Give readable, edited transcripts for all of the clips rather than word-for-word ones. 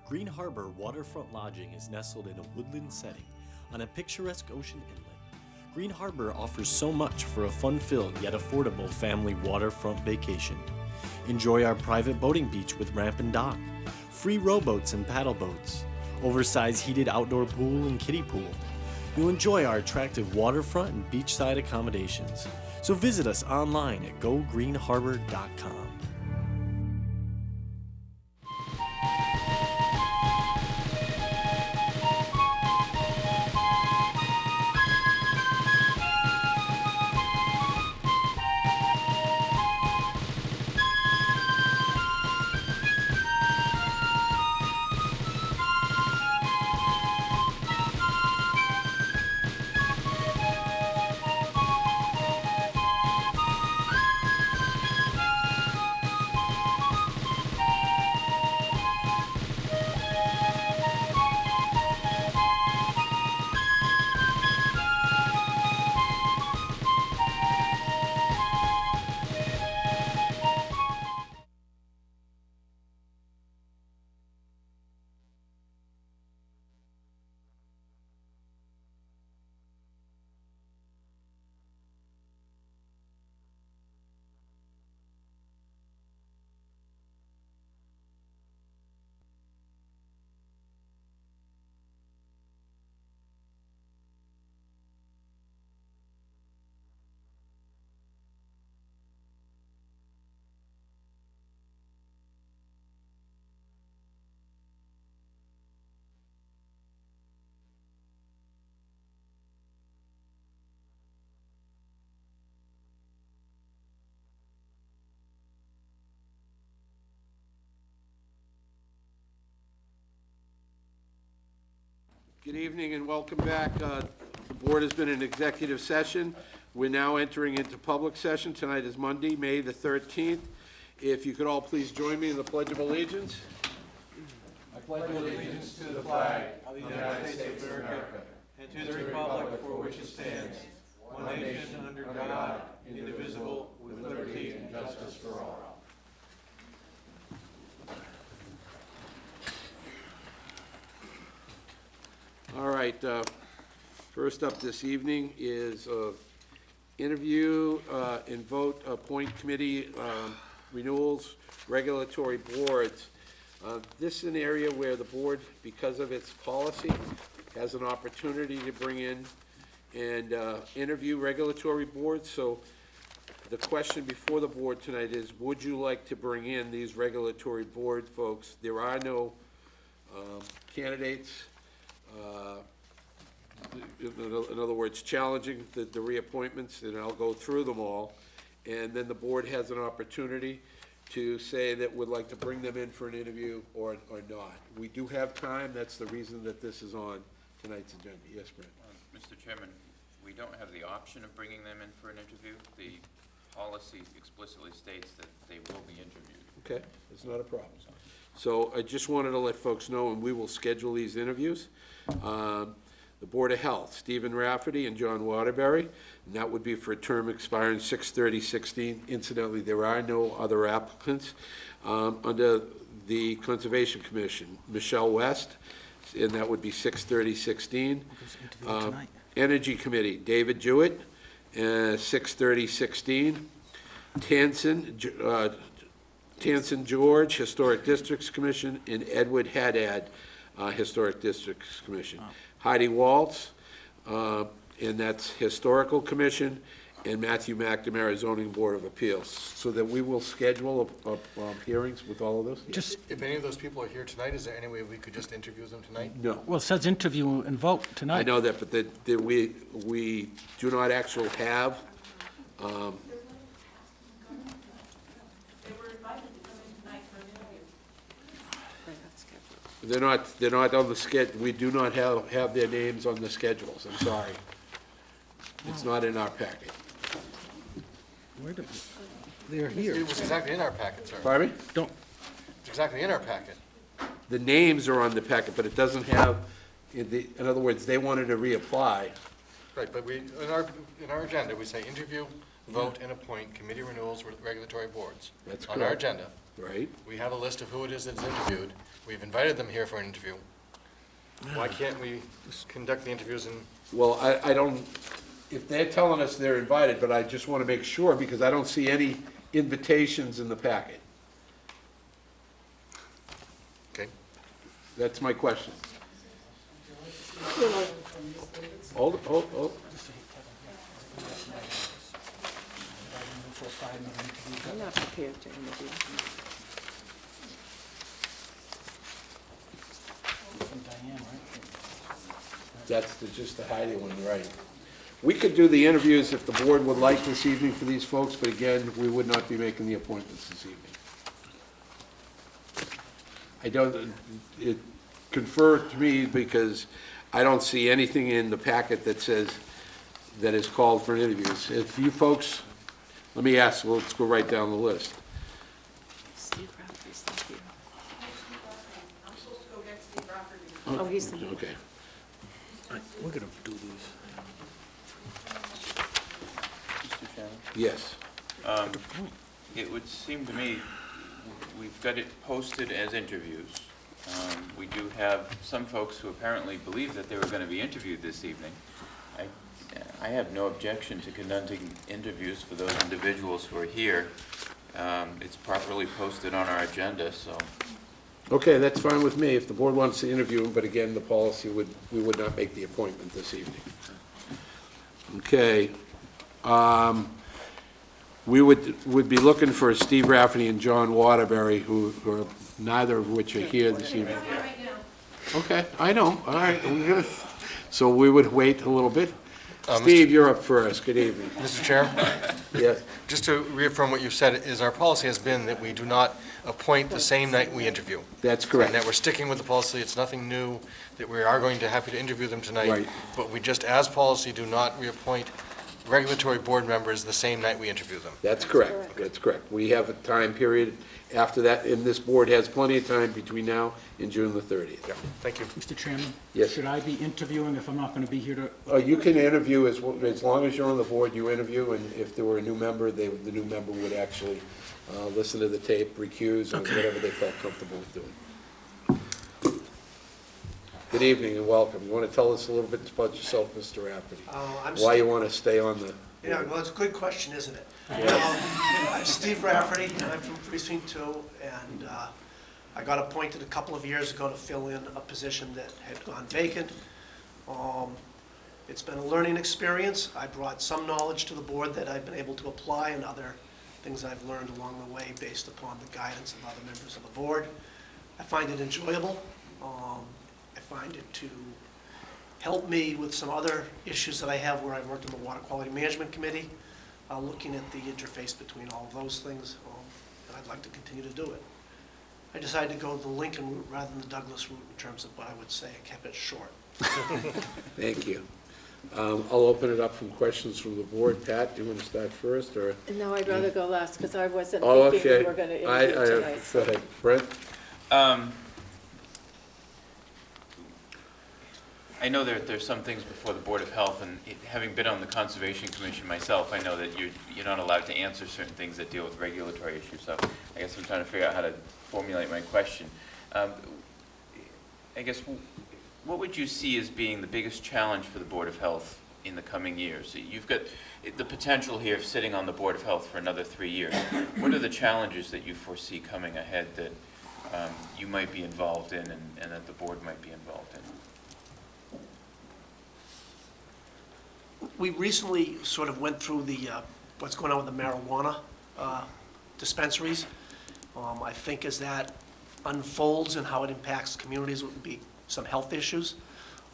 Green Harbor Waterfront Lodging is nestled in a woodland setting on a picturesque ocean inlet. Green Harbor offers so much for a fun-filled yet affordable family waterfront vacation. Enjoy our private boating beach with ramp and dock, free rowboats and paddle boats, oversized heated outdoor pool and kiddie pool. You'll enjoy our attractive waterfront and beachside accommodations. So visit us online at gogreenharbor.com. Good evening and welcome back. The board has been in executive session. We're now entering into public session. Tonight is Monday, May the 13th. If you could all please join me in the Pledge of Allegiance. I pledge allegiance to the flag of the United States of America and to the republic for which it stands, one nation under God, indivisible, with liberty and justice for all. All right, first up this evening is interview and vote appoint committee renewals, regulatory boards. This is an area where the board, because of its policy, has an opportunity to bring in and interview regulatory boards. So the question before the board tonight is, would you like to bring in these regulatory board folks? There are no candidates. In other words, challenging the reappointments, and I'll go through them all, and then the board has an opportunity to say that would like to bring them in for an interview or not. We do have time. That's the reason that this is on tonight's agenda. Yes, Brent. Mr. Chairman, we don't have the option of bringing them in for an interview. The policy explicitly states that they will be interviewed. Okay, it's not a problem. So I just wanted to let folks know, and we will schedule these interviews. The Board of Health, Stephen Rafferty and John Waterbury, and that would be for a term expiring 6/30/16. Incidentally, there are no other applicants. Under the Conservation Commission, Michelle West, and that would be 6/30/16. Energy Committee, David Jewett, 6/30/16. Tansen George, Historic Districts Commission, and Edward Haddad, Historic Districts Commission. Heidi Waltz, and that's Historical Commission, and Matthew McNamara, Zoning Board of Appeals. So that we will schedule hearings with all of those? Just, if any of those people are here tonight, is there any way we could just interview them tonight? No. Well, it says interview and vote tonight. I know that, but we do not actually have, They were invited to come in tonight for an interview. they're not on the schedule. We do not have their names on the schedules. I'm sorry. It's not in our packet. They're here. It was exactly in our packet, sir. Pardon me? Don't, It's exactly in our packet. The names are on the packet, but it doesn't have, in other words, they wanted to reapply. Right, but we, in our agenda, we say interview, vote, and appoint committee renewals with regulatory boards. That's On our correct. agenda. Right? We have a list of who it is that's interviewed. We've invited them here for an interview. Why can't we conduct the interviews in, Well, I don't, if they're telling us they're invited, but I just want to make sure, because I don't see any invitations in the packet. okay? That's my question. Hold. I'm not prepared to interview. From Diane, right? That's just the Heidi one, right? We could do the interviews if the board would like this evening for these folks, but again, we would not be making the appointments this evening. I don't, it confer to me because I don't see anything in the packet that says, that is called for interviews. If you folks, let me ask, well, let's go right down the list. Steve Rafferty's not here. I'm supposed to go get Steve Rafferty. Oh, he's not here. Okay. We're gonna do these. Mr. Chairman? Yes. It would seem to me, we've got it posted as interviews. We do have some folks who apparently believe that they were going to be interviewed this evening. I have no objection to conducting interviews for those individuals who are here. It's properly posted on our agenda, so. Okay, that's fine with me, if the board wants to interview him, but again, the policy would, we would not make the appointment this evening. Okay. We would be looking for Steve Rafferty and John Waterbury, who are, neither of which are here this evening. Right now. Okay, I know, all right, we're good. So we would wait a little bit. Mr. Steve, you're up first, good evening. Mr. Chair, Yes, just to reaffirm what you've said, is our policy has been that we do not appoint the same night we interview. that's And correct. that we're sticking with the policy, it's nothing new, that we are going to happy to interview them tonight. Right. But we just, as policy, do not reappoint regulatory board members the same night we interview them. That's correct, that's correct. We have a time period after that, and this board has plenty of time between now and June the 30th. Yeah, thank you. Mr. Chairman? Yes. Should I be interviewing if I'm not gonna be here to? You can interview, as long as you're on the board, you interview, and if there were a new member, the new member would actually listen to the tape, recuse, or whatever they felt comfortable with doing. Good evening and welcome. You want to tell us a little bit about yourself, Mr. Rafferty? Why you want to stay on the... Yeah, well, it's a good question, isn't it? I'm Steve Rafferty, and I'm from Precinct 2, and I got appointed a couple of years ago to fill in a position that had gone vacant. It's been a learning experience. I brought some knowledge to the board that I've been able to apply, and other things I've learned along the way based upon the guidance of other members of the board. I find it enjoyable. I find it to help me with some other issues that I have where I worked in the Water Quality Management Committee, looking at the interface between all of those things, and I'd like to continue to do it. I decided to go the Lincoln route rather than the Douglas route in terms of what I would say. I kept it short. Thank you. I'll open it up from questions from the board. Pat, do you want to start first, or? No, I'd rather go last, because I wasn't Oh, thinking okay. we were gonna interview tonight. Go ahead. Brent? I know there's some things before the Board of Health, and having been on the Conservation Commission myself, I know that you're not allowed to answer certain things that deal with regulatory issues, so I guess I'm trying to figure out how to formulate my question. I guess, what would you see as being the biggest challenge for the Board of Health in the coming years? You've got the potential here of sitting on the Board of Health for another 3 years. What are the challenges that you foresee coming ahead that you might be involved in and that the board might be involved in? We recently sort of went through the, what's going on with the marijuana dispensaries. I think as that unfolds and how it impacts communities would be some health issues.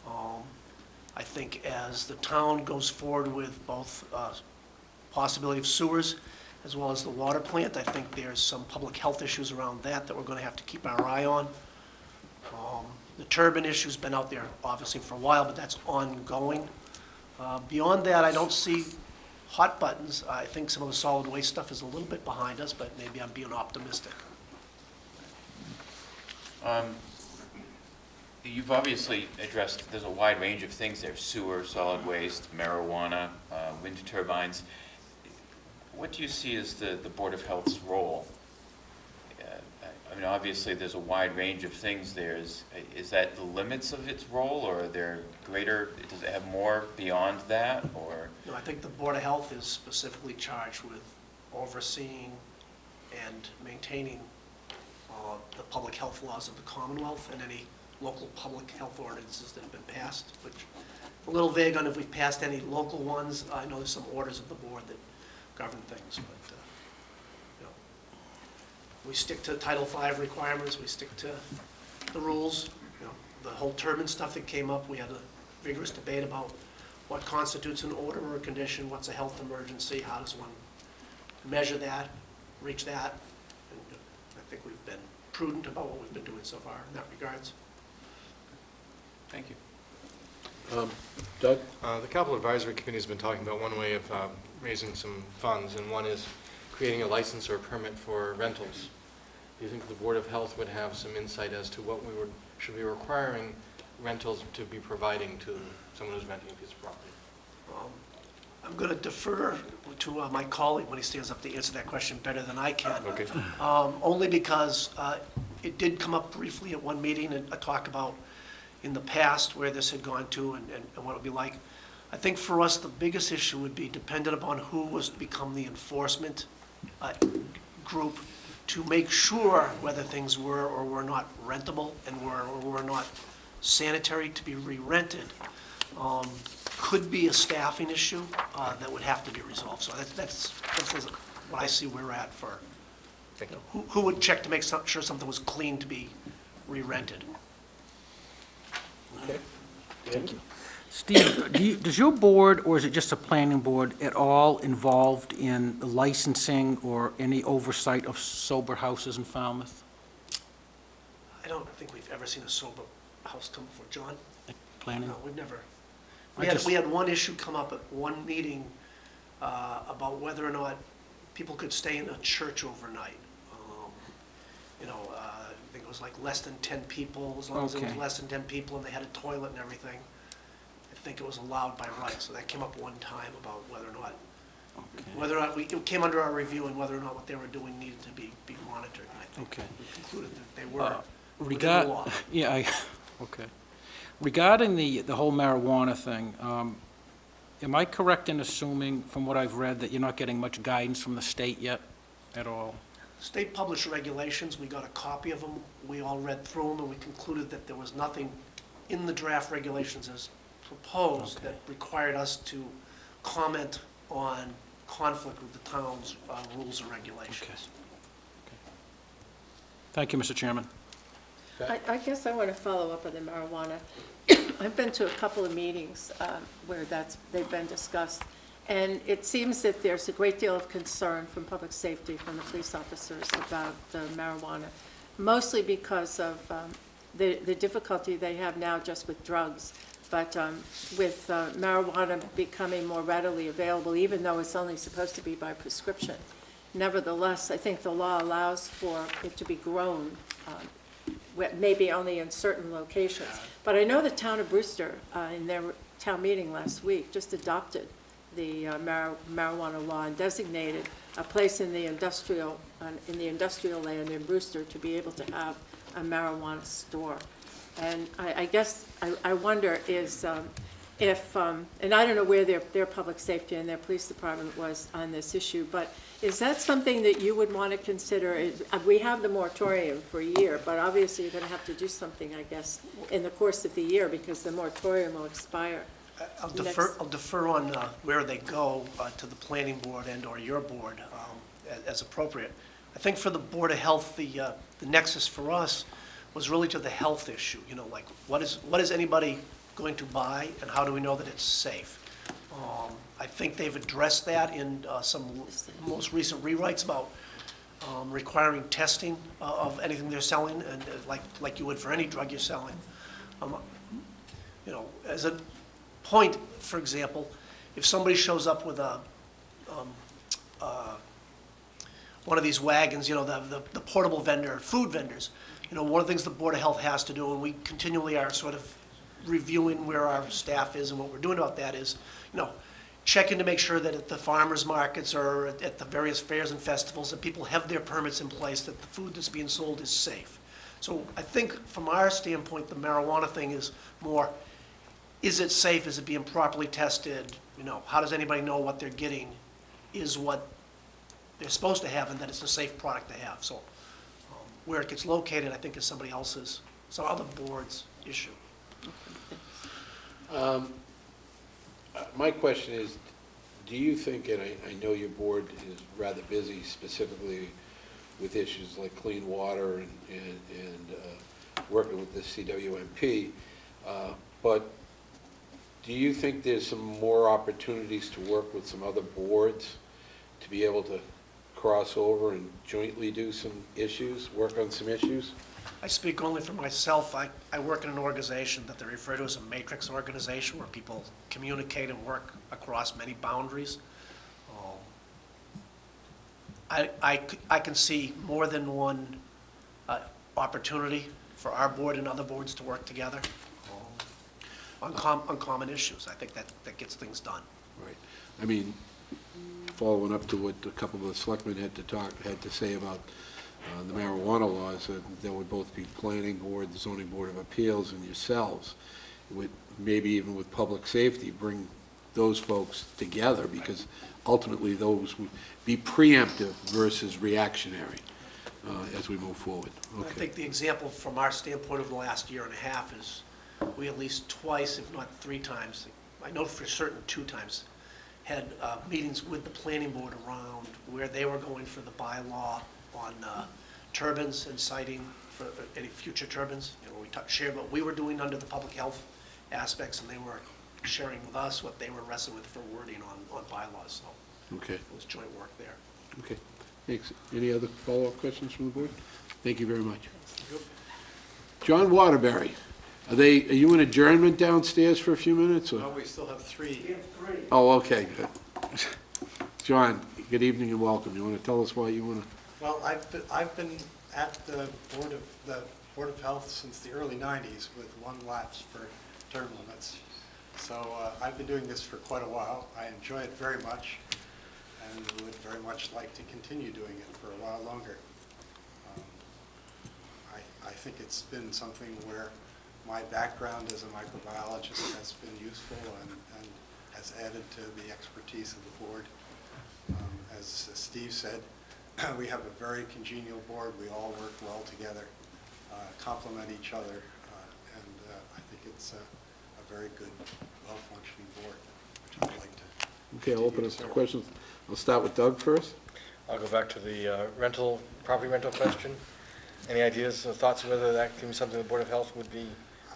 I think as the town goes forward with both possibility of sewers as well as the water plant, I think there's some public health issues around that we're going to have to keep our eye on. The turbine issue's been out there obviously for a while, but that's ongoing. Beyond that, I don't see hot buttons. I think some of the solid waste stuff is a little bit behind us, but maybe I'm being optimistic. You've obviously addressed, there's a wide range of things there, sewer, solid waste, marijuana, wind turbines. What do you see as the Board of Health's role? I mean, obviously, there's a wide range of things there. Is that the limits of its role, or are there greater, does it have more beyond that, or? No, I think the Board of Health is specifically charged with overseeing and maintaining the public health laws of the Commonwealth and any local public health ordinances that have been passed, which a little vague on if we've passed any local ones. I know there's some orders of the board that govern things, but, you know, we stick to Title V requirements, we stick to the rules. You know, the whole turbine stuff that came up, we had a vigorous debate about what constitutes an order or a condition, what's a health emergency, how does one measure that, reach that, and I think we've been prudent about what we've been doing so far in that regards. Thank you. Doug? The Capital Advisory Committee has been talking about one way of raising some funds, and one is creating a license or a permit for rentals. Do you think the Board of Health would have some insight as to what we should be requiring rentals to be providing to someone who's renting a piece of property? I'm going to defer to my colleague when he stands up to answer that question better than I can. Okay. Only because it did come up briefly at one meeting, and I talked about in the past where this had gone to and what it would be like. I think for us, the biggest issue would be dependent upon who was to become the enforcement group to make sure whether things were or were not rentable and were or were not sanitary to be re-rented. Could be a staffing issue that would have to be resolved. So that's what I see we're at for, Thank you. who would check to make sure something was clean to be re-rented. Okay. Thank you. Steve, does your board, or is it just a planning board, at all involved in licensing or any oversight of sober houses in Falmouth? I don't think we've ever seen a sober house come before. John? Planning? No, we've never. I We had one issue come up at one meeting about whether or not people could stay in a church overnight. You know, I think it was like less than 10 people, as long as it was Okay. less than 10 people and they had a toilet and everything. I think it was allowed by right, so that came up one time about whether or not, it came under our review and whether or not what they were doing needed to be monitored. And I think Okay. we concluded that they were within Regard, the law. yeah, okay. Regarding the whole marijuana thing, am I correct in assuming, from what I've read, that you're not getting much guidance from the state yet at all? State published regulations, we got a copy of them, we all read through them, and we concluded that there was nothing in the draft regulations as proposed Okay. that required us to comment on conflict with the town's rules and regulations. Thank you, Mr. Chairman. I guess I want to follow up on the marijuana. I've been to a couple of meetings where they've been discussed, and it seems that there's a great deal of concern from public safety, from the police officers about marijuana, mostly because of the difficulty they have now just with drugs. But with marijuana becoming more readily available, even though it's only supposed to be by prescription, nevertheless, I think the law allows for it to be grown, maybe only in certain locations. But I know the town of Brewster, in their town meeting last week, just adopted the marijuana law and designated a place in the industrial land in Brewster to be able to have a marijuana store. And I guess I wonder is if, and I don't know where their public safety and their police department was on this issue, but is that something that you would want to consider? We have the moratorium for a year, but obviously you're going to have to do something, I guess, in the course of the year because the moratorium will expire. I'll defer on where they go to the planning board and or your board as appropriate. I think for the Board of Health, the nexus for us was really to the health issue, you know, like what is anybody going to buy and how do we know that it's safe? I think they've addressed that in some most recent rewrites about requiring testing of anything they're selling, and like you would for any drug you're selling. You know, as a point, for example, if somebody shows up with a one of these wagons, you know, the portable vendor, food vendors, you know, one of the things the Board of Health has to do, and we continually are sort of reviewing where our staff is and what we're doing about that is, you know, checking to make sure that at the farmers markets or at the various fairs and festivals, that people have their permits in place, that the food that's being sold is safe. So I think from our standpoint, the marijuana thing is more, is it safe? Is it being properly tested? You know, how does anybody know what they're getting is what they're supposed to have and that it's a safe product to have. So where it gets located, I think, is somebody else's, some other board's issue. My question is, do you think, and I know your board is rather busy specifically with issues like clean water and working with the CWMP, but do you think there's some more opportunities to work with some other boards to be able to cross over and jointly do some issues, work on some issues? I speak only for myself. I work in an organization that they refer to as a matrix organization where people communicate and work across many boundaries. I can see more than one opportunity for our board and other boards to work together on common issues. I think that gets things done. Right. I mean, following up to what a couple of the selectmen had to say about the marijuana laws, that would both be planning board, the zoning board of appeals, and yourselves, with maybe even with public safety, bring those folks together, because ultimately those would be preemptive versus reactionary as we move forward. Okay. I think the example from our standpoint of the last year and a half is we at least twice, if not 3 times, I know for certain 2 times, had meetings with the planning board around where they were going for the bylaw on turbines and siting for any future turbines. You know, we shared what we were doing under the public health aspects, and they were sharing with us what they were wrestling with for wording on bylaws. So Okay. it was joint work there. Okay. Thanks. Any other follow-up questions from the board? Thank you very much. John Waterbury, are you in adjournment downstairs for a few minutes? Or? No, we still have 3. Oh, okay, good. John, good evening and welcome. You want to tell us why you want to? Well, I've been at the Board of Health since the early 90s with one lapse for term limits. So I've been doing this for quite a while. I enjoy it very much and would very much like to continue doing it for a while longer. I think it's been something where my background as a microbiologist has been useful and has added to the expertise of the board. As Steve said, we have a very congenial board. We all work well together, complement each other, and I think it's a very good, well-functioning board, which I'd like to. Okay, I'll open up to questions. I'll start with Doug first. I'll go back to the property rental question. Any ideas or thoughts whether that can be something the Board of Health would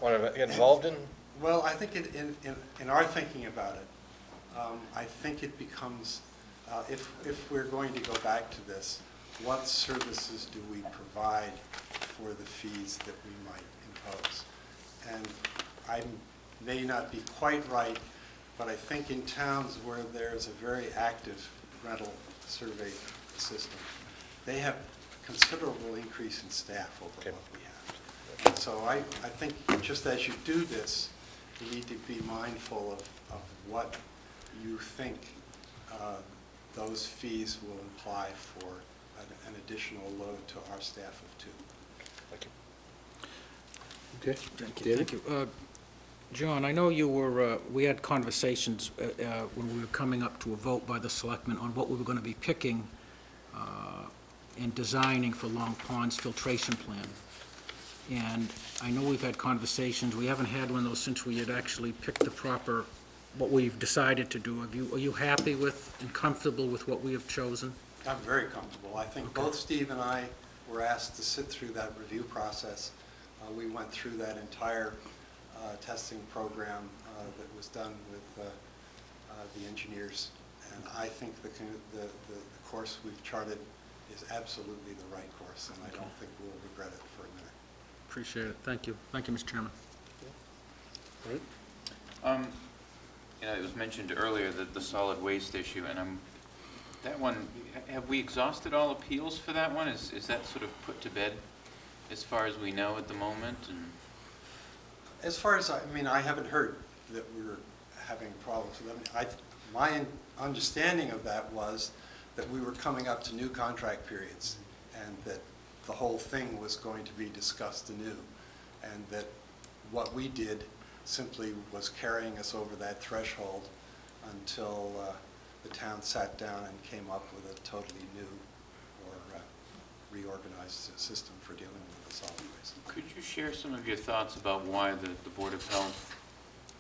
want to get involved in? Well, I think in our thinking about it, I think it becomes, if we're going to go back to this, what services do we provide for the fees that we might impose? And I may not be quite right, but I think in towns where there's a very active rental survey system, they have considerable increase in staff over what we have. And so I think just as you do this, you need to be mindful of what you think those fees will imply for an additional load to our staff of 2. Thank you. Okay. Thank you. Thank you. John, I know you were, we had conversations when we were coming up to a vote by the selectmen on what we were going to be picking and designing for Long Pond's filtration plan. And I know we've had conversations, we haven't had one of those since we had actually picked the proper, what we've decided to do. Are you happy with and comfortable with what we have chosen? I'm very comfortable. I think both Steve and I were asked to sit through that review process. We went through that entire testing program that was done with the engineers, and I think the course we've charted is absolutely the right course, and I don't think we'll regret it for a minute. Appreciate it. Thank you. Thank you, Mr. Chairman. All right. You know, it was mentioned earlier that the solid waste issue, and that one, have we exhausted all appeals for that one? Is that sort of put to bed? as far as we know at the moment? And As far as, I mean, I haven't heard that we're having problems with them. My understanding of that was that we were coming up to new contract periods, and that the whole thing was going to be discussed anew, and that what we did simply was carrying us over that threshold until the town sat down and came up with a totally new or reorganized system for dealing with the solid waste. could you share some of your thoughts about why the Board of Health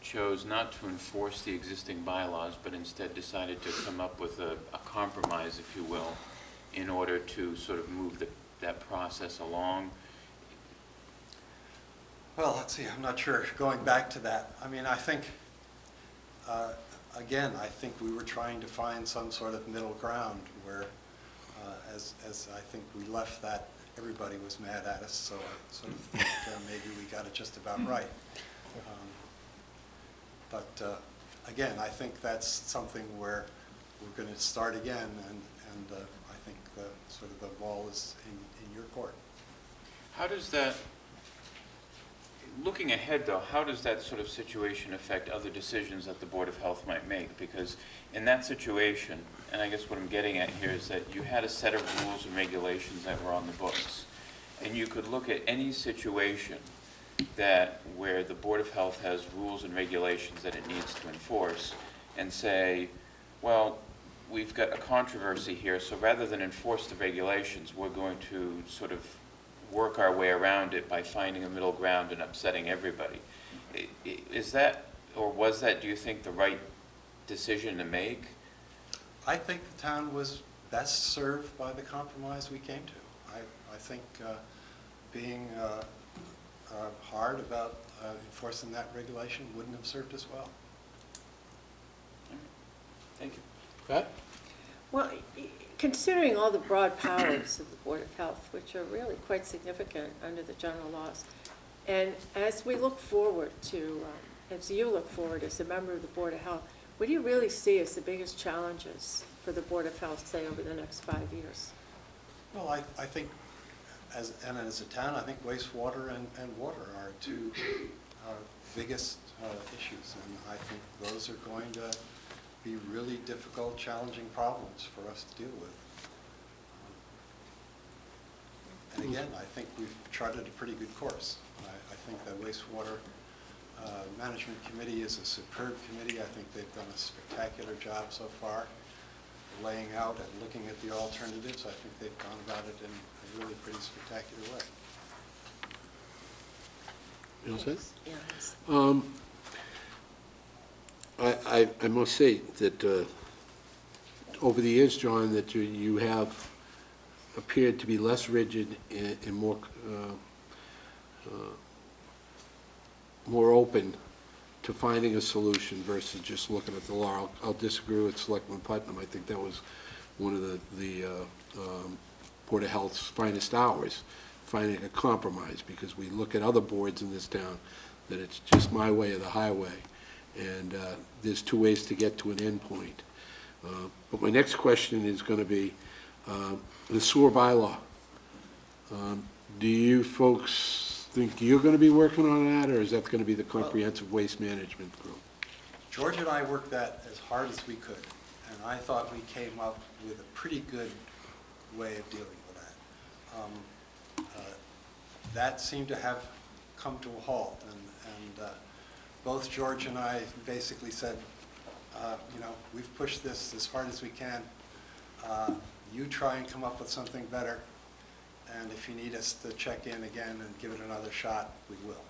chose not to enforce the existing bylaws, but instead decided to come up with a compromise, if you will, in order to sort of move that process along? Well, let's see, I'm not sure, going back to that, I mean, I think, again, I think we were trying to find some sort of middle ground where, as I think we left that, everybody was mad at us, so I sort of think maybe we got it just about right. But again, I think that's something where we're going to start again, and I think sort of the ball is in your court. How does that, looking ahead though, how does that sort of situation affect other decisions that the Board of Health might make? Because in that situation, and I guess what I'm getting at here is that you had a set of rules and regulations that were on the books, and you could look at any situation where the Board of Health has rules and regulations that it needs to enforce and say, well, we've got a controversy here, so rather than enforce the regulations, we're going to sort of work our way around it by finding a middle ground and upsetting everybody. Is that, or was that, do you think, the right decision to make? I think the town was best served by the compromise we came to. I think being hard about enforcing that regulation wouldn't have served us well. Thank you. Pat? Well, considering all the broad powers of the Board of Health, which are really quite significant under the general laws, and as we look forward to, as you look forward as a member of the Board of Health, what do you really see as the biggest challenges for the Board of Health, say, over the next 5 years? Well, I think, as a town, I think wastewater and water are two biggest issues, and I think those are going to be really difficult, challenging problems for us to deal with. And again, I think we've charted a pretty good course. I think the wastewater management committee is a superb committee. I think they've done a spectacular job so far, laying out and looking at the alternatives. I think they've gone about it in a really pretty spectacular way. You know what I'm Yes. I must say that over the years, John, that you have appeared to be less rigid and more open to finding a solution versus just looking at the law. I'll disagree with Selectman Putnam. I think that was one of the Board of Health's finest hours, finding a compromise, because we look at other boards in this town that it's just my way or the highway. And there's two ways to get to an end point. But my next question is going to be the sewer bylaw. Do you folks think you're going to be working on that, or is that going to be the comprehensive waste management group? George and I worked that as hard as we could, and I thought we came up with a pretty good way of dealing with that. That seemed to have come to a halt, and both George and I basically said, you know, we've pushed this as hard as we can. You try and come up with something better, and if you need us to check in again and give it another shot, we will.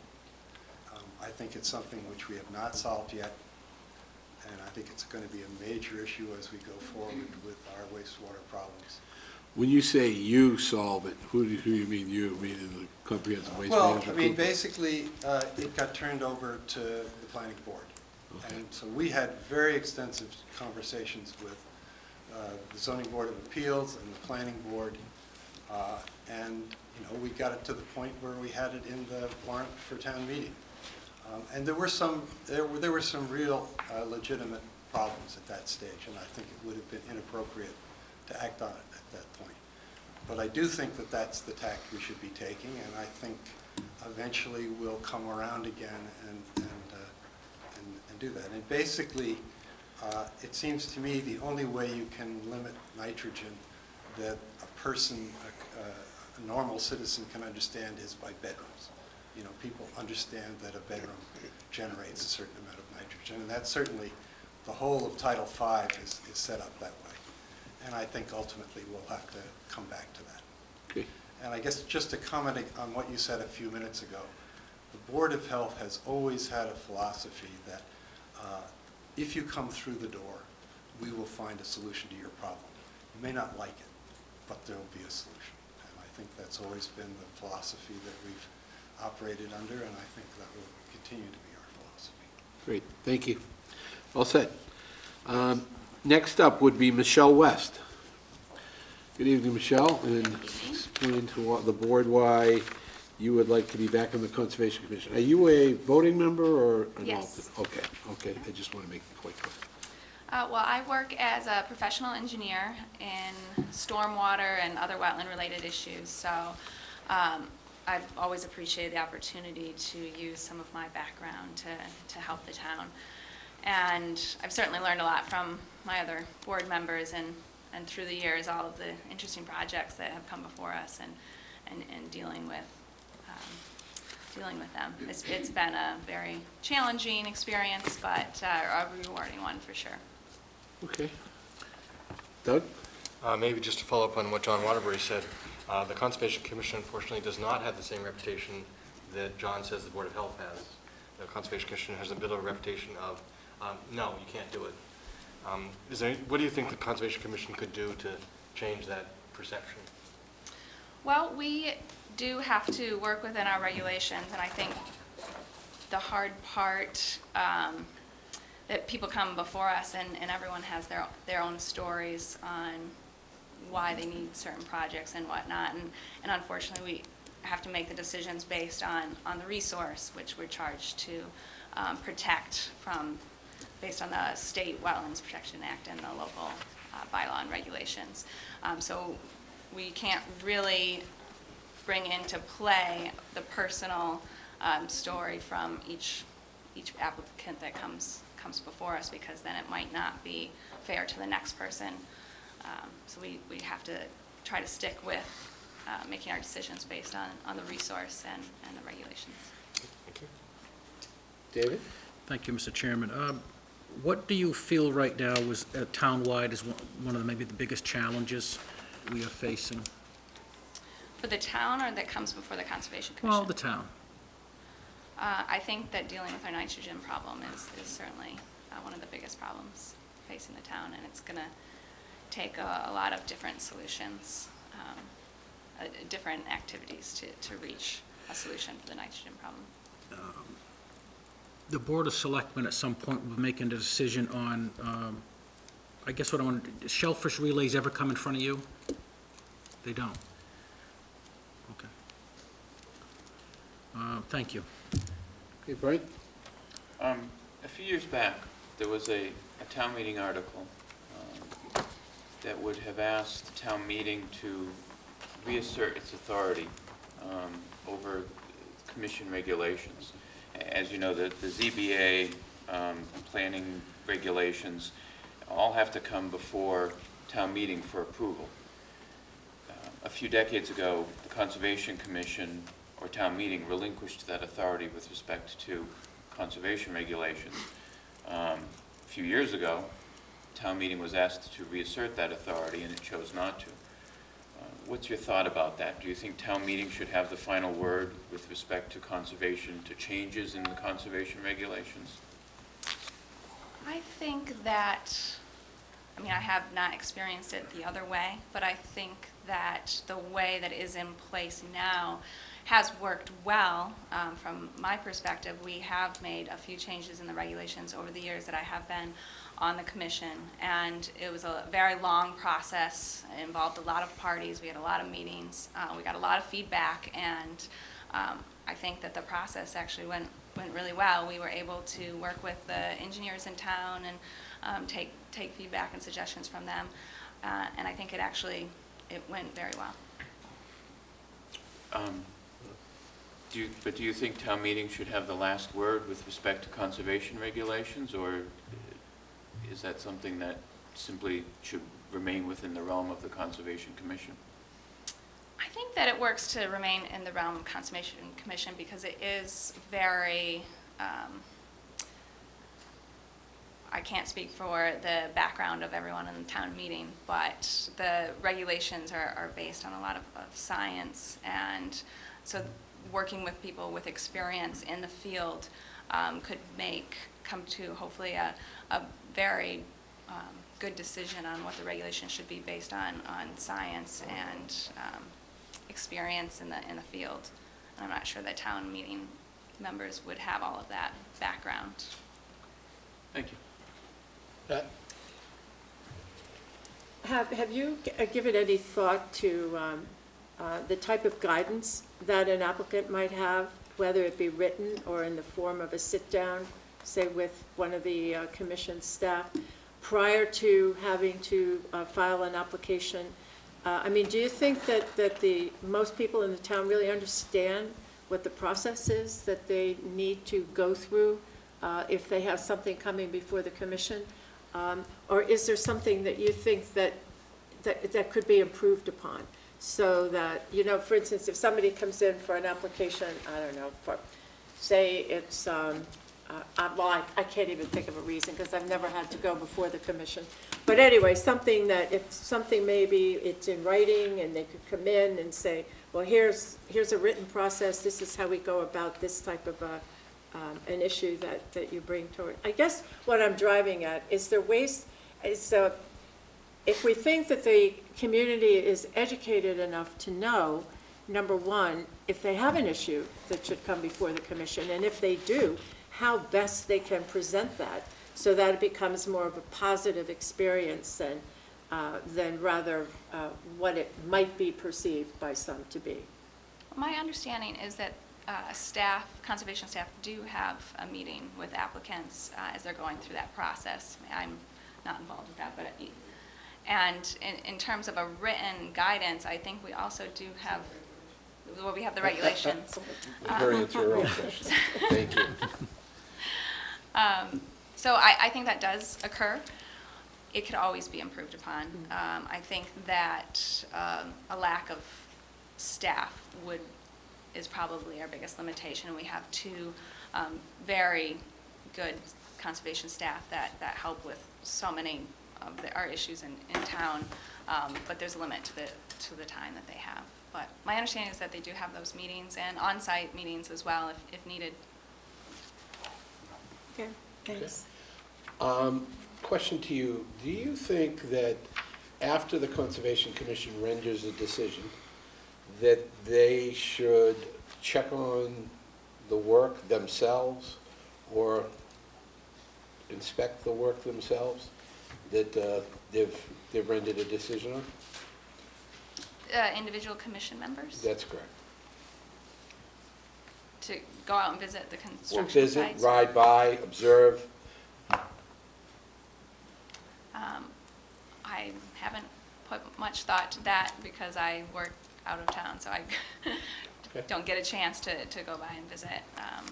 I think it's something which we have not solved yet, and I think it's going to be a major issue as we go forward with our wastewater problems. When you say you solve it, who do you mean you? Meaning the comprehensive waste Well, management I mean, group? basically, it got turned over to the planning board. Okay. And so we had very extensive conversations with the zoning board of appeals and the planning board. And, you know, we got it to the point where we had it in the warrant for town meeting. And there were some real legitimate problems at that stage, and I think it would have been inappropriate to act on it at that point. But I do think that that's the tack we should be taking, and I think eventually we'll come around again and do that. And basically, it seems to me the only way you can limit nitrogen that a person, a normal citizen can understand is by bedrooms. You know, people understand that a bedroom generates a certain amount of nitrogen, and that's certainly the whole of Title V is set up that way. And I think ultimately we'll have to come back to that. Okay. And I guess just to comment on what you said a few minutes ago, the Board of Health has always had a philosophy that if you come through the door, we will find a solution to your problem. You may not like it, but there will be a solution. And I think that's always been the philosophy that we've operated under, and I think that will continue to be our philosophy. Great, thank you. All set. Next up would be Michelle West. Good evening, Michelle, and explain to the board why you would like to be back on the Conservation Commission. Are you a voting member or an Yes. alternate? Okay, I just want to make it quite clear. Well, I work as a professional engineer in stormwater and other wetland-related issues, so I've always appreciated the opportunity to use some of my background to help the town. And I've certainly learned a lot from my other board members and through the years, all of the interesting projects that have come before us and dealing with them. It's been a very challenging experience, but a rewarding one for sure. Okay. Doug? Maybe just to follow up on what John Waterbury said, the Conservation Commission unfortunately does not have the same reputation that John says the Board of Health has. The Conservation Commission has a bit of a reputation of, no, you can't do it. What do you think the Conservation Commission could do to change that perception? Well, we do have to work within our regulations, and I think the hard part that people come before us and everyone has their own stories on why they need certain projects and whatnot, and unfortunately we have to make the decisions based on the resource which we're charged to protect based on the State Wetlands Protection Act and the local bylaw and regulations. So we can't really bring into play the personal story from each applicant that comes before us, because then it might not be fair to the next person. So we have to try to stick with making our decisions based on the resource and the regulations. Thank you. David? Thank you, Mr. Chairman. What do you feel right now is town-wide is one of maybe the biggest challenges we are facing? For the town, or that comes before the Conservation Commission? Well, the town. I think that dealing with our nitrogen problem is certainly one of the biggest problems facing the town, and it's going to take a lot of different solutions, different activities to reach a solution for the nitrogen problem. The Board of Selectmen at some point will be making a decision on, I guess what I want, shellfish relays ever come in front of you? They don't? Okay. Thank you. Okay, Brian? A few years back, there was a town meeting article that would have asked the town meeting to reassert its authority over commission regulations. As you know, the ZBA planning regulations all have to come before town meeting for approval. A few decades ago, the Conservation Commission or town meeting relinquished that authority with respect to conservation regulations. A few years ago, town meeting was asked to reassert that authority, and it chose not to. What's your thought about that? Do you think town meeting should have the final word with respect to conservation, to changes in the conservation regulations? I think that, I mean, I have not experienced it the other way, but I think that the way that is in place now has worked well. From my perspective, we have made a few changes in the regulations over the years that I have been on the commission, and it was a very long process. It involved a lot of parties. We had a lot of meetings. We got a lot of feedback, and I think that the process actually went really well. We were able to work with the engineers in town and take feedback and suggestions from them, and I think it actually it went very well. But do you think town meeting should have the last word with respect to conservation regulations, or is that something that simply should remain within the realm of the Conservation Commission? I think that it works to remain in the realm of Conservation Commission because it is very, I can't speak for the background of everyone in the town meeting, but the regulations are based on a lot of science, and so working with people with experience in the field could come to hopefully a very good decision on what the regulation should be based on science and experience in the field. And I'm not sure that town meeting members would have all of that background. Thank you. Pat? Have you given any thought to the type of guidance that an applicant might have, whether it be written or in the form of a sit-down, say with one of the commission staff, prior to having to file an application? I mean, do you think that most people in the town really understand what the process is that they need to go through if they have something coming before the commission? Or is there something that you think that could be improved upon? So that, you know, for instance, if somebody comes in for an application, I don't know, for, say it's, well, I can't even think of a reason because I've never had to go before the commission. But anyway, something that, if something maybe it's in writing and they could come in and say, well, here's a written process, this is how we go about this type of an issue that you bring toward. I guess what I'm driving at is there ways, if we think that the community is educated enough to know, number one, if they have an issue that should come before the commission, and if they do, how best they can present that so that it becomes more of a positive experience than rather what it might be perceived by some to be. My understanding is that conservation staff do have a meeting with applicants as they're going through that process. I'm not involved with that, but and in terms of a written guidance, I think we also do have, well, we have the regulations. Her answer your own question. Thank you. So I think that does occur. It could always be improved upon. I think that a lack of staff is probably our biggest limitation. We have two very good conservation staff that help with so many of our issues in town, but there's a limit to the time that they have. But my understanding is that they do have those meetings and on-site meetings as well if needed. Okay, thanks. Question to you. Do you think that after the Conservation Commission renders a decision, that they should check on the work themselves or inspect the work themselves that they've rendered a decision on? Individual commission members? That's correct. To go out and visit the construction Or visit, sites? ride by, observe. I haven't put much thought to that because I work out of town, so I don't get a chance to go by and visit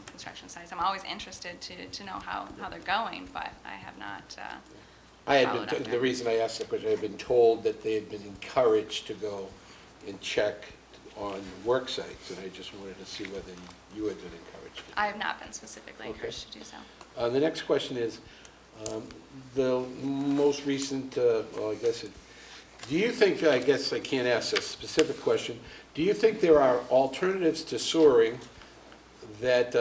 construction sites. I'm always interested to know how they're going, but I have not followed up The there. reason I asked that question, I had been told that they had been encouraged to go and check on work sites, and I just wanted to see whether you had been encouraged. I have not been specifically Okay. encouraged to do so. The next question is, the most recent, well, I guess do you think, I guess I can't ask a specific question, do you think there are alternatives to sewering that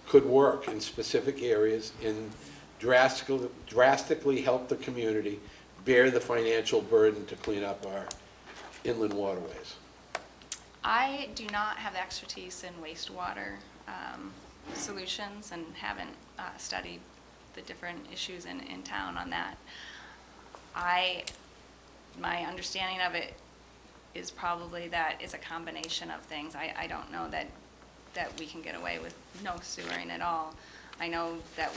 could work in specific areas and drastically help the community bear the financial burden to clean up our inland waterways? I do not have the expertise in wastewater solutions and haven't studied the different issues in town on that. My understanding of it is probably that it's a combination of things. I don't know that we can get away with no sewering at all. I know that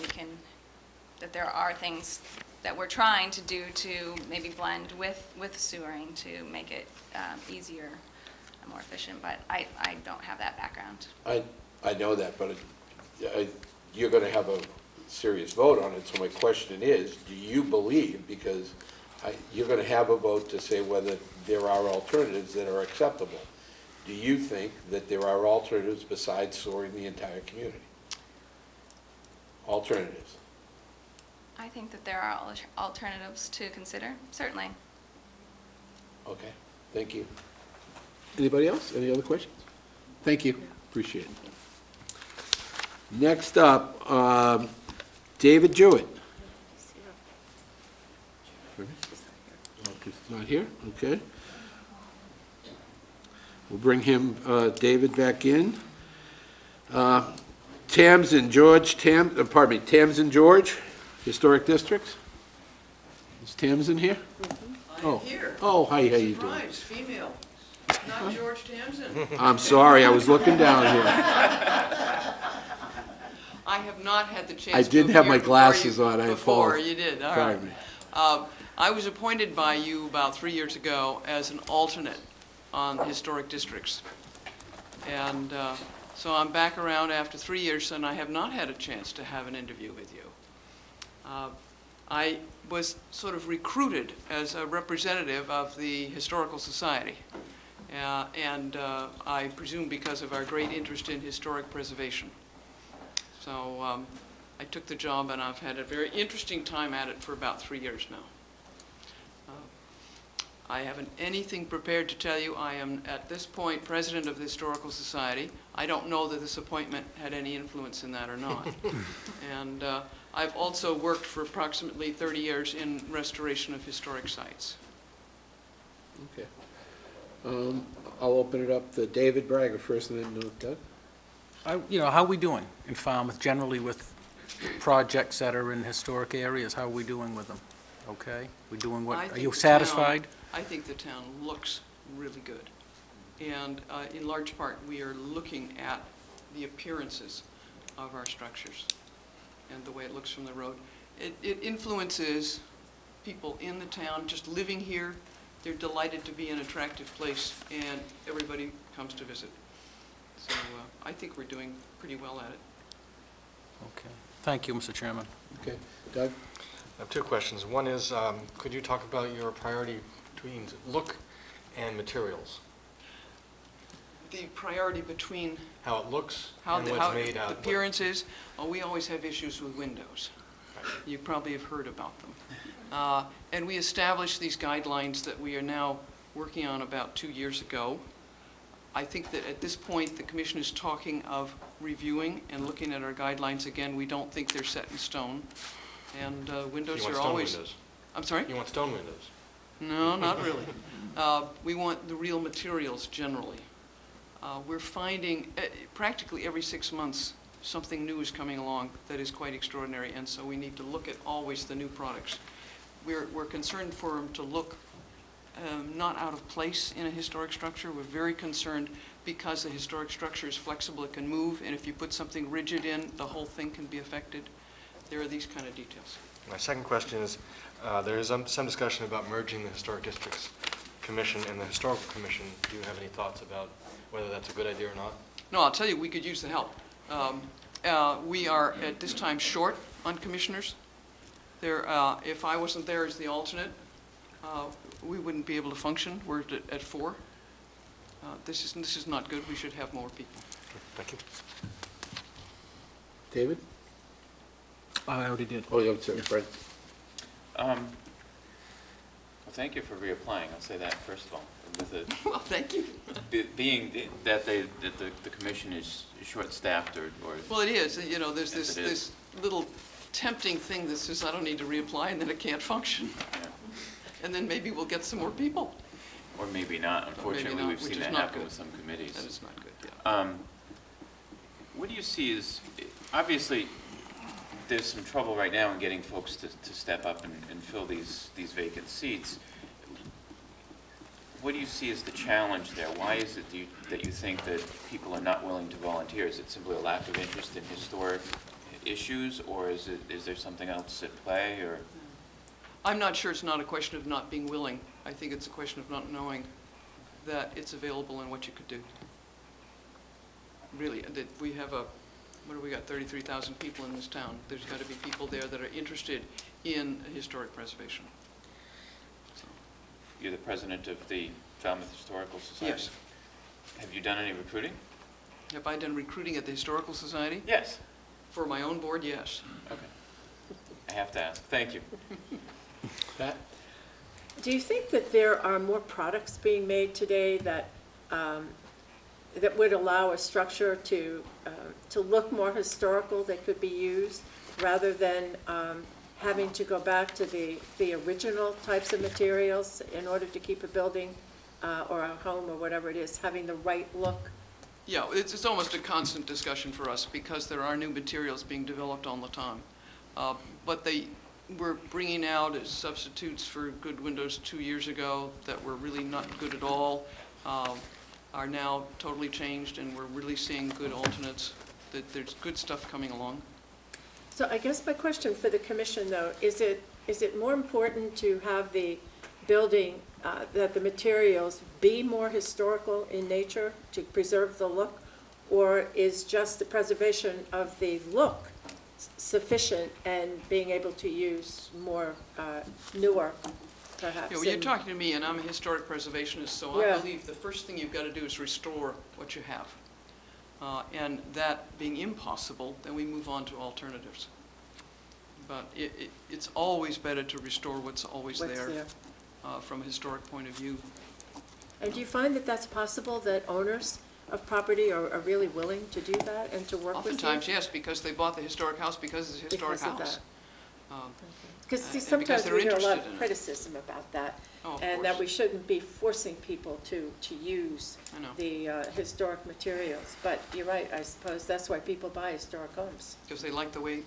that there are things that we're trying to do to maybe blend with sewering to make it easier and more efficient, but I don't have that background. I know that, but you're going to have a serious vote on it, so my question is, do you believe, because you're going to have a vote to say whether there are alternatives that are acceptable. Do you think that there are alternatives besides sewering the entire community? Alternatives? I think that there are alternatives to consider, certainly. Okay, thank you. Anybody else? Any other questions? Thank you, appreciate it. Next up, David Jewett. Not here, okay. We'll bring him, David, back in. Tams and George, Tams and George, Historic Districts. Is Tams in here? I'm here. Oh, hi, how you doing? Surprise, female, not George Tamsin. I'm sorry, I was looking down here. I have not had the chance I to didn't have my appear glasses before on, I Before, apologize. you did, all Pardon right. me. I was appointed by you about 3 years ago as an alternate on historic districts. And so I'm back around after 3 years, and I have not had a chance to have an interview with you. I was sort of recruited as a representative of the Historical Society, and I presume because of our great interest in historic preservation. So I took the job, and I've had a very interesting time at it for about 3 years now. I haven't anything prepared to tell you. I am, at this point, president of the Historical Society. I don't know that this appointment had any influence in that or not. And I've also worked for approximately 30 years in restoration of historic sites. Okay. I'll open it up to David Braga first, and then Doug. How are we doing in Falmouth generally with projects that are in historic areas? How are we doing with them? Okay? We doing what? Are you satisfied? I think the town looks really good. And in large part, we are looking at the appearances of our structures and the way it looks from the road. It influences people in the town just living here. They're delighted to be an attractive place, and everybody comes to visit. So I think we're doing pretty well at it. Okay. Thank you, Mr. Chairman. Okay. Doug? I have two questions. One is, could you talk about your priority between look and materials? The priority between How it looks how and the what's made out. appearances, we always have issues with windows. You probably have heard about them. And we established these guidelines that we are now working on about 2 years ago. I think that at this point, the commission is talking of reviewing and looking at our guidelines again. We don't think they're set in stone. And windows You want are stone always... windows? I'm sorry? You want stone windows? No, not really. We want the real materials generally. We're finding practically every 6 months something new is coming along that is quite extraordinary, and so we need to look at always the new products. We're concerned for them to look not out of place in a historic structure. We're very concerned because the historic structure is flexible, it can move, and if you put something rigid in, the whole thing can be affected. There are these kind of details. My second question is, there is some discussion about merging the Historic Districts Commission and the Historical Commission. Do you have any thoughts about whether that's a good idea or not? No, I'll tell you, we could use the help. We are at this time short on commissioners. If I wasn't there as the alternate, we wouldn't be able to function. We're at 4. This is not good. We should have more people. Thank you. David? I already did. Oh, yeah, sorry, Fred. Well, thank you for reapplying, I'll say that first of all. Well, thank you. Being that the commission is short-staffed or... Well, it is. You know, there's Yes, it this little tempting thing that says, I don't need to reapply, and then it can't function. Yeah. And then maybe we'll get some more people. Or maybe not. Unfortunately, not, we've which seen is that not happen good. with some committees. That is not good, yeah. What do you see as, obviously, there's some trouble right now in getting folks to step up and fill these vacant seats. What do you see as the challenge there? Why is it that you think that people are not willing to volunteer? Is it simply a lack of interest in historic issues, or is there something else at play, or? I'm not sure it's not a question of not being willing. I think it's a question of not knowing that it's available and what you could do. Really, that we have what do we got, 33,000 people in this town. There's got to be people there that are interested in historic preservation. So, You're the president of the Falmouth Historical Society? yes. Have you done any recruiting? Have I done recruiting at the Historical Society? Yes. For my own board, yes. Okay. I have to ask. Thank you. Pat? Do you think that there are more products being made today that, that would allow a structure to look more historical that could be used, rather than having to go back to the original types of materials in order to keep a building or a home or whatever it is, having the right look? Yeah, it's almost a constant discussion for us because there are new materials being developed all the time. But they were bringing out as substitutes for good windows 2 years ago that were really not good at all, are now totally changed, and we're really seeing good alternates, that there's good stuff coming along. So I guess my question for the commission, though, is it more important to have the building, that the materials be more historical in nature to preserve the look, or is just the preservation of the look sufficient and being able to use more newer, perhaps? Yeah, well, you're talking to me, and I'm a historic preservationist, so Yeah. I believe the first thing you've got to do is restore what you have. And that being impossible, then we move on to alternatives. But it's always better to restore what's always What's there, there? from a historic point of view. And do you find that that's possible, that owners of property are really willing to do that and to work with you? Oftentimes, yes, because they bought the historic house because it's a historic Because of house. Because And because sometimes they're we hear a lot interested of in it. criticism about that, Oh, of and that course. we shouldn't be forcing people to use I know. the historic materials. But you're right, I suppose that's why people buy historic homes. Because they like the way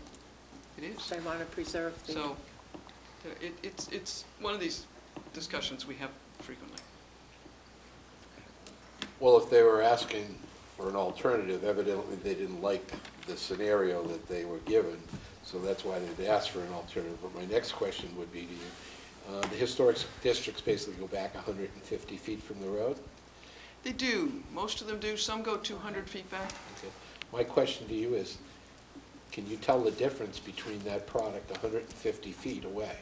it is. They want to preserve the... So it's one of these discussions we have frequently. Well, if they were asking for an alternative, evidently they didn't like the scenario that they were given, so that's why they'd asked for an alternative. But my next question would be to you, the historic districts basically go back 150 feet from the road? They do. Most of them do. Some go 200 feet back. Okay. My question to you is, can you tell the difference between that product 150 feet away?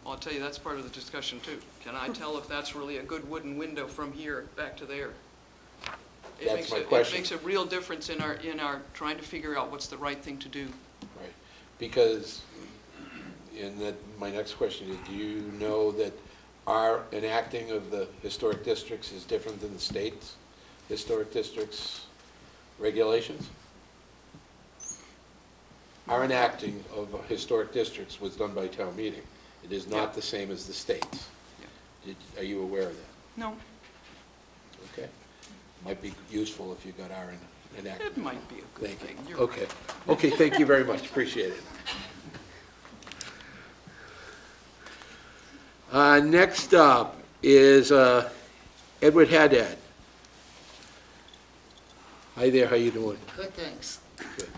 Well, I'll tell you, that's part of the discussion, too. Can I tell if that's really a good wooden window from here back to there? That's my question. It makes a real difference in our trying to figure out what's the right thing to do. Right, because, my next question is, do you know that our enacting of the historic districts is different than the state's historic districts regulations? Our enacting of historic districts was done by town meeting. It is not the same as the state's. Are you aware of that? No, Okay. Might be useful if you got our enactment. it might be a good Thank thing. you. You're Okay. Okay, thank you very much. Appreciate it. Next up is Edward Haddad. Hi there, how you doing? Good, thanks. Good.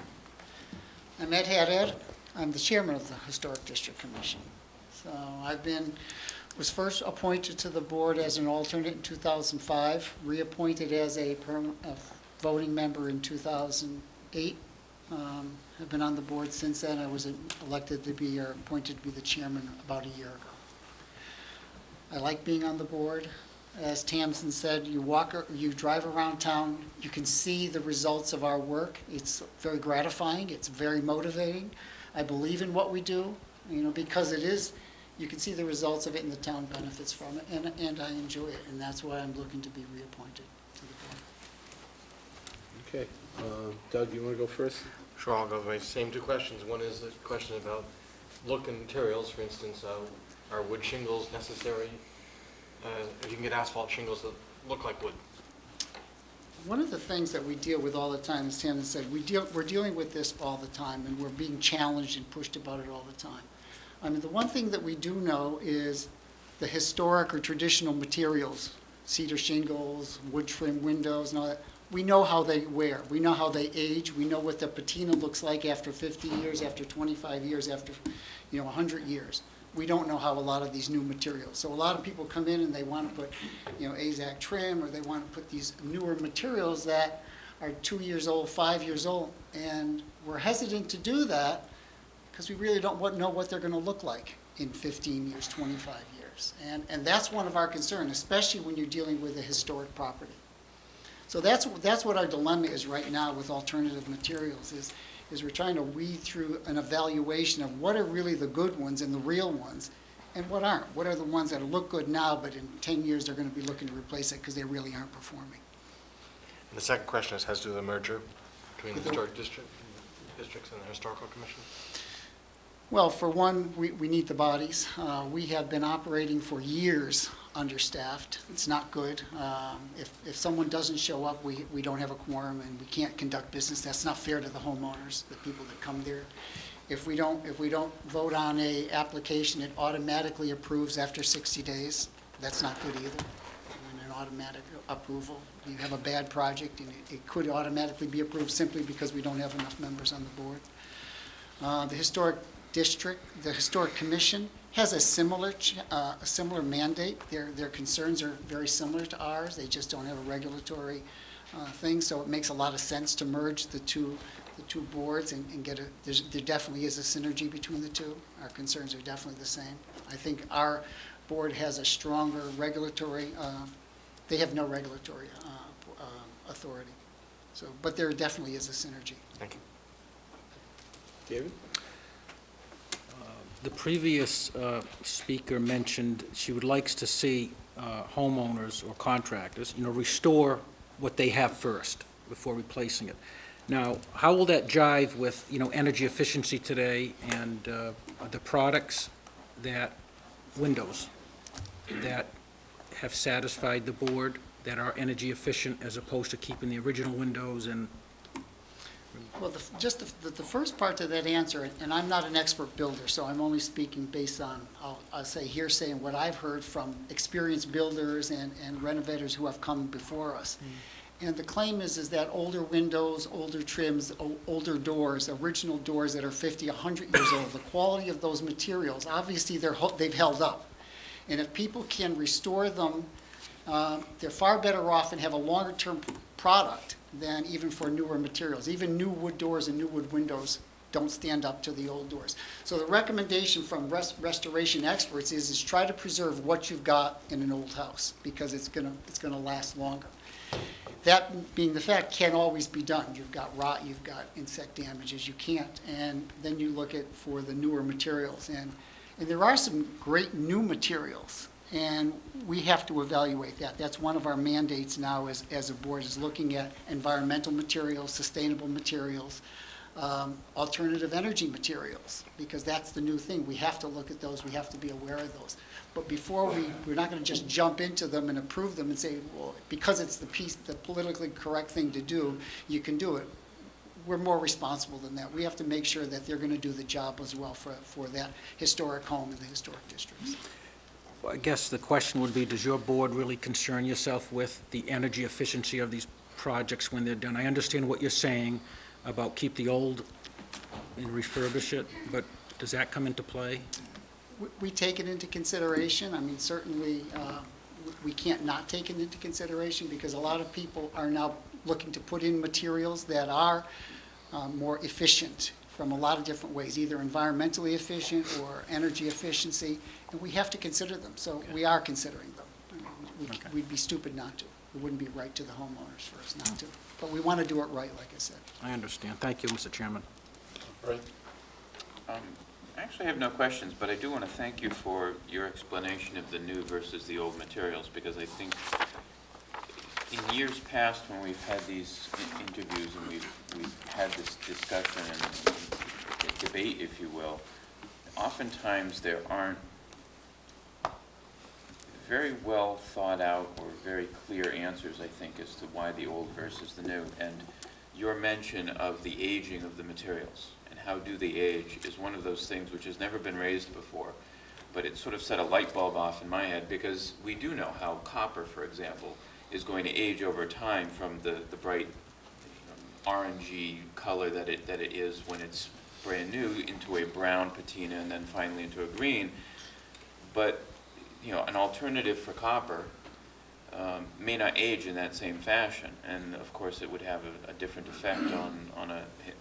I'm Ed Haddad. I'm the chairman of the Historic District Commission. So was first appointed to the board as an alternate in 2005, reappointed as a voting member in 2008. Have been on the board since then. I was elected to be, or appointed to be the chairman about a year ago. I like being on the board. As Tamsin said, you drive around town, you can see the results of our work. It's very gratifying, it's very motivating. I believe in what we do, because it is, you can see the results of it and the town benefits from it, and I enjoy it, and that's why I'm looking to be reappointed to the board. Okay. Doug, you want to go first? Sure, I'll go with my same two questions. One is the question about look and materials. For instance, are wood shingles necessary? If you can get asphalt shingles that look like wood. One of the things that we deal with all the time, as Tamsin said, we're dealing with this all the time, and we're being challenged and pushed about it all the time. I mean, the one thing that we do know is the historic or traditional materials, cedar shingles, wood trim windows, and all that, we know how they wear, we know how they age, we know what the patina looks like after 50 years, after 25 years, after 100 years. We don't know how a lot of these new materials. So a lot of people come in and they want to put, AZAC trim, or they want to put these newer materials that are 2 years old, 5 years old. And we're hesitant to do that because we really don't know what they're going to look like in 15 years, 25 years. And that's one of our concerns, especially when you're dealing with a historic property. So that's what our dilemma is right now with alternative materials, is we're trying to weed through an evaluation of what are really the good ones and the real ones, and what aren't. What are the ones that look good now, but in 10 years they're going to be looking to replace it because they really aren't performing. And the second question has to do with the merger between the historic districts and the historical commission. Well, for one, we need the bodies. We have been operating for years understaffed. It's not good. If someone doesn't show up, we don't have a quorum and we can't conduct business. That's not fair to the homeowners, the people that come there. If we don't vote on a application, it automatically approves after 60 days. That's not good either. An automatic approval. You have a bad project and it could automatically be approved simply because we don't have enough members on the board. The historic commission has a similar mandate. Their concerns are very similar to ours. They just don't have a regulatory thing, so it makes a lot of sense to merge the two boards and get there definitely is a synergy between the two. Our concerns are definitely the same. I think our board has a stronger regulatory, they have no regulatory authority. So, but there definitely is a synergy. Thank you. David? The previous speaker mentioned she would like to see homeowners or contractors, restore what they have first before replacing it. Now, how will that jive with, energy efficiency today and the products windows that have satisfied the board that are energy efficient as opposed to keeping the original windows and... Well, the first part to that answer, and I'm not an expert builder, so I'm only speaking based on, I'll say hearsay and what I've heard from experienced builders and renovators who have come before us. And the claim is that older windows, older trims, older doors, original doors that are 50, 100 years old, the quality of those materials, obviously they've held up. And if people can restore them, they're far better off and have a longer term product than even for newer materials. Even new wood doors and new wood windows don't stand up to the old doors. So the recommendation from restoration experts is try to preserve what you've got in an old house because it's gonna last longer. That being the fact, can't always be done. You've got rot, you've got insect damages, you can't. And then you look at for the newer materials. And there are some great new materials. And we have to evaluate that. That's one of our mandates now as a board, is looking at environmental materials, sustainable materials, alternative energy materials, because that's the new thing. We have to look at those. We have to be aware of those. But before we're not going to just jump into them and approve them and say, well, because it's the politically correct thing to do, you can do it. We're more responsible than that. We have to make sure that they're going to do the job as well for that historic home in the historic districts. I guess the question would be, does your board really concern yourself with the energy efficiency of these projects when they're done? I understand what you're saying about keep the old and refurbish it, but does that come into play? We take it into consideration. I mean, certainly we can't not take it into consideration because a lot of people are now looking to put in materials that are more efficient from a lot of different ways, either environmentally efficient or energy efficiency, and we have to consider them. So we are considering them. We'd be stupid not to. It wouldn't be right to the homeowners for us not to. But we want to do it right, like I said. I understand. Thank you, Mr. Chairman. Right. I actually have no questions, but I do want to thank you for your explanation of the new versus the old materials, because I think in years past when we've had these interviews and we've had this discussion and debate, if you will, oftentimes there aren't very well thought out or very clear answers, I think, as to why the old versus the new. And your mention of the aging of the materials and how do they age is one of those things which has never been raised before, but it sort of set a light bulb off in my head, because we do know how copper, for example, is going to age over time from the bright orangey color that it is when it's brand new into a brown patina and then finally into a green. But an alternative for copper may not age in that same fashion, and of course it would have a different effect on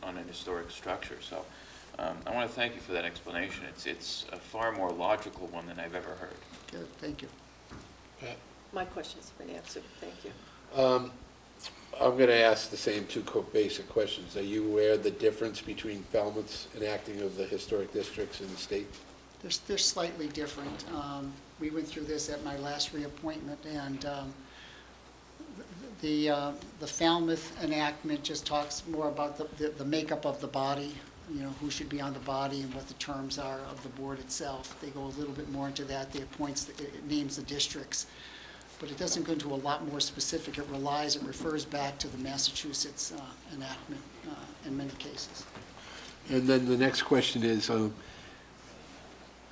an historic structure. So I want to thank you for that explanation. It's a far more logical one than I've ever heard. Good, thank you. My question's been answered, thank you. I'm going to ask the same two basic questions. Are you aware of the difference between Falmouth's enacting of the historic districts in the state? They're slightly different. We went through this at my last reappointment, and the Falmouth enactment just talks more about the makeup of the body, who should be on the body and what the terms are of the board itself. They go a little bit more into that. It names the districts, but it doesn't go into a lot more specific. It refers back to the Massachusetts enactment in many cases. And then the next question is,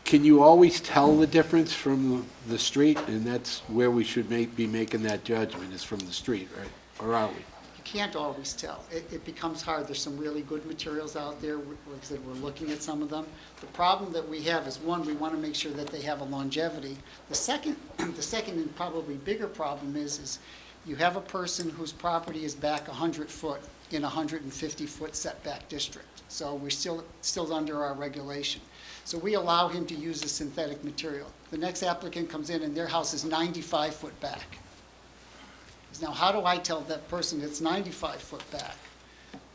can you always tell the difference from the street? And that's where we should be making that judgment, is from the street, right? Or are we? You can't always tell. It becomes hard. There's some really good materials out there. Like I said, we're looking at some of them. The problem that we have is, one, we want to make sure that they have a longevity. The second and probably bigger problem is you have a person whose property is back 100 foot in a 150-foot setback district. So we're still under our regulation. So we allow him to use a synthetic material. The next applicant comes in and their house is 95 foot back. Now, how do I tell that person that's 95 foot back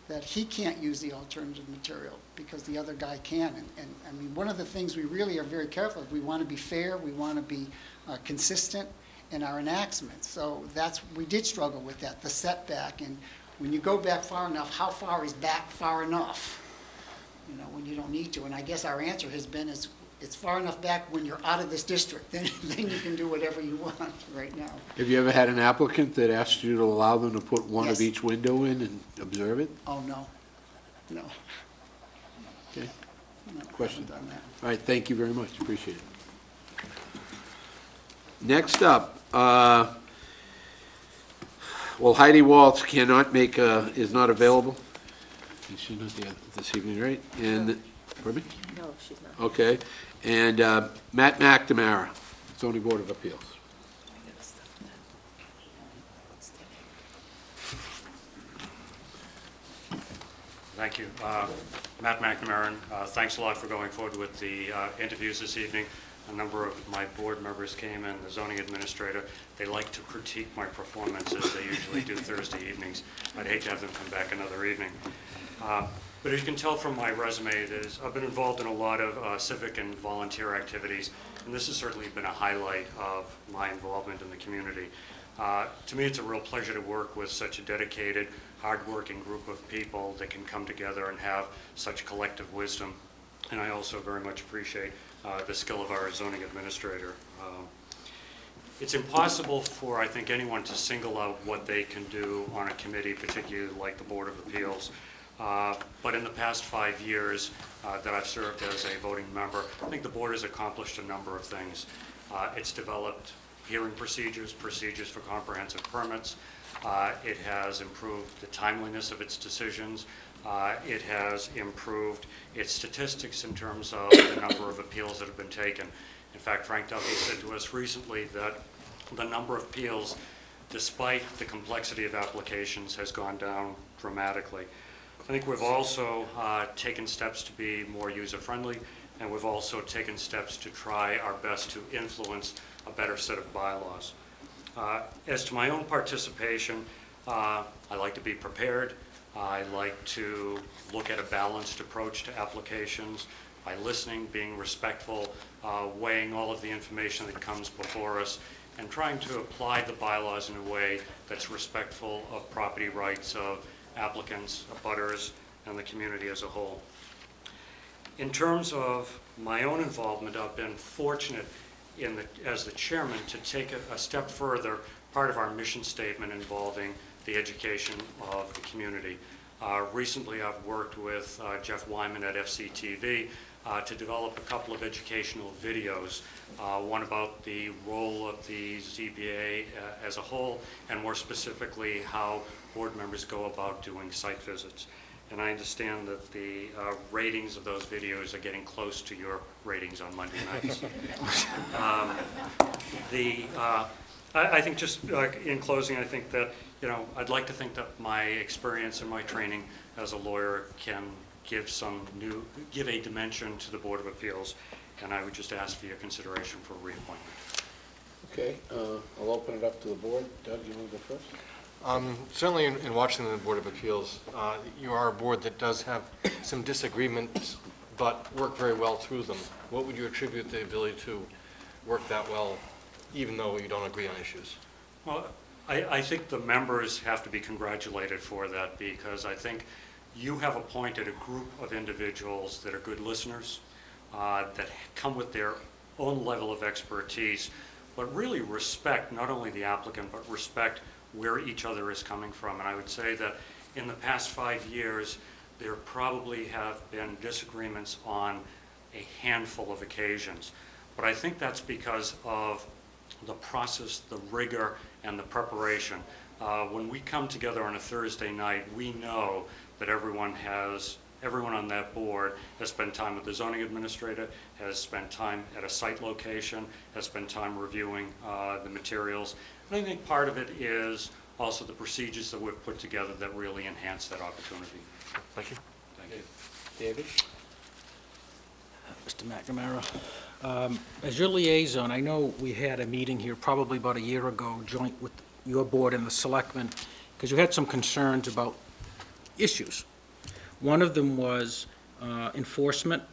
that he can't use the alternative material because the other guy can? And I mean, one of the things we really are very careful of, we want to be fair, we want to be consistent in our enactments. So we did struggle with that, the setback. And when you go back far enough, how far is back far enough? When you don't need to. And I guess our answer has been, it's far enough back when you're out of this district, then you can do whatever you want right now. Have you ever had an applicant that asked you to allow them to put one Yes. of each window in and observe it? Oh, no. No. Okay. No, Question. haven't done that. All right, thank you very much, appreciate it. Next up, well, Heidi Waltz is not available. She's not there this evening, right? And, pardon me? No, she's not. Okay, and Matt McNamara, zoning board of appeals. Thank you. Matt McNamara, thanks a lot for going forward with the interviews this evening. A number of my board members came in, the zoning administrator. They like to critique my performance, as they usually do Thursday evenings. I'd hate to have them come back another evening. But as you can tell from my resume, I've been involved in a lot of civic and volunteer activities, and this has certainly been a highlight of my involvement in the community. To me, it's a real pleasure to work with such a dedicated, hardworking group of people that can come together and have such collective wisdom. And I also very much appreciate the skill of our zoning administrator. It's impossible for, I think, anyone to single out what they can do on a committee, particularly like the Board of Appeals. But in the past 5 years that I've served as a voting member, I think the board has accomplished a number of things. It's developed hearing procedures for comprehensive permits. It has improved the timeliness of its decisions. It has improved its statistics in terms of the number of appeals that have been taken. In fact, Frank Duffy said to us recently that the number of appeals, despite the complexity of applications, has gone down dramatically. I think we've also taken steps to be more user-friendly, and we've also taken steps to try our best to influence a better set of bylaws. As to my own participation, I like to be prepared. I like to look at a balanced approach to applications by listening, being respectful, weighing all of the information that comes before us, and trying to apply the bylaws in a way that's respectful of property rights of applicants, abutters, and the community as a whole. In terms of my own involvement, I've been fortunate as the chairman to take a step further, part of our mission statement involving the education of the community. Recently, I've worked with Jeff Wyman at FCTV to develop a couple of educational videos, one about the role of the ZBA as a whole, and more specifically, how board members go about doing site visits. And I understand that the ratings of those videos are getting close to your ratings on Monday nights. I think just in closing, I think that, I'd like to think that my experience and my training as a lawyer can give a dimension to the Board of Appeals, and I would just ask for your consideration for reappointment. Okay, I'll open it up to the board. Doug, you want to go first? Certainly in watching the Board of Appeals, you are a board that does have some disagreements, but work very well through them. What would you attribute the ability to work that well, even though you don't agree on issues? Well, I think the members have to be congratulated for that, because I think you have appointed a group of individuals that are good listeners, that come with their own level of expertise, but really respect not only the applicant, but respect where each other is coming from. And I would say that in the past 5 years, there probably have been disagreements on a handful of occasions. But I think that's because of the process, the rigor, and the preparation. When we come together on a Thursday night, we know that everyone on that board has spent time with the zoning administrator, has spent time at a site location, has spent time reviewing the materials. And I think part of it is also the procedures that we've put together that really enhance that opportunity. Thank you. Thank you. David? Mr. McNamara, as your liaison, I know we had a meeting here probably about a year ago, joint with your board and the selectmen, because you had some concerns about issues. One of them was enforcement.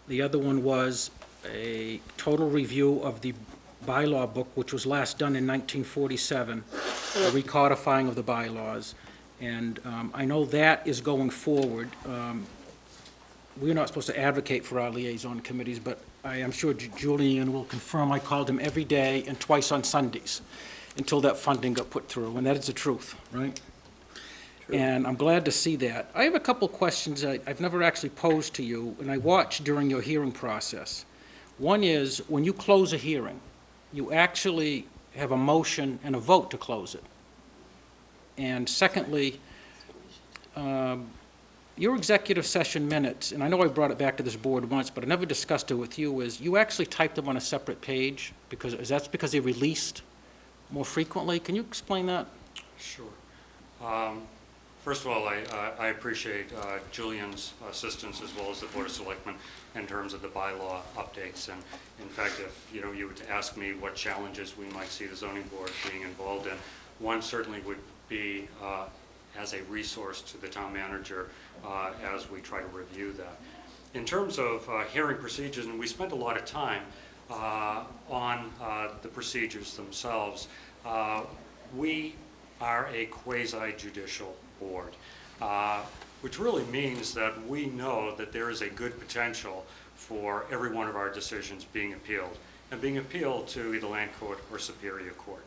The other one was a total review of the bylaw book, which was last done in 1947, a recodifying of the bylaws. And I know that is going forward. We're not supposed to advocate for our liaison committees, but I am sure Julian will confirm I called him every day and twice on Sundays until that funding got put through, and that is the truth, right? True. And I'm glad to see that. I have a couple questions I've never actually posed to you, and I watched during your hearing process. One is, when you close a hearing, you actually have a motion and a vote to close it. And secondly, your executive session minutes, and I know I brought it back to this board once, but I never discussed it with you, is you actually typed them on a separate page, because that's because they released more frequently. Can you explain that? Sure. First of all, I appreciate Julian's assistance as well as the Board of Selectmen in terms of the bylaw updates. And in fact, if you were to ask me what challenges we might see the zoning board being involved in, one certainly would be as a resource to the town manager as we try to review that. In terms of hearing procedures, and we spent a lot of time on the procedures themselves, we are a quasi-judicial board, which really means that we know that there is a good potential for every one of our decisions being appealed, and being appealed to either land court or superior court.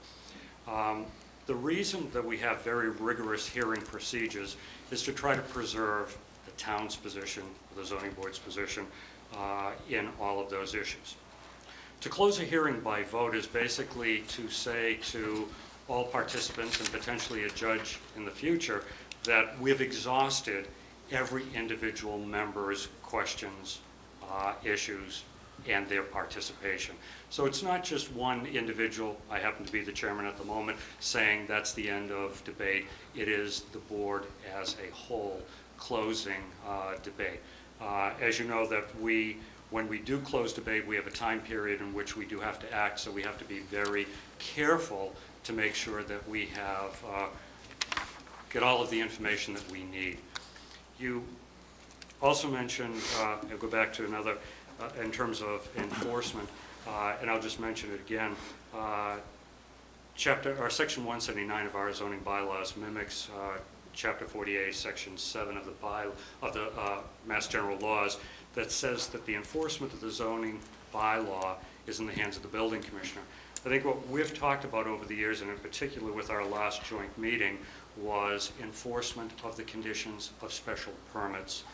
The reason that we have very rigorous hearing procedures is to try to preserve the town's position, the zoning board's position, in all of those issues. To close a hearing by vote is basically to say to all participants and potentially a judge in the future that we've exhausted every individual member's questions, issues, and their participation. So it's not just one individual, I happen to be the chairman at the moment, saying that's the end of debate. It is the board as a whole closing debate. As you know, that when we do close debate, we have a time period in which we do have to act, so we have to be very careful to make sure that we have get all of the information that we need. You also mentioned, I'll go back to another, in terms of enforcement, and I'll just mention it again. Section 179 of our zoning bylaws mimics Chapter 48, Section 7 of the Mass General Laws, that says that the enforcement of the zoning bylaw is in the hands of the building commissioner. I think what we've talked about over the years, and in particular with our last joint meeting, was enforcement of the conditions of special permits.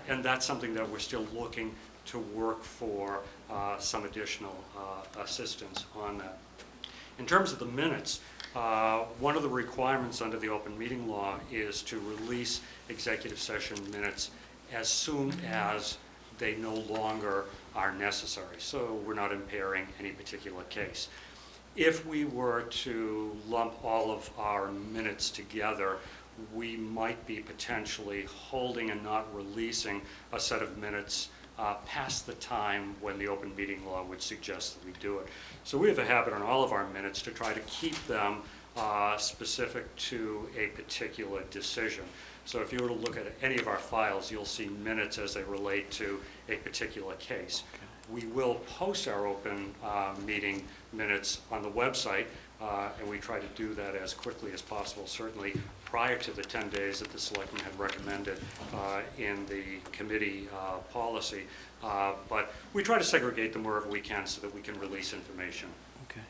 And that's something that we're still looking to work for some additional assistance on that. In terms of the minutes, one of the requirements under the open meeting law is to release executive session minutes as soon as they no longer are necessary, so we're not impairing any particular case. If we were to lump all of our minutes together, we might be potentially holding and not releasing a set of minutes past the time when the open meeting law would suggest that we do it. So we have a habit on all of our minutes to try to keep them specific to a particular decision. So if you were to look at any of our files, you'll see minutes as they relate to a particular case. We will post our open meeting minutes on the website, and we try to do that as quickly as possible, certainly prior to the 10 days that the selectmen had recommended in the committee policy. But we try to segregate them wherever we can so that we can release information. Okay.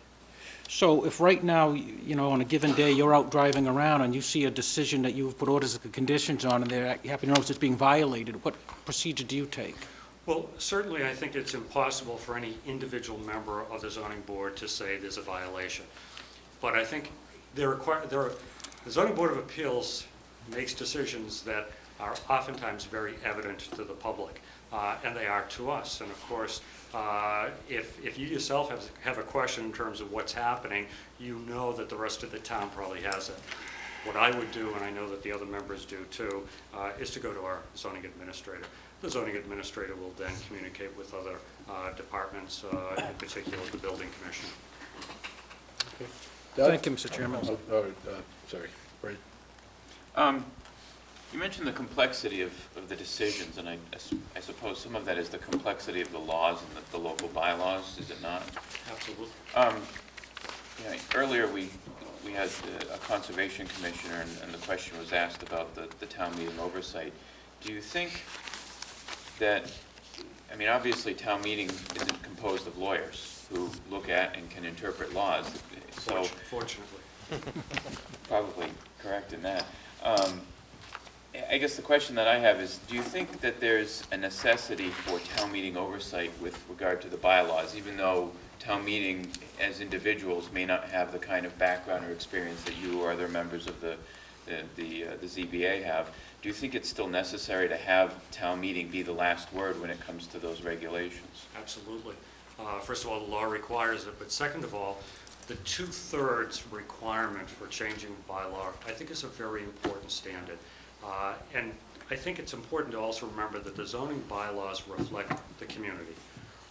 So if right now, you know, on a given day, you're out driving around and you see a decision that you've put orders of conditions on and you happen to notice it's being violated, what procedure do you take? Well, certainly I think it's impossible for any individual member of the zoning board to say there's a violation. But I think the zoning board of appeals makes decisions that are oftentimes very evident to the public, and they are to us. And of course, if you yourself have a question in terms of what's happening, you know that the rest of the town probably has it. What I would do, and I know that the other members do too, is to go to our zoning administrator. The zoning administrator will then communicate with other departments, in particular the building commissioner. Okay. Thank you, Mr. Chairman. Sorry, right. You mentioned the complexity of the decisions, and I suppose some of that is the complexity of the laws and the local bylaws, is it not? Absolutely. Yeah, earlier we had a conservation commissioner, and the question was asked about the town meeting oversight. Do you think that, I mean, obviously town meeting isn't composed of lawyers who look at and can interpret laws, so Fortunately. probably correct in that. I guess the question that I have is, do you think that there's a necessity for town meeting oversight with regard to the bylaws, even though town meeting as individuals may not have the kind of background or experience that you or other members of the ZBA have? Do you think it's still necessary to have town meeting be the last word when it comes to those regulations? Absolutely. First of all, the law requires it, but second of all, the 2/3 requirement for changing bylaw, I think, is a very important standard. And I think it's important to also remember that the zoning bylaws reflect the community.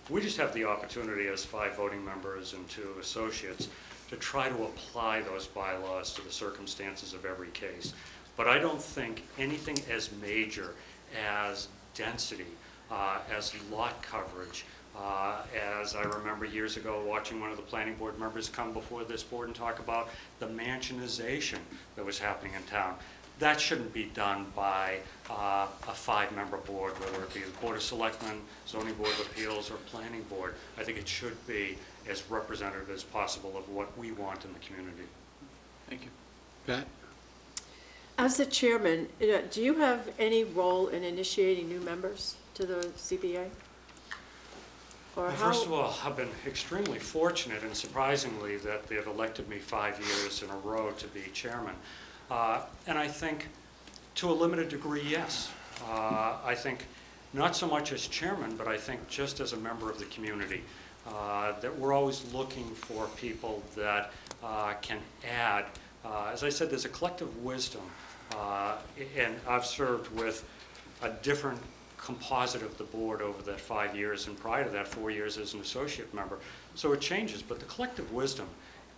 We just have the opportunity as 5 voting members and 2 associates to try to apply those bylaws to the circumstances of every case. But I don't think anything as major as density, as lot coverage, as I remember years ago watching one of the planning board members come before this board and talk about the mansionization that was happening in town. That shouldn't be done by a 5-member board, whether it be the Board of Selectmen, Zoning Board of Appeals, or Planning Board. I think it should be as representative as possible of what we want in the community. Thank you. Pat? As the chairman, do you have any role in initiating new members to the ZBA? Or Well, how? first of all, I've been extremely fortunate and surprisingly that they have elected me 5 years in a row to be chairman. And I think to a limited degree, yes. I think not so much as chairman, but I think just as a member of the community, that we're always looking for people that can add. As I said, there's a collective wisdom, and I've served with a different composite of the board over that 5 years, and prior to that 4 years as an associate member. So it changes, but the collective wisdom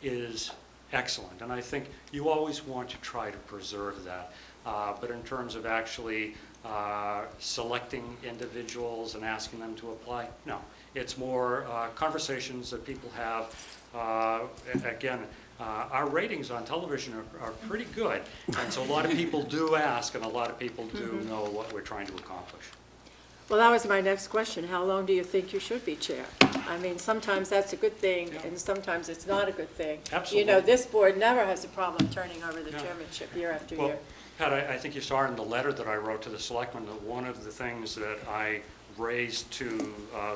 is excellent, and I think you always want to try to preserve that. But in terms of actually selecting individuals and asking them to apply, no. It's more conversations that people have. Again, our ratings on television are pretty good, and so a lot of people do ask, and a lot of people do know what we're trying to accomplish. Well, that was my next question. How long do you think you should be chair? I mean, sometimes that's a good thing, and sometimes it's not a good thing. Absolutely. You know, this board never has a problem turning over the Yeah. chairmanship year after Well, year. Pat, I think you saw in the letter that I wrote to the selectmen that one of the things that I raised to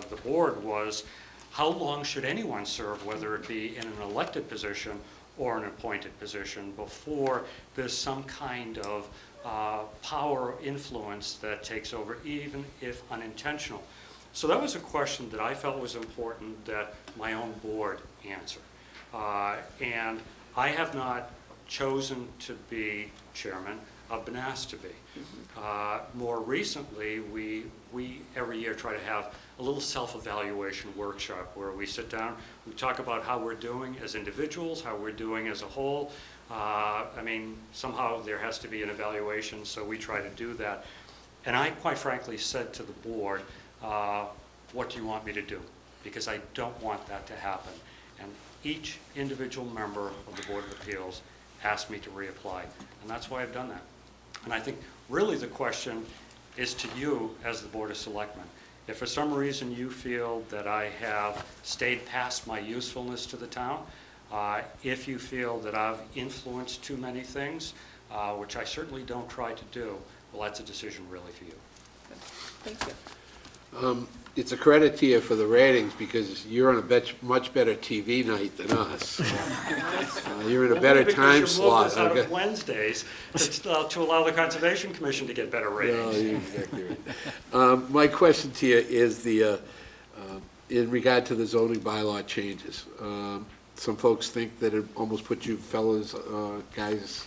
the board was, how long should anyone serve, whether it be in an elected position or an appointed position, before there's some kind of power or influence that takes over, even if unintentional? So that was a question that I felt was important that my own board answer. And I have not chosen to be chairman. I've been asked to be. More recently, we every year try to have a little self-evaluation workshop where we sit down, we talk about how we're doing as individuals, how we're doing as a whole. I mean, somehow there has to be an evaluation, so we try to do that. And I, quite frankly, said to the board, what do you want me to do? Because I don't want that to happen. And each individual member of the Board of Appeals asked me to reapply, and that's why I've done that. And I think really the question is to you as the Board of Selectmen. If for some reason you feel that I have stayed past my usefulness to the town, if you feel that I've influenced too many things, which I certainly don't try to do, well, that's a decision really for you. Thank you. It's a credit to you for the ratings, because you're on a much better TV night than us. You're in a better time slot. Because you moved us out of Wednesdays to allow the Conservation Commission to get better ratings. No, you're exactly right. My question to you is in regard to the zoning bylaw changes. Some folks think that it almost puts you fellas, guys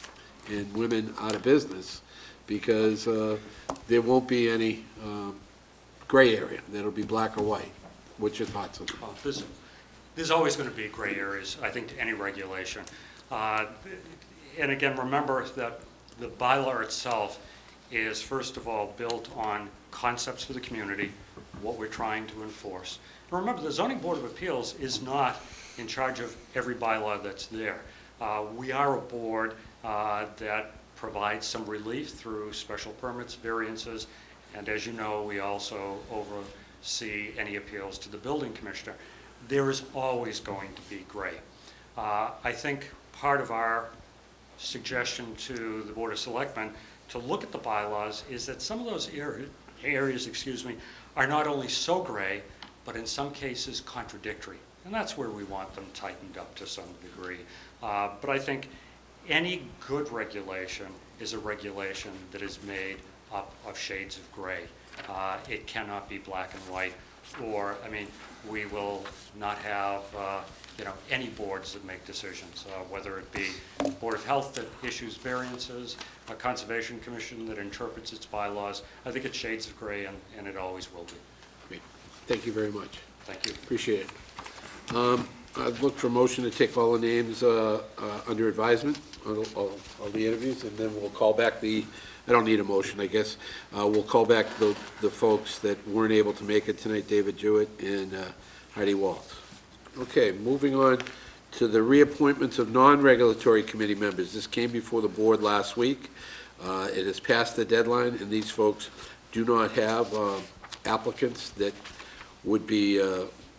and women out of business, because there won't be any gray area. That'll be black or white. What's your thoughts on that? There's always going to be gray areas, I think, to any regulation. And again, remember that the bylaw itself is, first of all, built on concepts for the community, what we're trying to enforce. And remember, the Zoning Board of Appeals is not in charge of every bylaw that's there. We are a board that provides some relief through special permits, variances, and as you know, we also oversee any appeals to the building commissioner. There is always going to be gray. I think part of our suggestion to the Board of Selectmen to look at the bylaws is that some of those areas, are not only so gray, but in some cases contradictory. And that's where we want them tightened up to some degree. But I think any good regulation is a regulation that is made up of shades of gray. It cannot be black and white, or, I mean, we will not have, any boards that make decisions, whether it be Board of Health that issues variances, a Conservation Commission that interprets its bylaws. I think it's shades of gray, and it always will be. Great. Thank you very much. Thank you. Appreciate it. I'd look for a motion to take all the names under advisement, all the interviews, and then we'll call back I don't need a motion, I guess. We'll call back the folks that weren't able to make it tonight, David Jewett and Heidi Waltz. Okay, moving on to the reappointments of non-regulatory committee members. This came before the board last week. It has passed the deadline, and these folks do not have applicants that would be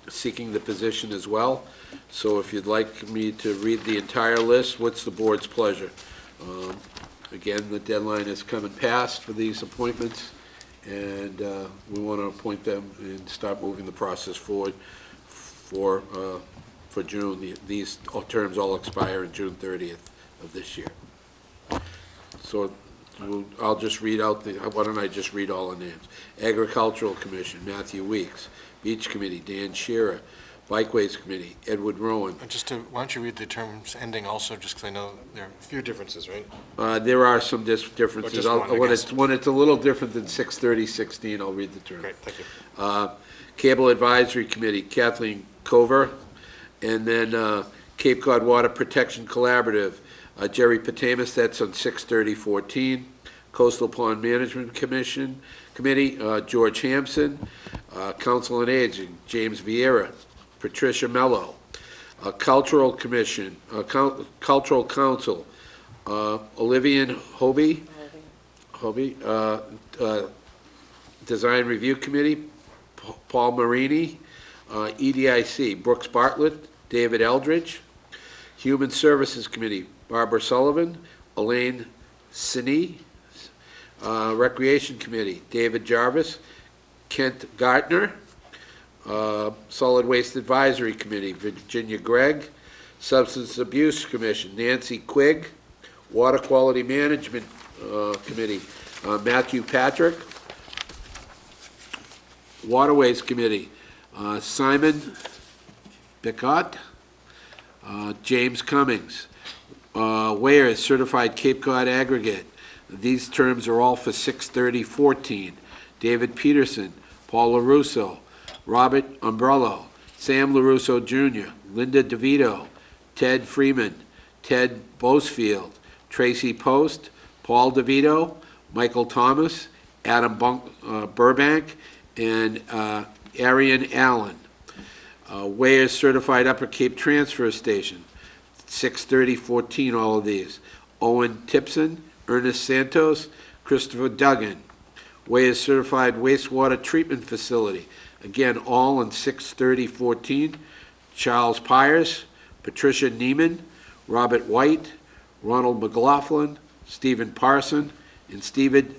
seeking the position as well. So if you'd like me to read the entire list, what's the board's pleasure? Again, the deadline is coming past for these appointments, and we want to appoint them and start moving the process forward for June. These terms all expire on June 30th of this year. So I'll just read out why don't I just read all the names? Agricultural Commission, Matthew Weeks. Beach Committee, Dan Shearer. Bikeways Committee, Edward Rowan. Why don't you read the terms ending also, just because I know there are a few differences, right? There are some differences. Just one, when it's a little different than 630-16, I'll read the term. Great, thank you. Cable Advisory Committee, Kathleen Cover. And then Cape Cod Water Protection Collaborative, Jerry Patamas, that's on 630-14. Coastal Pond Management Committee, George Hampson. Council on Aging, James Vieira. Patricia Mello. Cultural Commission, Cultural Council, Olivian Hobie. Design Review Committee, Paul Marini. EDIC, Brooks Bartlett, David Eldridge. Human Services Committee, Barbara Sullivan, Elaine Sinny. Recreation Committee, David Jarvis, Kent Gartner. Solid Waste Advisory Committee, Virginia Gregg. Substance Abuse Commission, Nancy Quigg. Water Quality Management Committee, Matthew Patrick. Waterways Committee, Simon Bicott. James Cummings. Wares Certified Cape Cod Aggregate. These terms are all for 6/30/14. David Peterson, Paul LaRusso, Robert Umbrello, Sam LaRusso Jr., Linda DeVito, Ted Freeman, Ted Bosefield, Tracy Post, Paul DeVito, Michael Thomas, Adam Burbank, and Arian Allen. Wares Certified Upper Cape Transfer Station, 6/30/14, all of these. Owen Tipson, Ernest Santos, Christopher Duggan. Wares Certified Wastewater Treatment Facility, again, all on 6/30/14. Charles Pyers, Patricia Neiman, Robert White, Ronald McLaughlin, Stephen Parson, and Stephen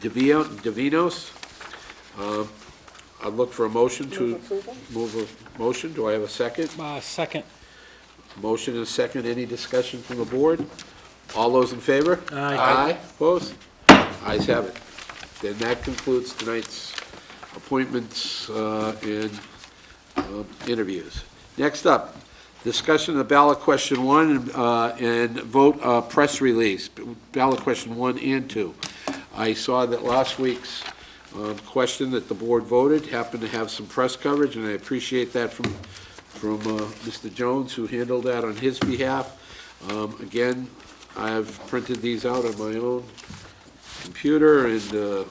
Davinos. I'd look for a motion to move a motion. Do I have a second? Second. Motion and a second. Any discussion from the board? All those in favor? Aye. Aye. Opposed? Ayes have it. Then that concludes tonight's appointments and interviews. Next up, discussion of ballot question 1 and vote press release, ballot question 1 and 2. I saw that last week's question that the board voted happened to have some press coverage, and I appreciate that from Mr. Jones, who handled that on his behalf. Again, I've printed these out on my own computer and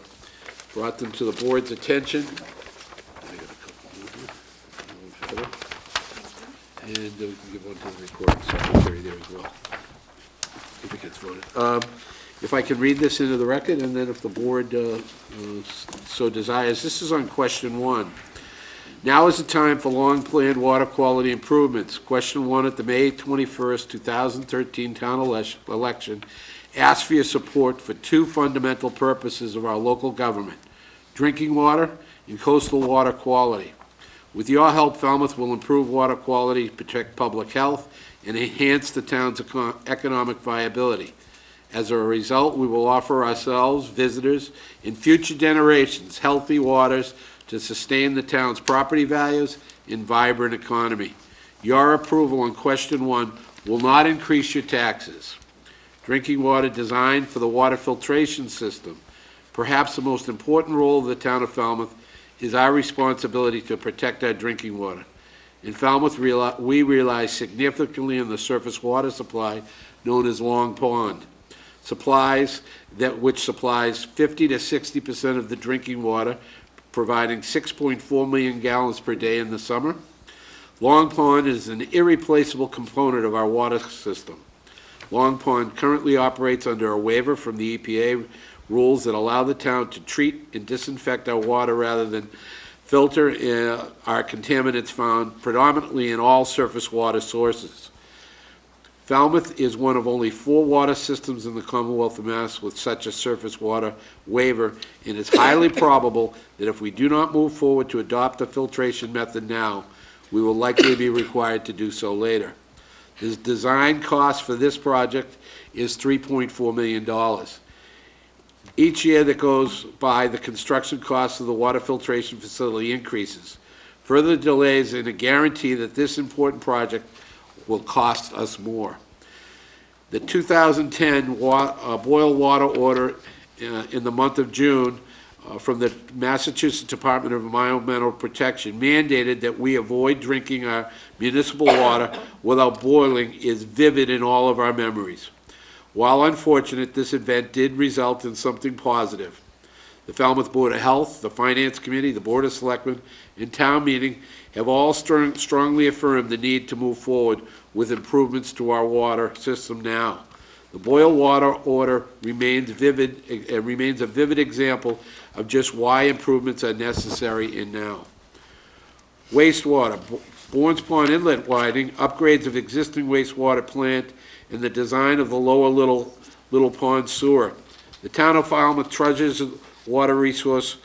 brought them to the board's attention. I got a couple more here. And we can give one to the recording secretary there as well, if it gets voted. If I can read this into the record, and then if the board so desires. This is on question 1. Now is the time for long-planned water quality improvements. Question 1 at the May 21st, 2013 town election asks for your support for 2 fundamental purposes of our local government: drinking water and coastal water quality. With your help, Falmouth will improve water quality, protect public health, and enhance the town's economic viability. As a result, we will offer ourselves, visitors, and future generations healthy waters to sustain the town's property values and vibrant economy. Your approval on question 1 will not increase your taxes. Drinking water designed for the water filtration system. Perhaps the most important role of the town of Falmouth is our responsibility to protect our drinking water. In Falmouth, we rely significantly on the surface water supply known as Long Pond. Which supplies 50 to 60% of the drinking water, providing 6.4 million gallons per day in the summer. Long Pond is an irreplaceable component of our water system. Long Pond currently operates under a waiver from the EPA rules that allow the town to treat and disinfect our water rather than filter our contaminants found predominantly in all surface water sources. Falmouth is one of only 4 water systems in the Commonwealth of Mass with such a surface water waiver, and it's highly probable that if we do not move forward to adopt the filtration method now, we will likely be required to do so later. The design cost for this project is $3.4 million. Each year that goes by, the construction cost of the water filtration facility increases. Further delays and a guarantee that this important project will cost us more. The 2010 boil water order in the month of June from the Massachusetts Department of Environmental Protection mandated that we avoid drinking our municipal water without boiling is vivid in all of our memories. While unfortunate, this event did result in something positive. The Falmouth Board of Health, the Finance Committee, the Board of Selectmen, and Town Meeting have all strongly affirmed the need to move forward with improvements to our water system now. The boil water order remains a vivid example of just why improvements are necessary and now. Wastewater, Bourne's Pond Inlet widening, upgrades of existing wastewater plant, and the design of the lower Little Pond sewer. The town of Falmouth treasures water resource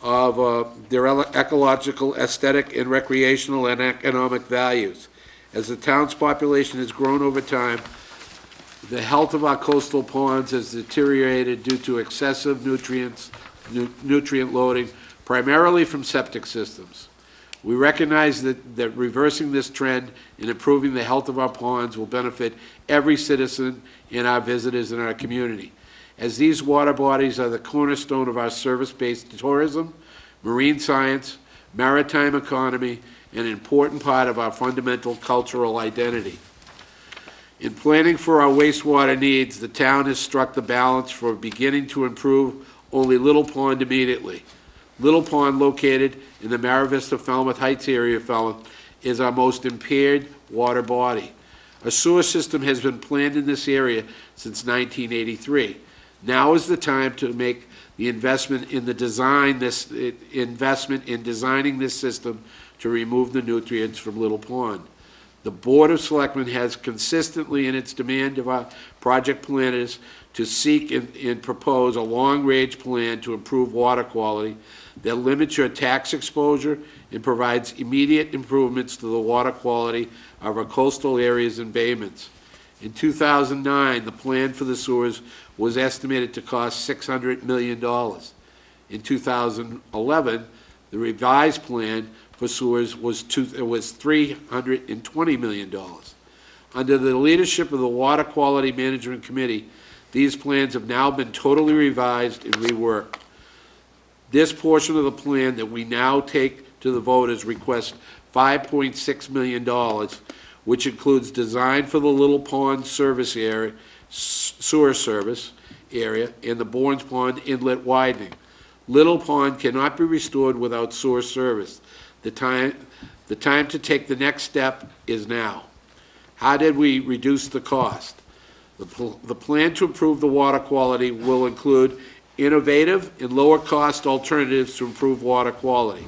of their ecological, aesthetic, and recreational and economic values. As the town's population has grown over time, the health of our coastal ponds has deteriorated due to excessive nutrient loading, primarily from septic systems. We recognize that reversing this trend and improving the health of our ponds will benefit every citizen and our visitors in our community, as these water bodies are the cornerstone of our service-based tourism, marine science, maritime economy, and an important part of our fundamental cultural identity. In planning for our wastewater needs, the town has struck the balance for beginning to improve only Little Pond immediately. Little Pond, located in the Mara Vista Falmouth Heights area of Falmouth, is our most impaired water body. A sewer system has been planned in this area since 1983. Now is the time to make the investment in designing this system to remove the nutrients from Little Pond. The Board of Selectmen has consistently, in its demand of our project planners, to seek and propose a long-range plan to improve water quality that limits your tax exposure and provides immediate improvements to the water quality of our coastal areas and bayments. In 2009, the plan for the sewers was estimated to cost $600 million. In 2011, the revised plan for sewers was $320 million. Under the leadership of the Water Quality Management Committee, these plans have now been totally revised and reworked. This portion of the plan that we now take to the voters requests $5.6 million, which includes design for the Little Pond service area, sewer service area, and the Bournes Pond inlet widening. Little Pond cannot be restored without sewer service. The time to take the next step is now. How did we reduce the cost? The plan to improve the water quality will include innovative and lower-cost alternatives to improve water quality.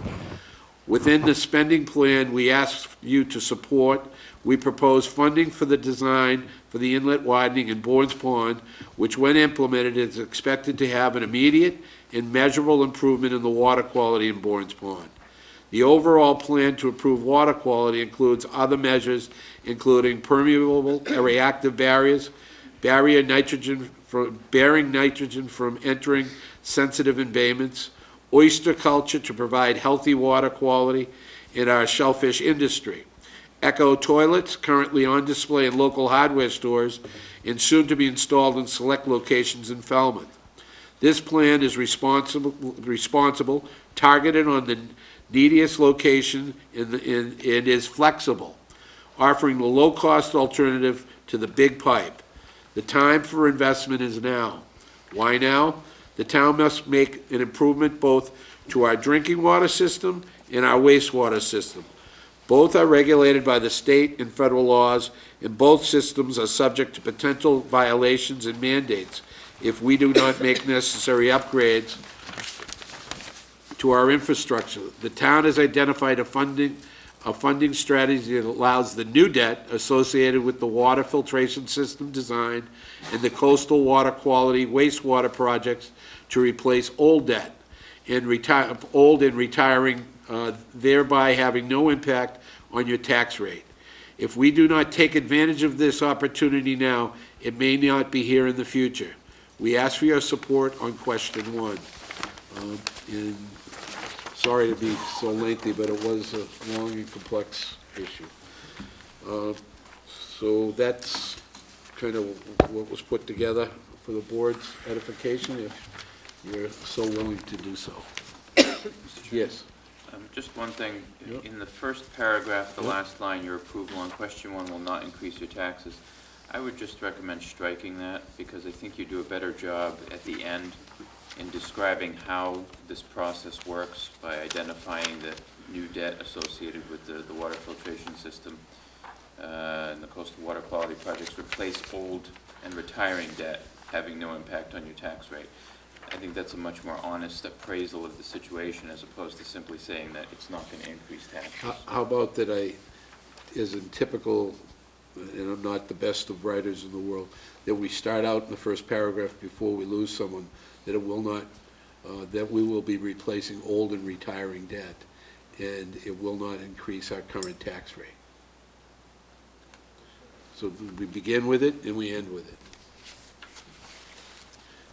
Within the spending plan we ask you to support, we propose funding for the design for the inlet widening in Bournes Pond, which, when implemented, is expected to have an immediate and measurable improvement in the water quality in Bournes Pond. The overall plan to improve water quality includes other measures, including permeable reactive barriers, bearing nitrogen from entering sensitive embayments, oyster culture to provide healthy water quality in our shellfish industry, eco toilets currently on display in local hardware stores and soon to be installed in select locations in Falmouth. This plan is responsible, targeted on the neediest location, and is flexible, offering the low-cost alternative to the big pipe. The time for investment is now. Why now? The town must make an improvement both to our drinking water system and our wastewater system. Both are regulated by the state and federal laws, and both systems are subject to potential violations and mandates if we do not make necessary upgrades to our infrastructure. The town has identified a funding strategy that allows the new debt associated with the water filtration system design and the coastal water quality wastewater projects to replace old debt and retiring, thereby having no impact on your tax rate. If we do not take advantage of this opportunity now, it may not be here in the future. We ask for your support on question 1. And sorry to be so lengthy, but it was a long and complex issue. So that's kind of what was put together for the board's edification, if you're so willing to do so. Yes. Just one thing. Yep. In the first paragraph, the Yep. last line, your approval on question 1 will not increase your taxes. I would just recommend striking that, because I think you do a better job at the end in describing how this process works by identifying the new debt associated with the water filtration system and the coastal water quality projects replace old and retiring debt, having no impact on your tax rate. I think that's a much more honest appraisal of the situation as opposed to simply saying that it's not going to increase taxes. How about that as in typical, and I'm not the best of writers in the world, that we start out in the first paragraph before we lose someone, that it will not that we will be replacing old and retiring debt, and it will not increase our current tax rate. So we begin with it and we end with it.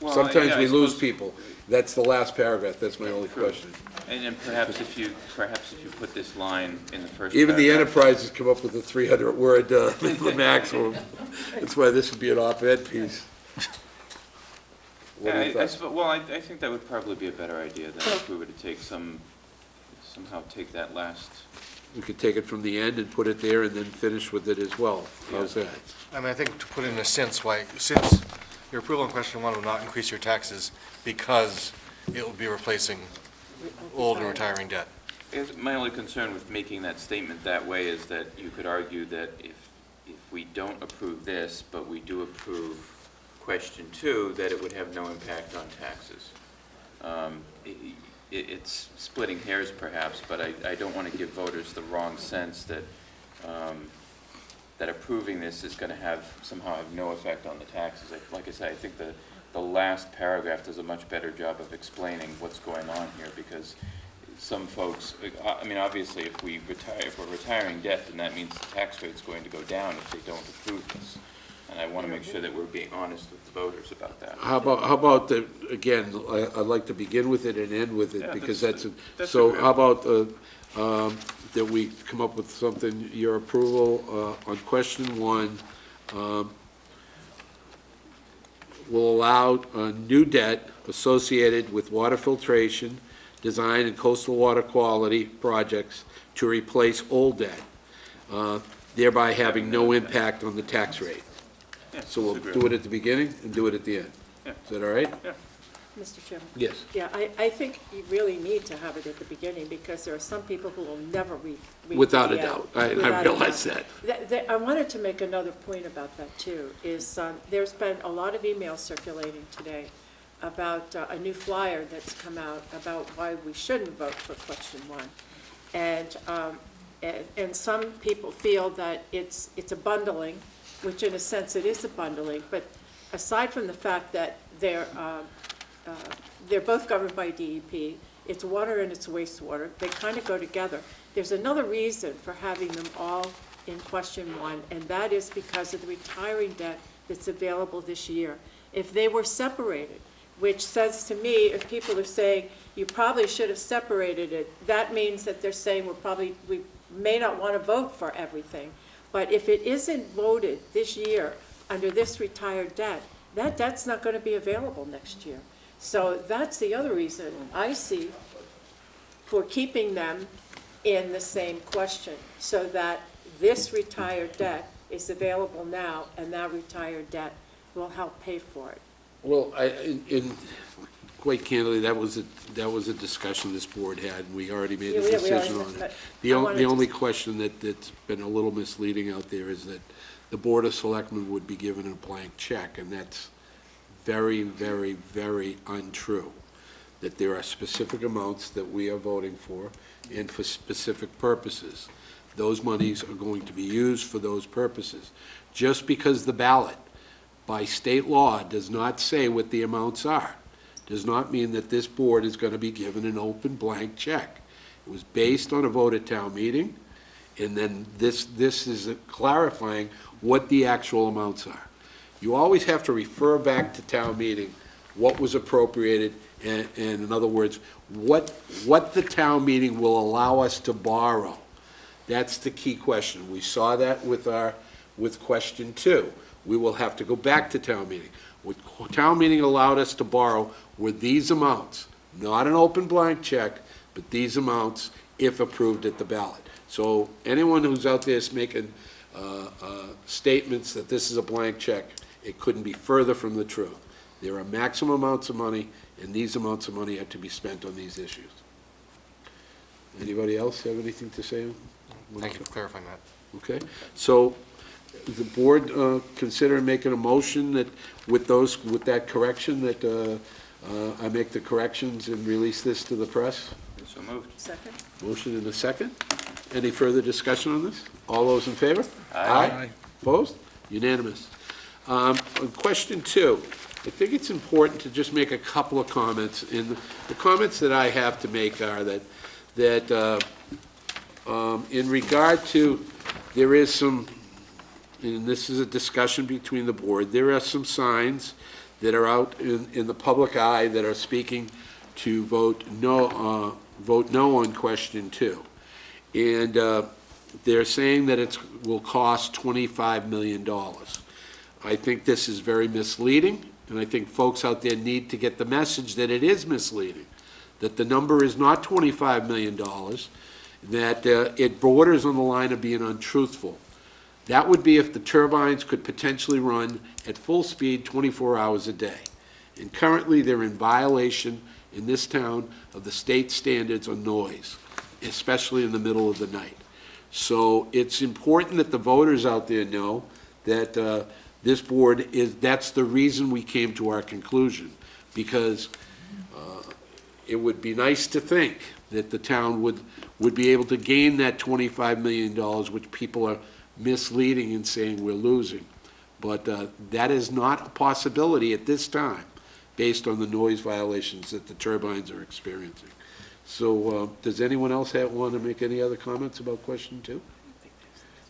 Well, Sometimes yeah, I we lose suppose- people. That's the last paragraph, that's my only question. And then perhaps if you put this line in the first Even the paragraph- enterprises come up with a 300-word the maximum. That's why this would be an op-ed piece. What do you think? I think that would probably be a better idea than if we were to somehow take that last. We could take it from the end and put it there and then finish with it as well. How's that? I mean, I think to put in a sense, since your approval on question one will not increase your taxes because it will be replacing old and retiring debt. My only concern with making that statement that way is that you could argue that if we don't approve this, but we do approve question two, that it would have no impact on taxes. It's splitting hairs perhaps, but I don't want to give voters the wrong sense that that approving this is going to somehow have no effect on the taxes. Like I said, I think the last paragraph does a much better job of explaining what's going on here, because some folks, I mean, obviously, if we're retiring debt, then that means the tax rate's going to go down if they don't approve this. And I want to make sure that we're being honest with the voters about that. How about again, I'd like to begin with it and end with it, Yeah, because that's so agreeable. how about that we come up with something, your approval on question one will allow new debt associated with water filtration, design, and coastal water quality projects to replace old debt, thereby having no impact on the tax rate. Yeah, So we'll that's do it at the beginning and do it at the end. Yeah. Is that all right? Yeah. Mr. Chairman? Yes. Yeah, I think you really need to have it at the beginning, because there are some people who will never read Without to a the end. doubt. I Without a realize doubt. I wanted to make another point about that, too, is there's been a lot of emails circulating today about a new flyer that's come out about why we shouldn't vote for question one. And some people feel that it's a bundling, which in a sense it is a bundling, but aside from the fact that they're both governed by DEP, it's water and it's wastewater, they kind of go together. There's another reason for having them all in question one, and that is because of the retiring debt that's available this year. If they were separated, which says to me, if people are saying, you probably should have separated it, that means that they're saying we may not want to vote for everything. But if it isn't voted this year under this retired debt, that debt's not going to be available next year. So that's the other reason I see for keeping them in the same question, so that this retired debt is available now, and that retired debt will help pay for it. Well, quite candidly, that was a discussion this board had, and we already made a decision on it. The only question that's been a little misleading out there is that the Board of Selectmen would be given a blank check, and that's very, very, very untrue. That there are specific amounts that we are voting for, and for specific purposes. Those monies are going to be used for those purposes. Just because the ballot, by state law, does not say what the amounts are, does not mean that this board is going to be given an open blank check. It was based on a vote at town meeting, and then this is clarifying what the actual amounts are. You always have to refer back to town meeting, what was appropriated, and in other words, what the town meeting will allow us to borrow. That's the key question. We saw that with question two. We will have to go back to town meeting. What town meeting allowed us to borrow were these amounts, not an open blank check, but these amounts if approved at the ballot. So anyone who's out there is making statements that this is a blank check, it couldn't be further from the truth. There are maximum amounts of money, and these amounts of money are to be spent on these issues. Anybody else have anything to say? Thank you for clarifying that. Okay, so the board consider making a motion that with that correction, that I make the corrections and release this to the press? So moved. Second? Motion in a second. Any further discussion on this? All those in favor? Aye. Opposed? Unanimous. On question two, I think it's important to just make a couple of comments, and the comments that I have to make are that in regard to, there is some, and this is a discussion between the board, there are some signs that are out in the public eye that are speaking to vote no on question 2. And they're saying that it will cost $25 million. I think this is very misleading, and I think folks out there need to get the message that it is misleading, that the number is not $25 million, that it borders on the line of being untruthful. That would be if the turbines could potentially run at full speed 24 hours a day. And currently, they're in violation in this town of the state standards on noise, especially in the middle of the night. So it's important that the voters out there know that this board that's the reason we came to our conclusion, because it would be nice to think that the town would be able to gain that $25 million, which people are misleading and saying we're losing. But that is not a possibility at this time, based on the noise violations that the turbines are experiencing. So does anyone else want to make any other comments about question 2?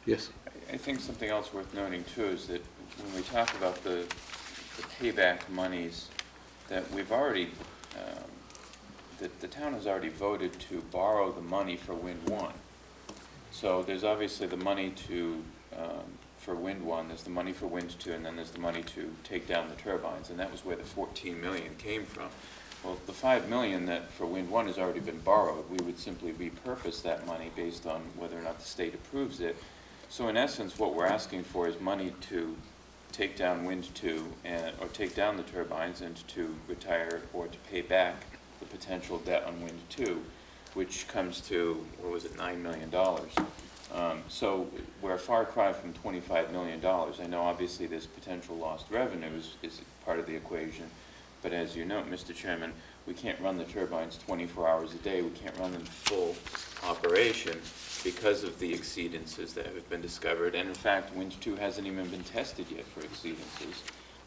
Yes. I think something else worth noting too is that when we talk about the payback monies, that we've already, that the town has already voted to borrow the money for Wind 1. So there's obviously the money to, for Wind 1, there's the money for Wind 2, and then there's the money to take down the turbines, and that was where the $14 million came from. Well, the $5 million that for Wind 1 has already been borrowed, we would simply repurpose that money based on whether or not the state approves it. So in essence, what we're asking for is money to take down Wind 2, or take down the turbines, and to retire or to pay back the potential debt on Wind 2, which comes to, what was it, $9 million. So we're a far cry from $25 million. I know obviously this potential lost revenues is part of the equation, but as you know, Mr. Chairman, we can't run the turbines 24 hours a day. We can't run them full operation because of the exceedances that have been discovered. And in fact, Wind 2 hasn't even been tested yet for exceedances,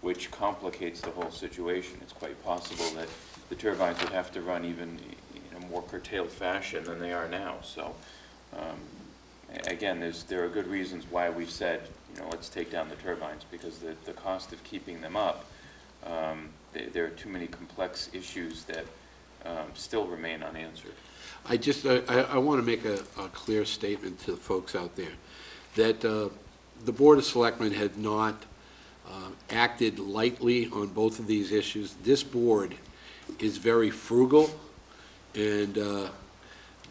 which complicates the whole situation. It's quite possible that the turbines would have to run even in a more curtailed fashion than they are now. So again, there are good reasons why we've said, let's take down the turbines, because the cost of keeping them up, there are too many complex issues that still remain unanswered. I want to make a clear statement to the folks out there that the Board of Selectmen had not acted lightly on both of these issues. This board is very frugal and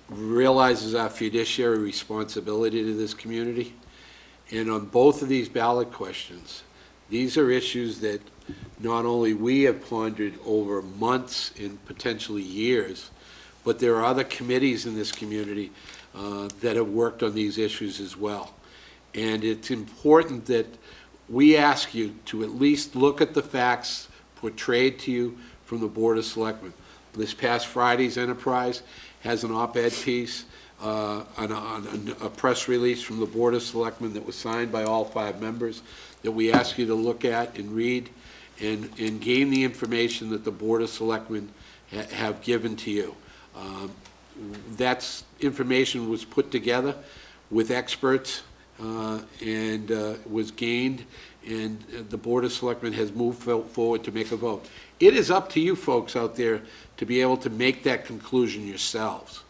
realizes our fiduciary responsibility to this community. And on both of these ballot questions, these are issues that not only we have pondered over months and potentially years, but there are other committees in this community that have worked on these issues as well. And it's important that we ask you to at least look at the facts portrayed to you from the Board of Selectmen. This past Friday's Enterprise has an op-ed piece, on a press release from the Board of Selectmen that was signed by all 5 members that we ask you to look at and read and gain the information that the Board of Selectmen have given to you. That information was put together with experts and was gained, and the Board of Selectmen has moved forward to make a vote. It is up to you folks out there to be able to make that conclusion yourselves.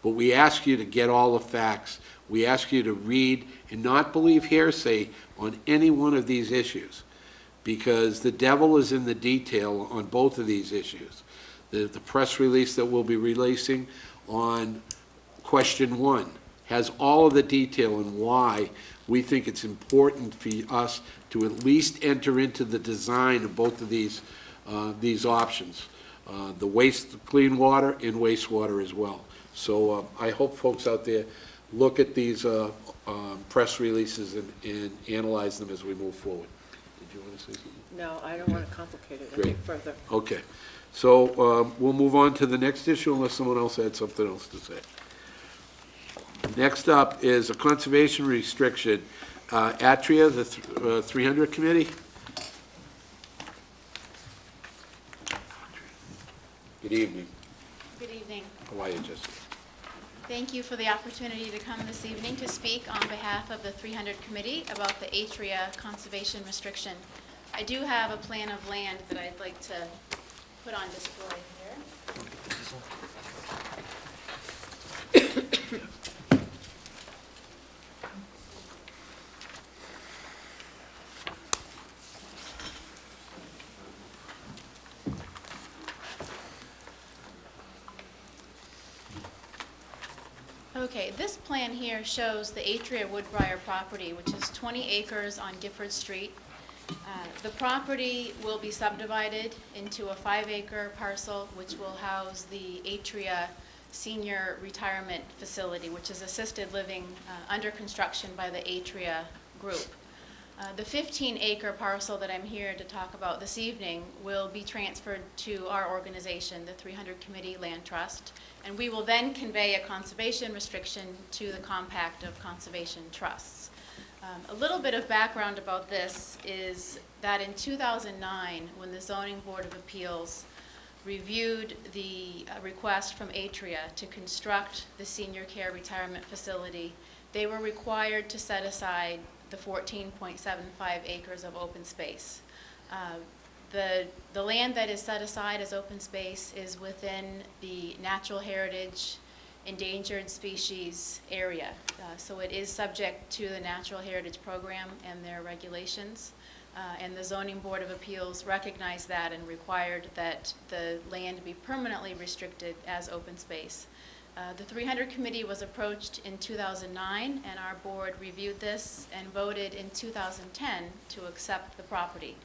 But we ask you to get all the facts. We ask you to read and not believe hearsay on any one of these issues, because the devil is in the detail on both of these issues. The press release that we'll be releasing on question 1 has all of the detail and why we think it's important for us to at least enter into the design of both of these options, the clean water and wastewater as well. So I hope folks out there look at these press releases and analyze them as we move forward. Did you want to say something? No, I don't want to complicate it any Great. further. Okay. So we'll move on to the next issue unless someone else had something else to say. Next up is a conservation restriction. Atria, the 300 committee. Good evening. Good evening. How are you, Jessica? Thank you for the opportunity to come this evening to speak on behalf of the 300 Committee about the Atria conservation restriction. I do have a plan of land that I'd like to put on display here. Okay, this plan here shows the Atria Woodbriar property, which is 20 acres on Gifford Street. The property will be subdivided into a 5-acre parcel, which will house the Atria Senior Retirement Facility, which is assisted living under construction by the Atria Group. The 15-acre parcel that I'm here to talk about this evening will be transferred to our organization, the 300 Committee Land Trust, and we will then convey a conservation restriction to the Compact of Conservation Trusts. A little bit of background about this is that in 2009, when the Zoning Board of Appeals reviewed the request from Atria to construct the senior care retirement facility, they were required to set aside the 14.75 acres of open space. The land that is set aside as open space is within the natural heritage endangered species area. So it is subject to the Natural Heritage Program and their regulations. And the Zoning Board of Appeals recognized that and required that the land be permanently restricted as open space. The 300 Committee was approached in 2009, and our board reviewed this and voted in 2010 to accept the property.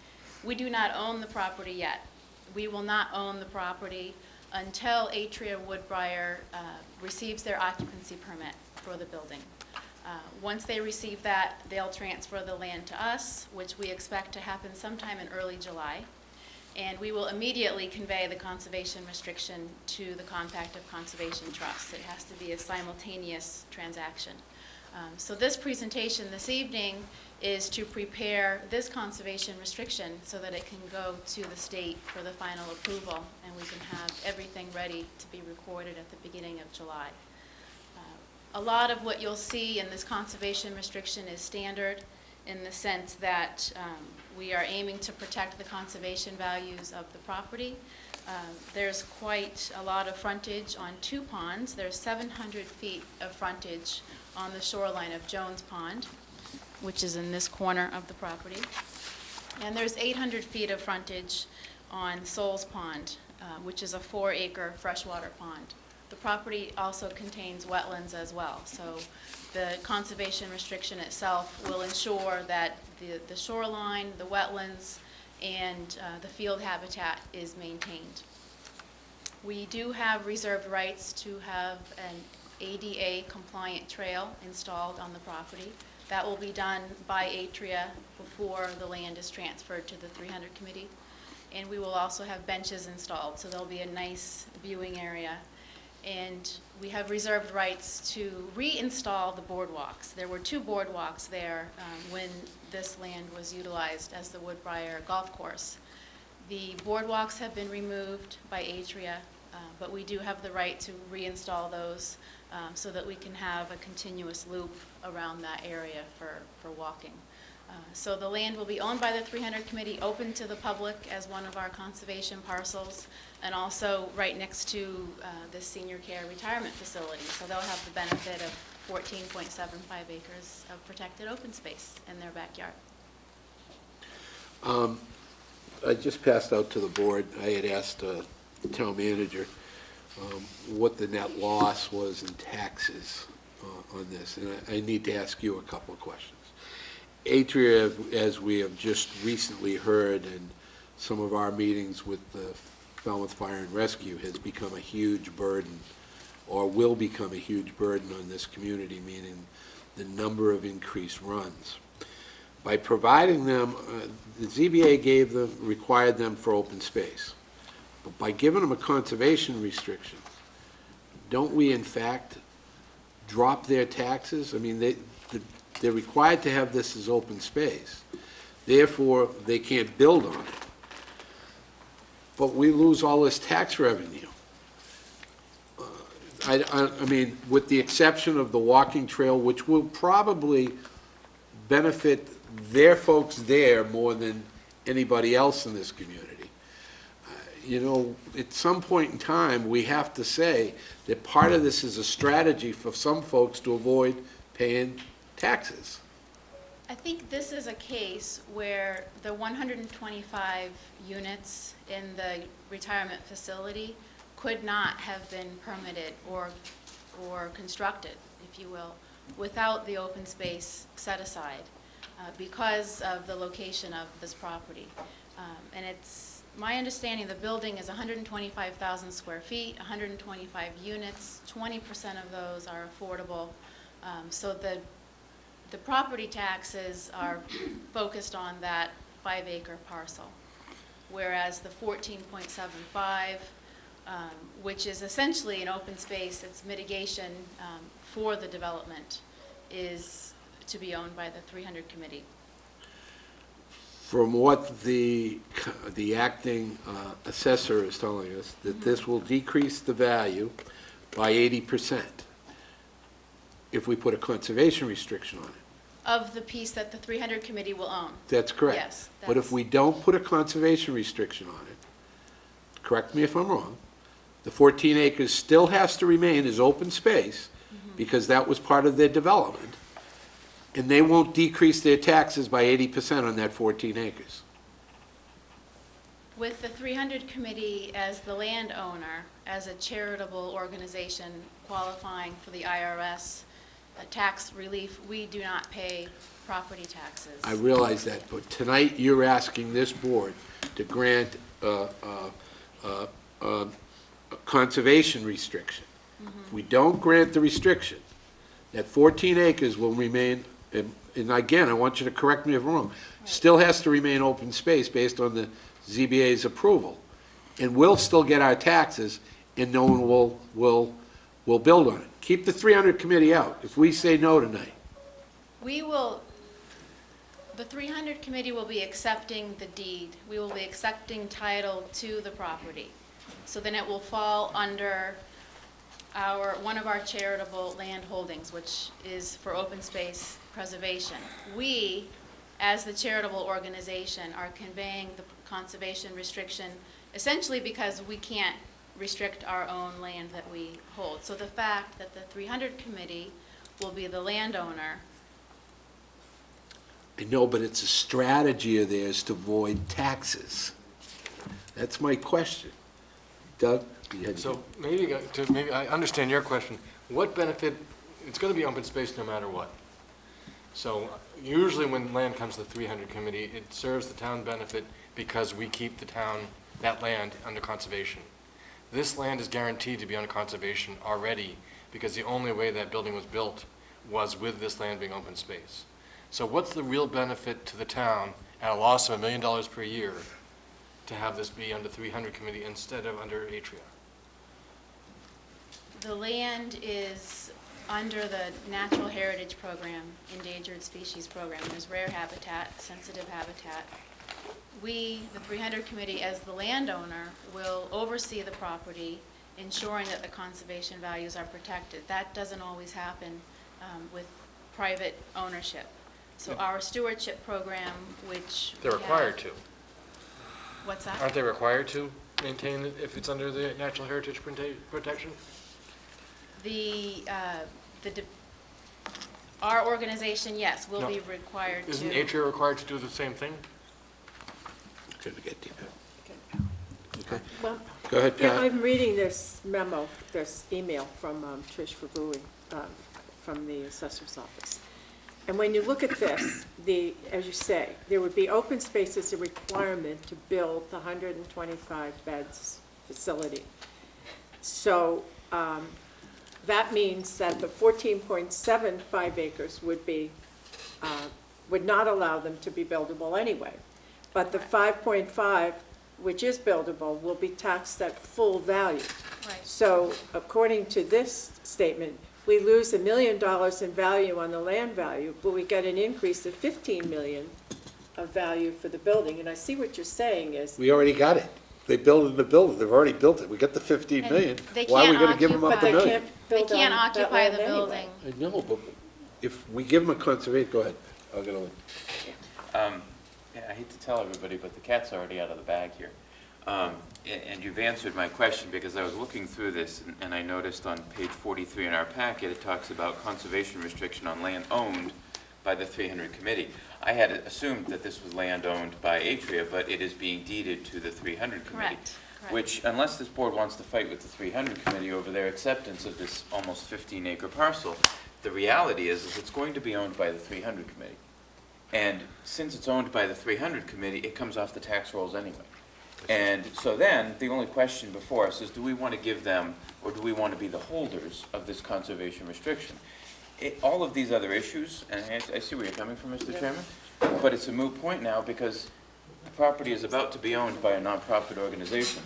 We do not own the property yet. We will not own the property until Atria Woodbriar receives their occupancy permit for the building. Once they receive that, they'll transfer the land to us, which we expect to happen sometime in early July. And we will immediately convey the conservation restriction to the Compact of Conservation Trusts. It has to be a simultaneous transaction. So this presentation this evening is to prepare this conservation restriction so that it can go to the state for the final approval, and we can have everything ready to be recorded at the beginning of July. A lot of what you'll see in this conservation restriction is standard in the sense that we are aiming to protect the conservation values of the property. There's quite a lot of frontage on 2 ponds. There's 700 feet of frontage on the shoreline of Jones Pond, which is in this corner of the property. And there's 800 feet of frontage on Souls Pond, which is a 4-acre freshwater pond. The property also contains wetlands as well, so the conservation restriction itself will ensure that the shoreline, the wetlands, and the field habitat is maintained. We do have reserved rights to have an ADA compliant trail installed on the property. That will be done by Atria before the land is transferred to the 300 Committee. And we will also have benches installed, so there'll be a nice viewing area. And we have reserved rights to reinstall the boardwalks. There were 2 boardwalks there when this land was utilized as the Woodbriar Golf Course. The boardwalks have been removed by Atria, but we do have the right to reinstall those so that we can have a continuous loop around that area for walking. So the land will be owned by the 300 Committee, open to the public as one of our conservation parcels, and also right next to this senior care retirement facility. So they'll have the benefit of 14.75 acres of protected open space in their backyard. I just passed out to the board, I had asked the town manager what the net loss was in taxes on this, and I need to ask you a couple of questions. Atria, as we have just recently heard in some of our meetings with the Falmouth Fire and Rescue, has become a huge burden, or will become a huge burden on this community, meaning the number of increased runs. By providing them, the ZBA required them for open space. But by giving them a conservation restriction, don't we in fact drop their taxes? I mean, they're required to have this as open space. Therefore, they can't build on it. But we lose all this tax revenue. I mean, with the exception of the walking trail, which will probably benefit their folks there more than anybody else in this community. You know, at some point in time, we have to say that part of this is a strategy for some folks to avoid paying taxes. I think this is a case where the 125 units in the retirement facility could not have been permitted or constructed, if you will, without the open space set aside because of the location of this property. And it's my understanding the building is 125,000 square feet, 125 units, 20% of those are affordable. So the property taxes are focused on that 5-acre parcel, whereas the 14.75, which is essentially an open space, it's mitigation for the development, is to be owned by the 300 committee. From what the acting assessor is telling us, that this will decrease the value by 80% if we put a conservation restriction on it. Of the piece that the 300 committee will own. That's correct. Yes. But if we don't put a conservation restriction on it, correct me if I'm wrong, the 14 acres still has to remain as open space because that was part of their development, and they won't decrease their taxes by 80% on that 14 acres. With the 300 committee as the landowner, as a charitable organization qualifying for the IRS tax relief, we do not pay property taxes. I realize that, but tonight you're asking this board to grant a conservation restriction. If we don't grant the restriction, that 14 acres will remain, and again, I want you to correct me if I'm wrong, still has to remain open space based on the ZBA's approval. And we'll still get our taxes, and no one will build on it. Keep the 300 committee out if we say no tonight. We will, the 300 committee will be accepting the deed. We will be accepting title to the property. So then it will fall under one of our charitable land holdings, which is for open space preservation. We, as the charitable organization, are conveying the conservation restriction essentially because we can't restrict our own land that we hold. So the fact that the 300 committee will be the landowner. I know, but it's a strategy of theirs to avoid taxes. That's my question. Doug? So maybe I understand your question. What benefit, it's going to be open space no matter what. So usually when land comes to the 300 committee, it serves the town benefit because we keep that land under conservation. This land is guaranteed to be under conservation already because the only way that building was built was with this land being open space. So what's the real benefit to the town at a loss of $1 million per year to have this be under 300 committee instead of under Atria? The land is under the Natural Heritage Program, Endangered Species Program. There's rare habitat, sensitive habitat. We, the 300 committee, as the landowner, will oversee the property, ensuring that the conservation values are protected. That doesn't always happen with private ownership. So our stewardship program, which They're required to. What's that? Aren't they required to maintain it if it's under the Natural Heritage Protection? Our organization, yes, will be required to. Isn't Atria required to do the same thing? Going to get to that. Okay. Well, Go ahead, yeah, Pat. I'm reading this memo, this email from Trish Fabui, from the assessor's office. And when you look at this, as you say, there would be open space as a requirement to build the 125 beds facility. So that means that the 14.75 acres would not allow them to be buildable anyway. But the 5.5, which is buildable, will be taxed at full value. Right. So according to this statement, we lose $1 million in value on the land value, but we get an increase of $15 million of value for the building. And I see what you're saying is, We already got it. they build the building, they've already built it, we got the 15 million. They Why are we can't gonna give them up But the they million? can't They build can't on that occupy land the anyway. building. I know, but if we give them a conservation, go ahead, I'll get on. Yeah, I hate to tell everybody, but the cat's already out of the bag here. And you've answered my question, because I was looking through this, and I noticed on page 43 in our packet, it talks about conservation restriction on land owned by the 300 committee. I had assumed that this was land owned by Atria, but it is being deeded to the 300 committee. Correct, correct. Which, unless this board wants to fight with the 300 committee over their acceptance of this almost 15-acre parcel, the reality is it's going to be owned by the 300 committee. And since it's owned by the 300 committee, it comes off the tax rolls anyway. And so then, the only question before us is, do we want to give them, or do we want to be the holders of this conservation restriction? All of these other issues, and I see where you're coming from, Mr. Chairman, but it's a moot point now, because the property is about to be owned by a nonprofit organization.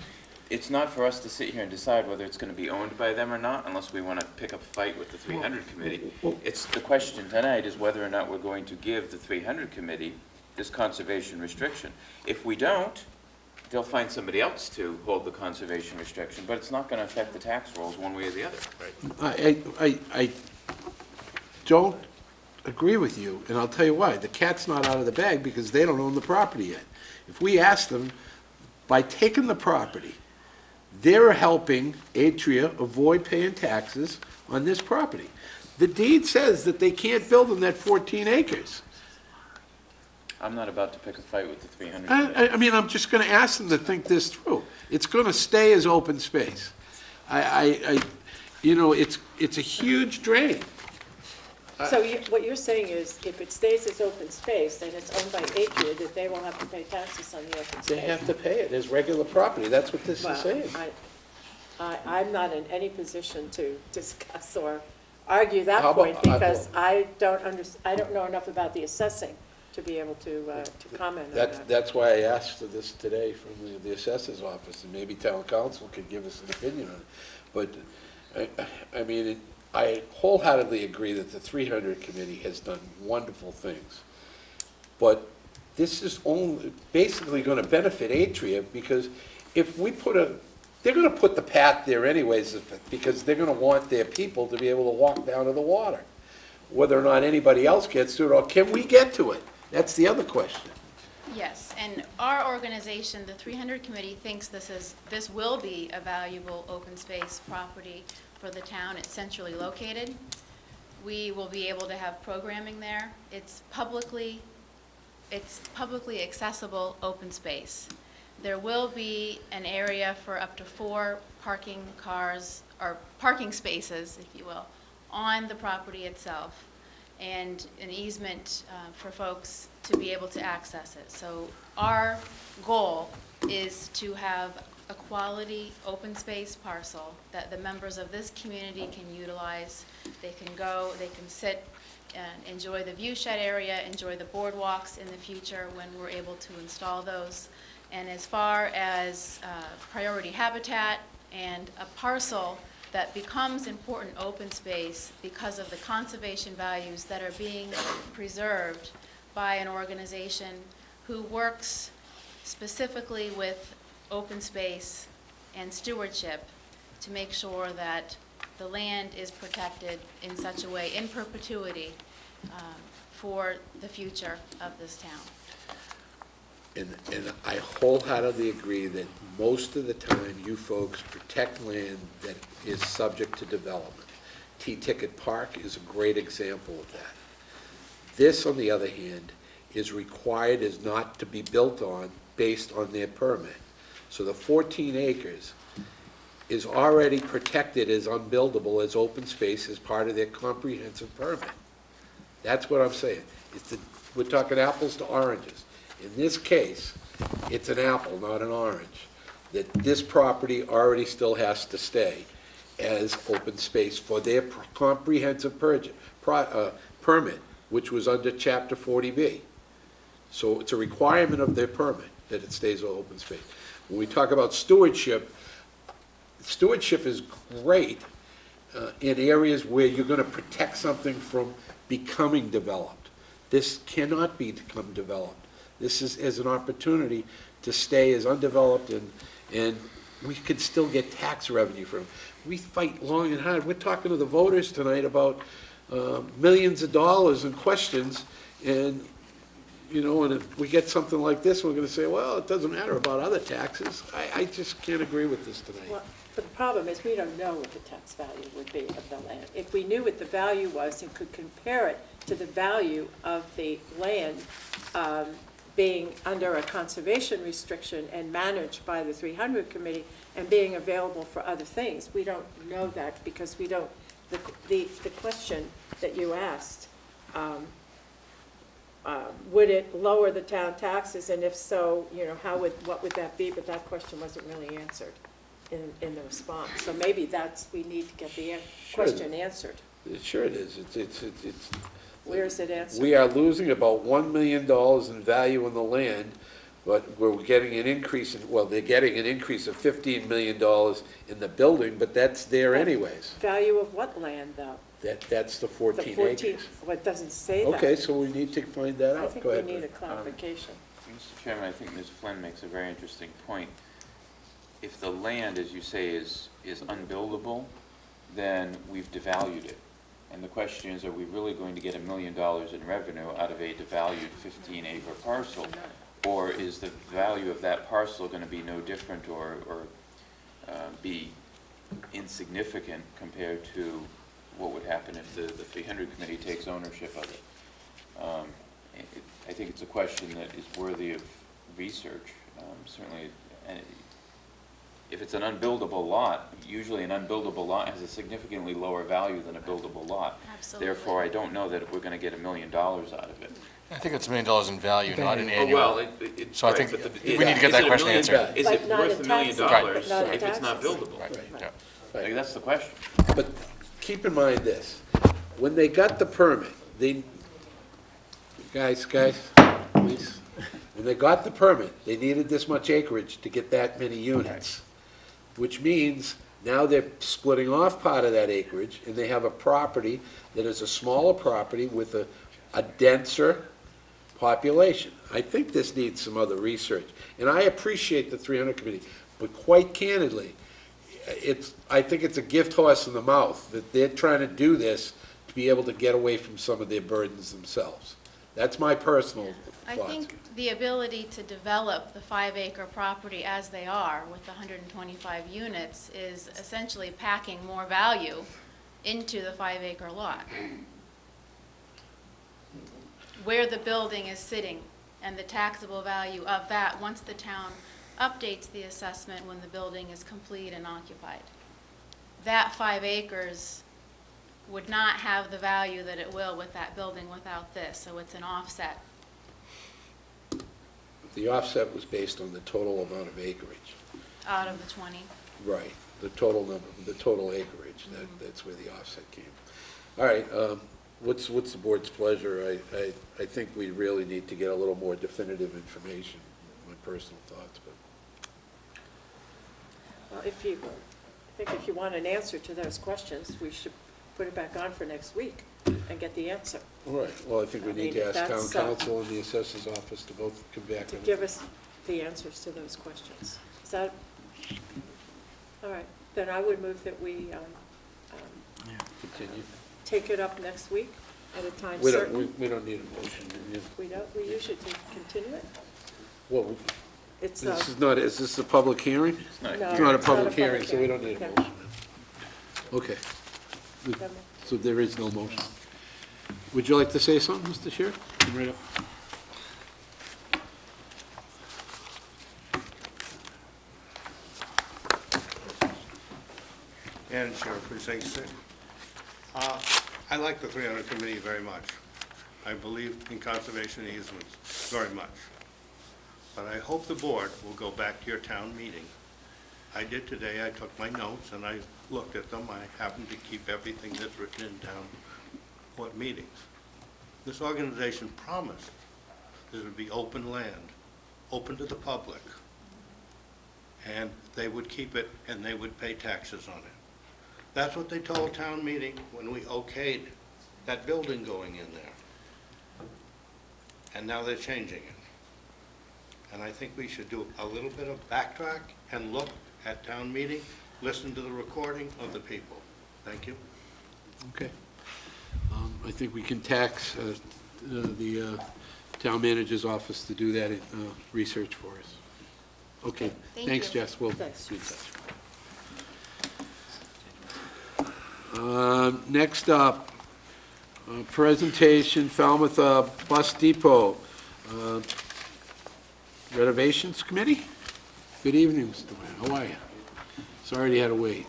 It's not for us to sit here and decide whether it's going to be owned by them or not, unless we want to pick up a fight with the 300 committee. It's the question tonight is whether or not we're going to give the 300 committee this conservation restriction. If we don't, they'll find somebody else to hold the conservation restriction, but it's not going to affect the tax rolls one way or the other. I don't agree with you, and I'll tell you why. The cat's not out of the bag because they don't own the property yet. If we ask them, by taking the property, they're helping Atria avoid paying taxes on this property. The deed says that they can't build on that 14 acres. I'm not about to pick a fight with the 300 committee. I mean, I'm just going to ask them to think this through. It's going to stay as open space. You know, it's a huge drain. So what you're saying is, if it stays as open space, then it's owned by Atria, that they will have to pay taxes on the open space? They have to pay it as regular property. That's what this Well, is saying. I'm not in any position to discuss or argue that How about- point, because I don't know enough about the assessing to be able to comment on that. That's why I asked for this today from the assessor's office, and maybe town council could give us an opinion on it. But, I mean, I wholeheartedly agree that the 300 committee has done wonderful things. But this is only basically going to benefit Atria, because if we they're going to put the path there anyways, because they're going to want their people to be able to walk down to the water. Whether or not anybody else gets to it, or can we get to it? That's the other question. Yes, and our organization, the 300 Committee, thinks this will be a valuable open space property for the town. It's centrally located. We will be able to have programming there. It's publicly accessible open space. There will be an area for up to 4 parking cars, or parking spaces, if you will, on the property itself, and an easement for folks to be able to access it. So our goal is to have a quality open space parcel that the members of this community can utilize. They can go, they can sit and enjoy the view shed area, enjoy the boardwalks in the future when we're able to install those. And as far as priority habitat and a parcel that becomes important open space because of the conservation values that are being preserved by an organization who works specifically with open space and stewardship to make sure that the land is protected in such a way, in perpetuity, for the future of this town. And I wholeheartedly agree that most of the time you folks protect land that is subject to development. T-Ticket Park is a great example of that. This, on the other hand, is required as not to be built on based on their permit. So the 14 acres is already protected as unbuildable as open space as part of their comprehensive permit. That's what I'm saying. We're talking apples to oranges. In this case, it's an apple, not an orange, that this property already still has to stay as open space for their comprehensive permit, which was under Chapter 40B. So it's a requirement of their permit that it stays open space. When we talk about stewardship, stewardship is great in areas where you're going to protect something from becoming developed. This cannot become developed. This is as an opportunity to stay as undeveloped and we could still get tax revenue from it. We fight long and hard. We're talking to the voters tonight about millions of dollars in questions, and, you know, and if we get something like this, we're gonna say, well, it doesn't matter about other taxes. I just can't agree with this tonight. Well, but the problem is, we don't know what the tax value would be of the land. If we knew what the value was and could compare it to the value of the land being under a conservation restriction and managed by the 300 Committee and being available for other things, we don't know that because we don't, the question that you asked, would it lower the town taxes, and if so, you know, what would that be? But that question wasn't really answered in the response. So maybe we need to get the question answered. Sure it is. Where is it answered? We are losing about $1 million in value in the land, but we're getting an increase they're getting an increase of $15 million in the building, but that's there anyways. Value of what land, though? That's the 14 acres. Well, it doesn't say that. Okay, so we need to find that out. I think Go we ahead, need a Rick. clarification. Mr. Chairman, I think Ms. Flynn makes a very interesting point. If the land, as you say, is unbuildable, then we've devalued it. And the question is, are we really going to get $1 million in revenue out of a devalued 15-acre parcel? Or is the value of that parcel going to be no different or be insignificant compared to what would happen if the 300 Committee takes ownership of it? I think it's a question that is worthy of research. Certainly, if it's an unbuildable lot, usually an unbuildable lot has a significantly lower value than a buildable lot. Absolutely. Therefore, I don't know that we're going to get $1 million out of it. I think it's $1 million in value, not in annual. Well, So I think we need to get that question answered. Is it But not worth in $1 million taxes, but not in if it's not taxes. buildable? Right, yeah. Like, that's the question. But keep in mind this, when they got the permit, guys, please, when they got the permit, they needed this much acreage to get that many units, which means now they're splitting off part of that acreage, and they have a property that is a smaller property with a denser population. I think this needs some other research, and I appreciate the 300 Committee, but quite candidly, I think it's a gift horse in the mouth, that they're trying to do this to be able to get away from some of their burdens themselves. That's my personal I thoughts. think the ability to develop the 5-acre property as they are with 125 units is essentially packing more value into the 5-acre lot. Where the building is sitting and the taxable value of that once the town updates the assessment when the building is complete and occupied. That 5 acres would not have the value that it will with that building without this, so it's an offset. The offset was based on the total amount of acreage. Out of the 20. Right, the total number, the total acreage, that's where the offset came. All right, what's the board's pleasure? I think we really need to get a little more definitive information, my personal thoughts, but. Well, I think if you want an answer to those questions, we should put it back on for next week and get the answer. All right, well, I think we need to if ask town that's, council and the assessor's office to both come back. To and- give us the answers to those questions. Is that, all right, then I would move that we Continue. take it up next week at a time We certain. don't need a motion. We don't, we usually continue it? Well, It's, is this a public hearing? no, It's not a public hearing, so we don't need a Okay. motion. Okay. So there is no motion. Would you like to say something, Mr. Sheriff? Come right up. And Sheriff Precinct 6. I like the 300 Committee very much. I believe in conservation easements very much. But I hope the board will go back to your town meeting. I did today. I took my notes and I looked at them. I happened to keep everything that's written in town what meetings. This organization promised this would be open land, open to the public, and they would keep it and they would pay taxes on it. That's what they told town meeting when we okayed that building going in there. And now they're changing it. And I think we should do a little bit of backtrack and look at town meeting, listen to the recording of the people. Thank you. Okay. I think we can tax the town manager's office to do that research for us. Okay. Thank Thanks, you. Jess. We'll Thanks. be in touch. Next up, presentation, Falmouth Bus Depot Renovations Committee. Good evening, Mr. Ware. How are you? Sorry you had to wait.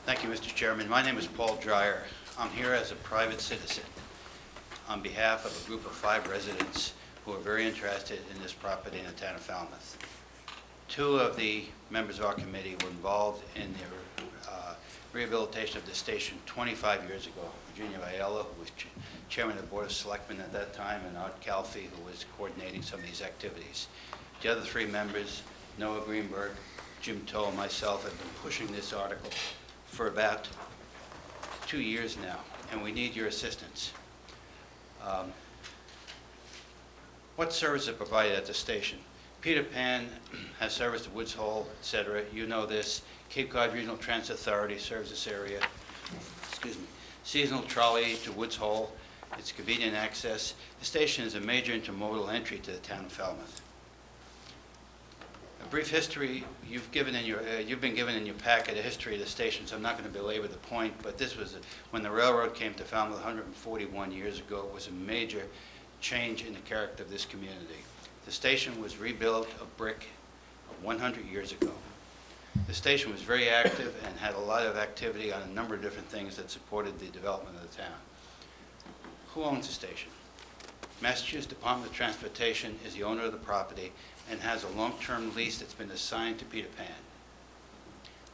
Thank you, Mr. Chairman. My name is Paul Dreyer. I'm here as a private citizen on behalf of a group of 5 residents who are very interested in this property in the town of Falmouth. 2 of the members of our committee were involved in the rehabilitation of the station 25 years ago. Virginia Ayala, who was chairman of the Board of Selectmen at that time, and Art Calfee, who was coordinating some of these activities. The other 3 members, Noah Greenberg, Jim Toll, and myself, have been pushing this article for about 2 years now, and we need your assistance. What services are provided at the station? Peter Pan has service to Woods Hole, etc. You know this. Cape Cod Regional Transit Authority serves this area. Excuse me. Seasonal trolley to Woods Hole. It's convenient access. The station is a major intermodal entry to the town of Falmouth. A brief history you've been given in your packet, a history of the station, so I'm not going to belabor the point, but this was when the railroad came to Falmouth 141 years ago. It was a major change in the character of this community. The station was rebuilt of brick 100 years ago. The station was very active and had a lot of activity on a number of different things that supported the development of the town. Who owns the station? Massachusetts Department of Transportation is the owner of the property and has a long-term lease that's been assigned to Peter Pan.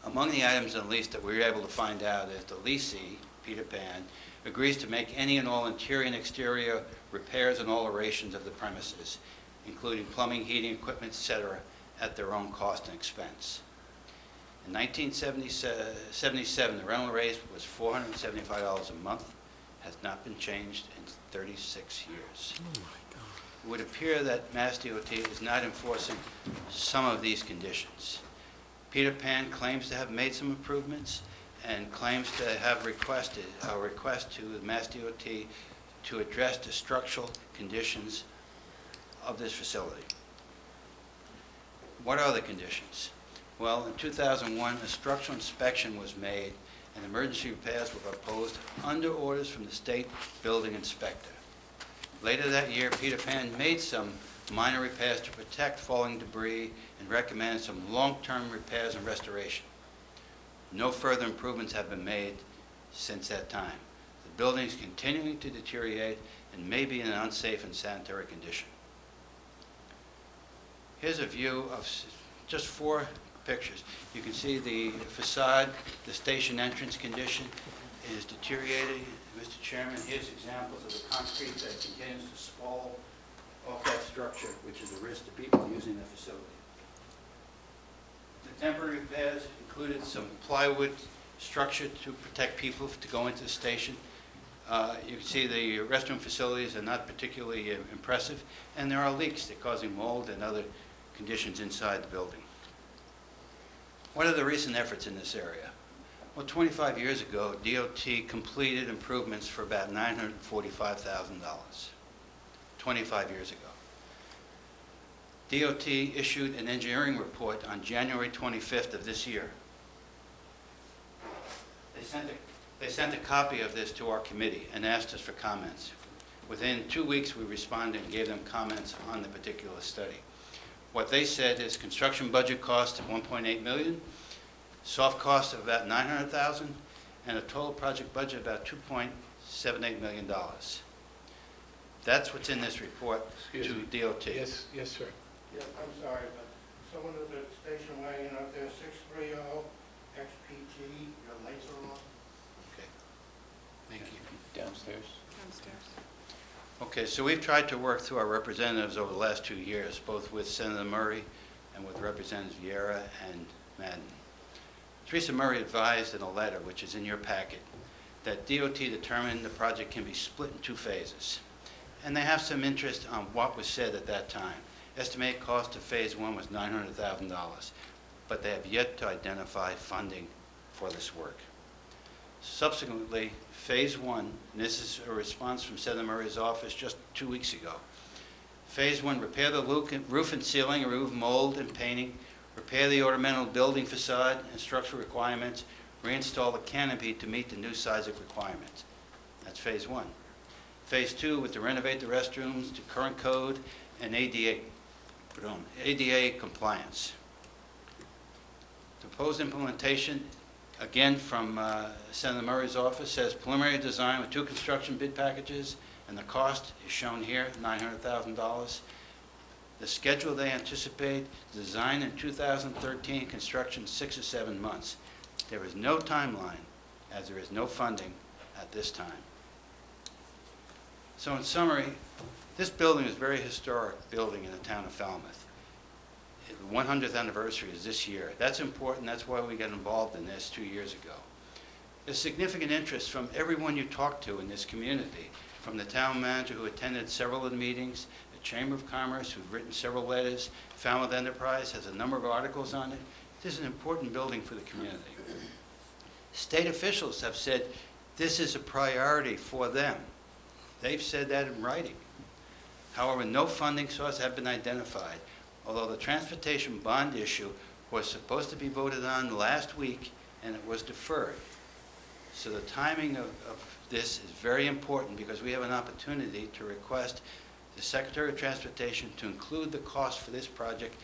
Among the items on the lease that we were able to find out is the leasee, Peter Pan, agrees to make any and all interior and exterior repairs and alterations of the premises, including plumbing, heating, equipment, etc., at their own cost and expense. In 1977, the rental rate was $475 a month, has not been changed in 36 years. Oh my God. It would appear that Mass DOT is not enforcing some of these conditions. Peter Pan claims to have made some improvements and claims to have requested a request to the Mass DOT to address the structural conditions of this facility. What are the conditions? Well, in 2001, a structural inspection was made and emergency repairs were proposed under orders from the state building inspector. Later that year, Peter Pan made some minor repairs to protect falling debris and recommended some long-term repairs and restoration. No further improvements have been made since that time. The building is continuing to deteriorate and may be in an unsafe and sanitary condition. Here's a view of just 4 pictures. You can see the facade, the station entrance condition is deteriorating. Mr. Chairman, here's examples of the concrete that continues to swallow off that structure, which is a risk to people using the facility. The temporary repairs included some plywood structure to protect people to go into the station. You can see the restroom facilities are not particularly impressive, and there are leaks that are causing mold and other conditions inside the building. What are the recent efforts in this area? Well, 25 years ago, DOT completed improvements for about $945,000, 25 years ago. DOT issued an engineering report on January 25th of this year. They sent a copy of this to our committee and asked us for comments. Within 2 weeks, we responded and gave them comments on the particular study. What they said is construction budget cost of $1.8 million, soft cost of about $900,000, and a total project budget of about $2.78 million. That's what's in this report to DOT. Yes, sir. Yeah, I'm sorry, but someone at the station wagon up there, 630 XPT, your lights are on? Okay. Thank you. Downstairs. Okay, so we've tried to work through our representatives over the last 2 years, both with Senator Murray and with Representatives Vieira and Madden. Teresa Murray advised in a letter, which is in your packet, that DOT determined the project can be split in 2 phases. And they have some interest on what was said at that time. Estimated cost of phase 1 was $900,000, but they have yet to identify funding for this work. Subsequently, phase 1, and this is a response from Senator Murray's office just 2 weeks ago. Phase 1, repair the roof and ceiling, remove mold and painting, repair the ornamental building facade and structural requirements, reinstall the canopy to meet the new seismic requirements. That's phase 1. Phase 2 was to renovate the restrooms to current code and ADA compliance. The proposed implementation, again from Senator Murray's office, says preliminary design with 2 construction bid packages, and the cost is shown here, $900,000. The schedule they anticipate, design in 2013, construction 6 or 7 months. There is no timeline, as there is no funding at this time. So in summary, this building is a very historic building in the town of Falmouth. The 100th anniversary is this year. That's important. That's why we got involved in this 2 years ago. There's significant interest from everyone you talk to in this community, from the town manager who attended several of the meetings, the Chamber of Commerce who've written several letters, Falmouth Enterprise has a number of articles on it. This is an important building for the community. State officials have said this is a priority for them. They've said that in writing. However, no funding source have been identified, although the transportation bond issue was supposed to be voted on last week and it was deferred. So the timing of this is very important because we have an opportunity to request the Secretary of Transportation to include the cost for this project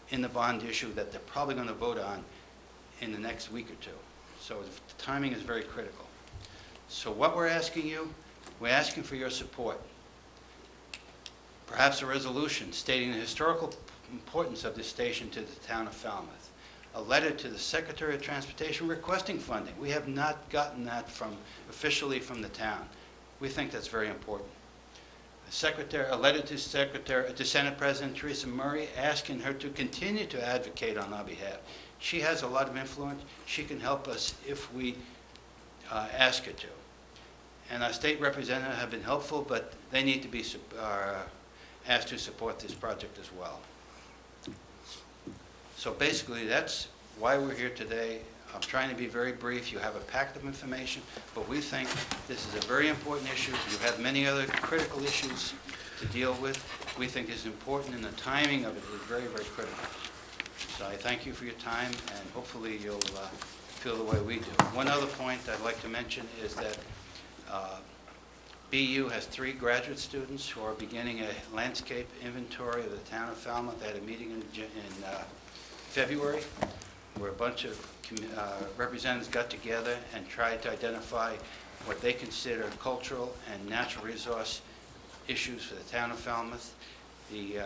in the bond issue that they're probably going to vote on in the next week or 2. So the timing is very critical. So what we're asking you, we're asking for your support. Perhaps a resolution stating the historical importance of this station to the town of Falmouth. A letter to the Secretary of Transportation requesting funding. We have not gotten that officially from the town. We think that's very important. A letter to Senate President Teresa Murray asking her to continue to advocate on our behalf. She has a lot of influence. She can help us if we ask her to. And our state representatives have been helpful, but they need to be asked to support this project as well. So basically, that's why we're here today. I'm trying to be very brief. You have a packet of information, but we think this is a very important issue. You have many other critical issues to deal with. We think it's important, and the timing of it is very, very critical. So I thank you for your time, and hopefully you'll feel the way we do. One other point I'd like to mention is that BU has 3 graduate students who are beginning a landscape inventory of the town of Falmouth. They had a meeting in February where a bunch of representatives got together and tried to identify what they consider cultural and natural resource issues for the town of Falmouth. The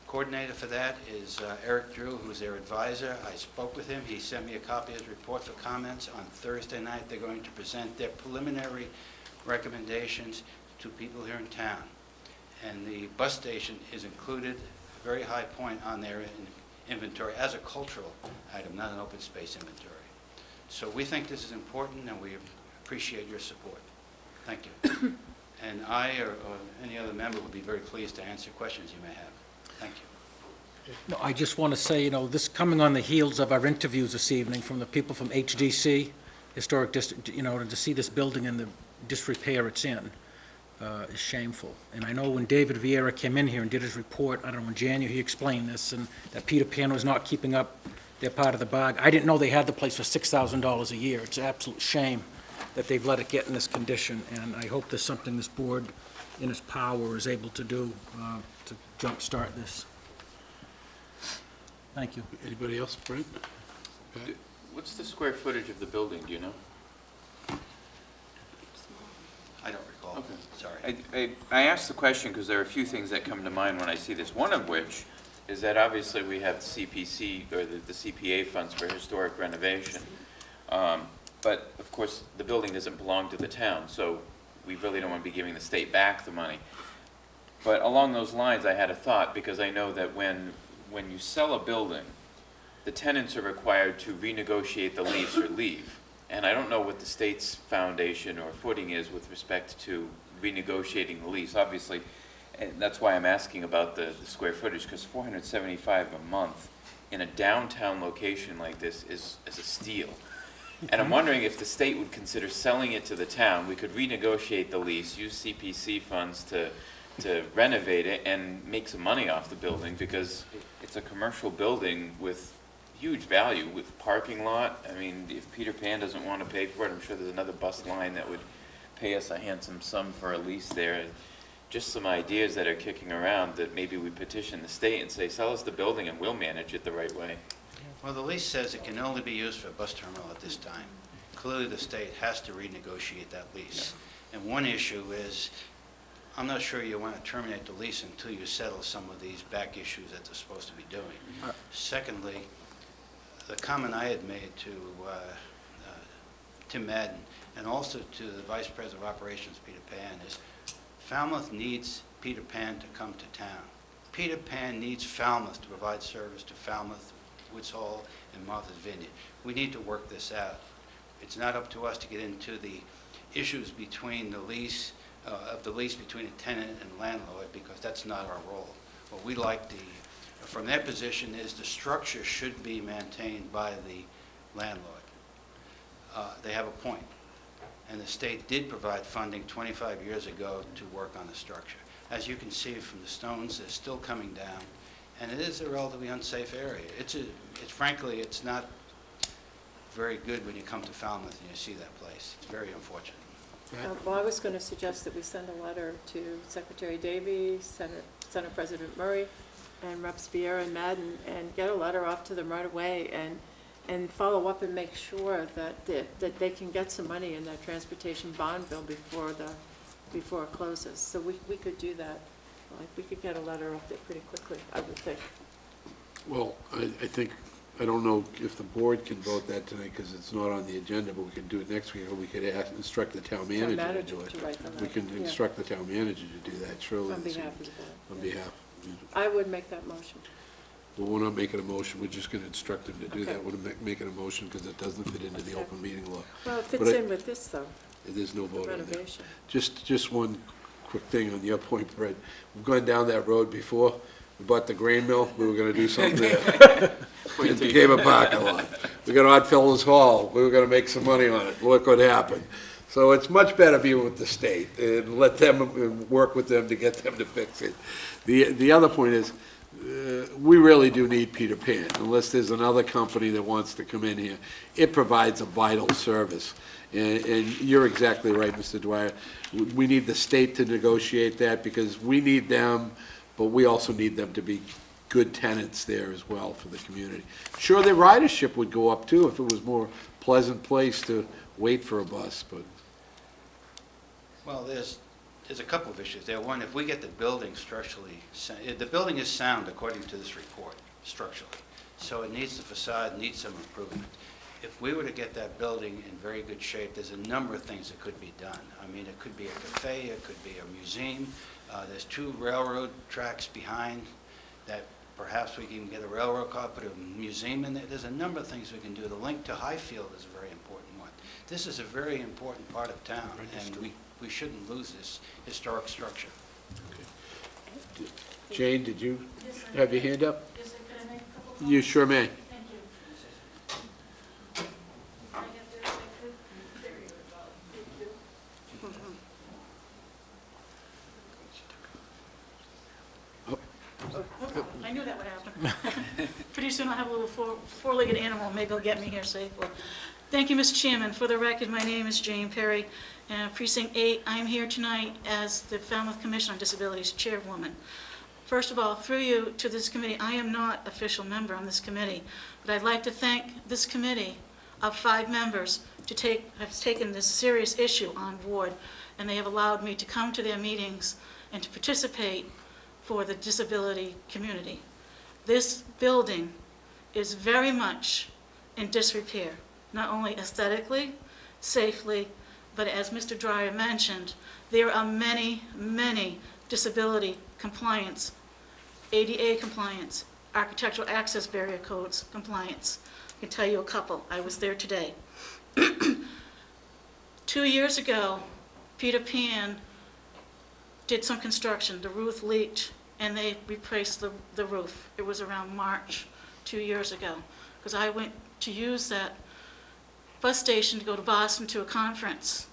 coordinator for that is Eric Drew, who's their advisor. I spoke with him. He sent me a copy of his report for comments. On Thursday night, they're going to present their preliminary recommendations to people here in town. And the bus station is included, a very high point on their inventory as a cultural item, not an open space inventory. So we think this is important, and we appreciate your support. Thank you. And I or any other member would be very pleased to answer questions you may have. Thank you. No, I just want to say, this coming on the heels of our interviews this evening from the people from HDC, Historic District, to see this building in the disrepair it's in. is shameful. And I know when David Vieira came in here and did his report, I don't know, in January, he explained this, and that Peter Pan was not keeping up their part of the bargain. I didn't know they had the place for $6,000 a year. It's an absolute shame that they've let it get in this condition, and I hope there's something this board in its power is able to do to jumpstart this. Thank you. Anybody else, Brent? Okay. What's the square footage of the building, do you know? I don't recall. Okay. Sorry. I asked the question because there are a few things that come to mind when I see this. One of which is that obviously we have CPC, or the CPA funds for historic renovation. But of course, the building doesn't belong to the town, so we really don't want to be giving the state back the money. But along those lines, I had a thought, because I know that when you sell a building, the tenants are required to renegotiate the lease or leave. And I don't know what the state's foundation or footing is with respect to renegotiating the lease. Obviously, and that's why I'm asking about the square footage, because $475 a month in a downtown location like this is a steal. And I'm wondering if the state would consider selling it to the town. We could renegotiate the lease, use CPC funds to renovate it and make some money off the building, because it's a commercial building with huge value, with parking lot. I mean, if Peter Pan doesn't want to pay for it, I'm sure there's another bus line that would pay us a handsome sum for a lease there. Just some ideas that are kicking around that maybe we petition the state and say, sell us the building and we'll manage it the right way. Well, the lease says it can only be used for a bus terminal at this time. Clearly, the state has to renegotiate that lease. And one issue is, I'm not sure you want to terminate the lease until you settle some of these back issues that they're supposed to be doing. Secondly, the comment I had made to Tim Madden, and also to the Vice President of Operations, Peter Pan, is Falmouth needs Peter Pan to come to town. Peter Pan needs Falmouth to provide service to Falmouth, Woods Hole, and Martha's Vineyard. We need to work this out. It's not up to us to get into the issues between the lease, between a tenant and landlord, because that's not our role. What we like from their position is the structure should be maintained by the landlord. They have a point. And the state did provide funding 25 years ago to work on the structure. As you can see from the stones, they're still coming down, and it is a relatively unsafe area. Frankly, it's not very good when you come to Falmouth and you see that place. It's very unfortunate. Well, I was going to suggest that we send a letter to Secretary Davies, Senate President Murray, and Reps Vieira and Madden, and get a letter off to them right away, and follow up and make sure that they can get some money in that transportation bond bill before it closes. So we could do that. Like, we could get a letter up there pretty quickly, I would think. Well, I don't know if the board can vote that tonight because it's not on the agenda, but we can do it next week, or we could instruct the town manager to do it. To write the letter. We can instruct the town manager to do that, surely. On behalf of the board. On behalf. I would make that motion. Well, we're not making a motion, we're just gonna instruct him to do that. Okay. We're making a motion because it doesn't fit into the open meeting law. Well, it But fits in with this, though, There's no the vote on that. renovation. Just one quick thing on your point, Brett. We've gone down that road before. We bought the grain mill, we were gonna do something there. It became a parking lot. We got Oddfellows Hall, we were gonna make some money on it. Look what happened. So it's much better being with the state and let them, work with them to get them to fix it. The other point is, we really do need Peter Pan, unless there's another company that wants to come in here. It provides a vital service. And you're exactly right, Mr. Dwyer. We need the state to negotiate that, because we need them, but we also need them to be good tenants there as well for the community. Sure, their ridership would go up too if it was more pleasant place to wait for a bus, but. Well, there's a couple of issues there. One, if we get the building structurally, the building is sound according to this report, structurally. So it needs the facade, needs some improvement. If we were to get that building in very good shape, there's a number of things that could be done. I mean, it could be a cafe, it could be a museum. There's 2 railroad tracks behind that perhaps we can get a railroad car, put a museum in there. There's a number of things we can do. The link to Highfield is a very important one. This is a very important part of town, and we shouldn't lose this historic structure. Okay. Jane, did you have your hand up? Yes, can I make a couple comments? You sure may. knew that would happen. Pretty soon I'll have a little four-legged animal, maybe they'll get me here safely. Thank you, Mr. Chairman. For the record, my name is Jane Perry, Precinct 8. I am here tonight as the Falmouth Commission on Disabilities Chairwoman. First of all, through you to this committee, I am not official member on this committee, but I'd like to thank this committee of 5 members have taken this serious issue on board, and they have allowed me to come to their meetings and to participate for the disability community. This building is very much in disrepair, not only aesthetically, safely, but as Mr. Dreyer mentioned, there are many, many disability compliance, ADA compliance, architectural access barrier codes compliance. I can tell you a couple. I was there today. 2 years ago, Peter Pan did some construction. The roof leaked, and they replaced the roof. It was around March 2 years ago, because I went to use that bus station to go to Boston to a conference.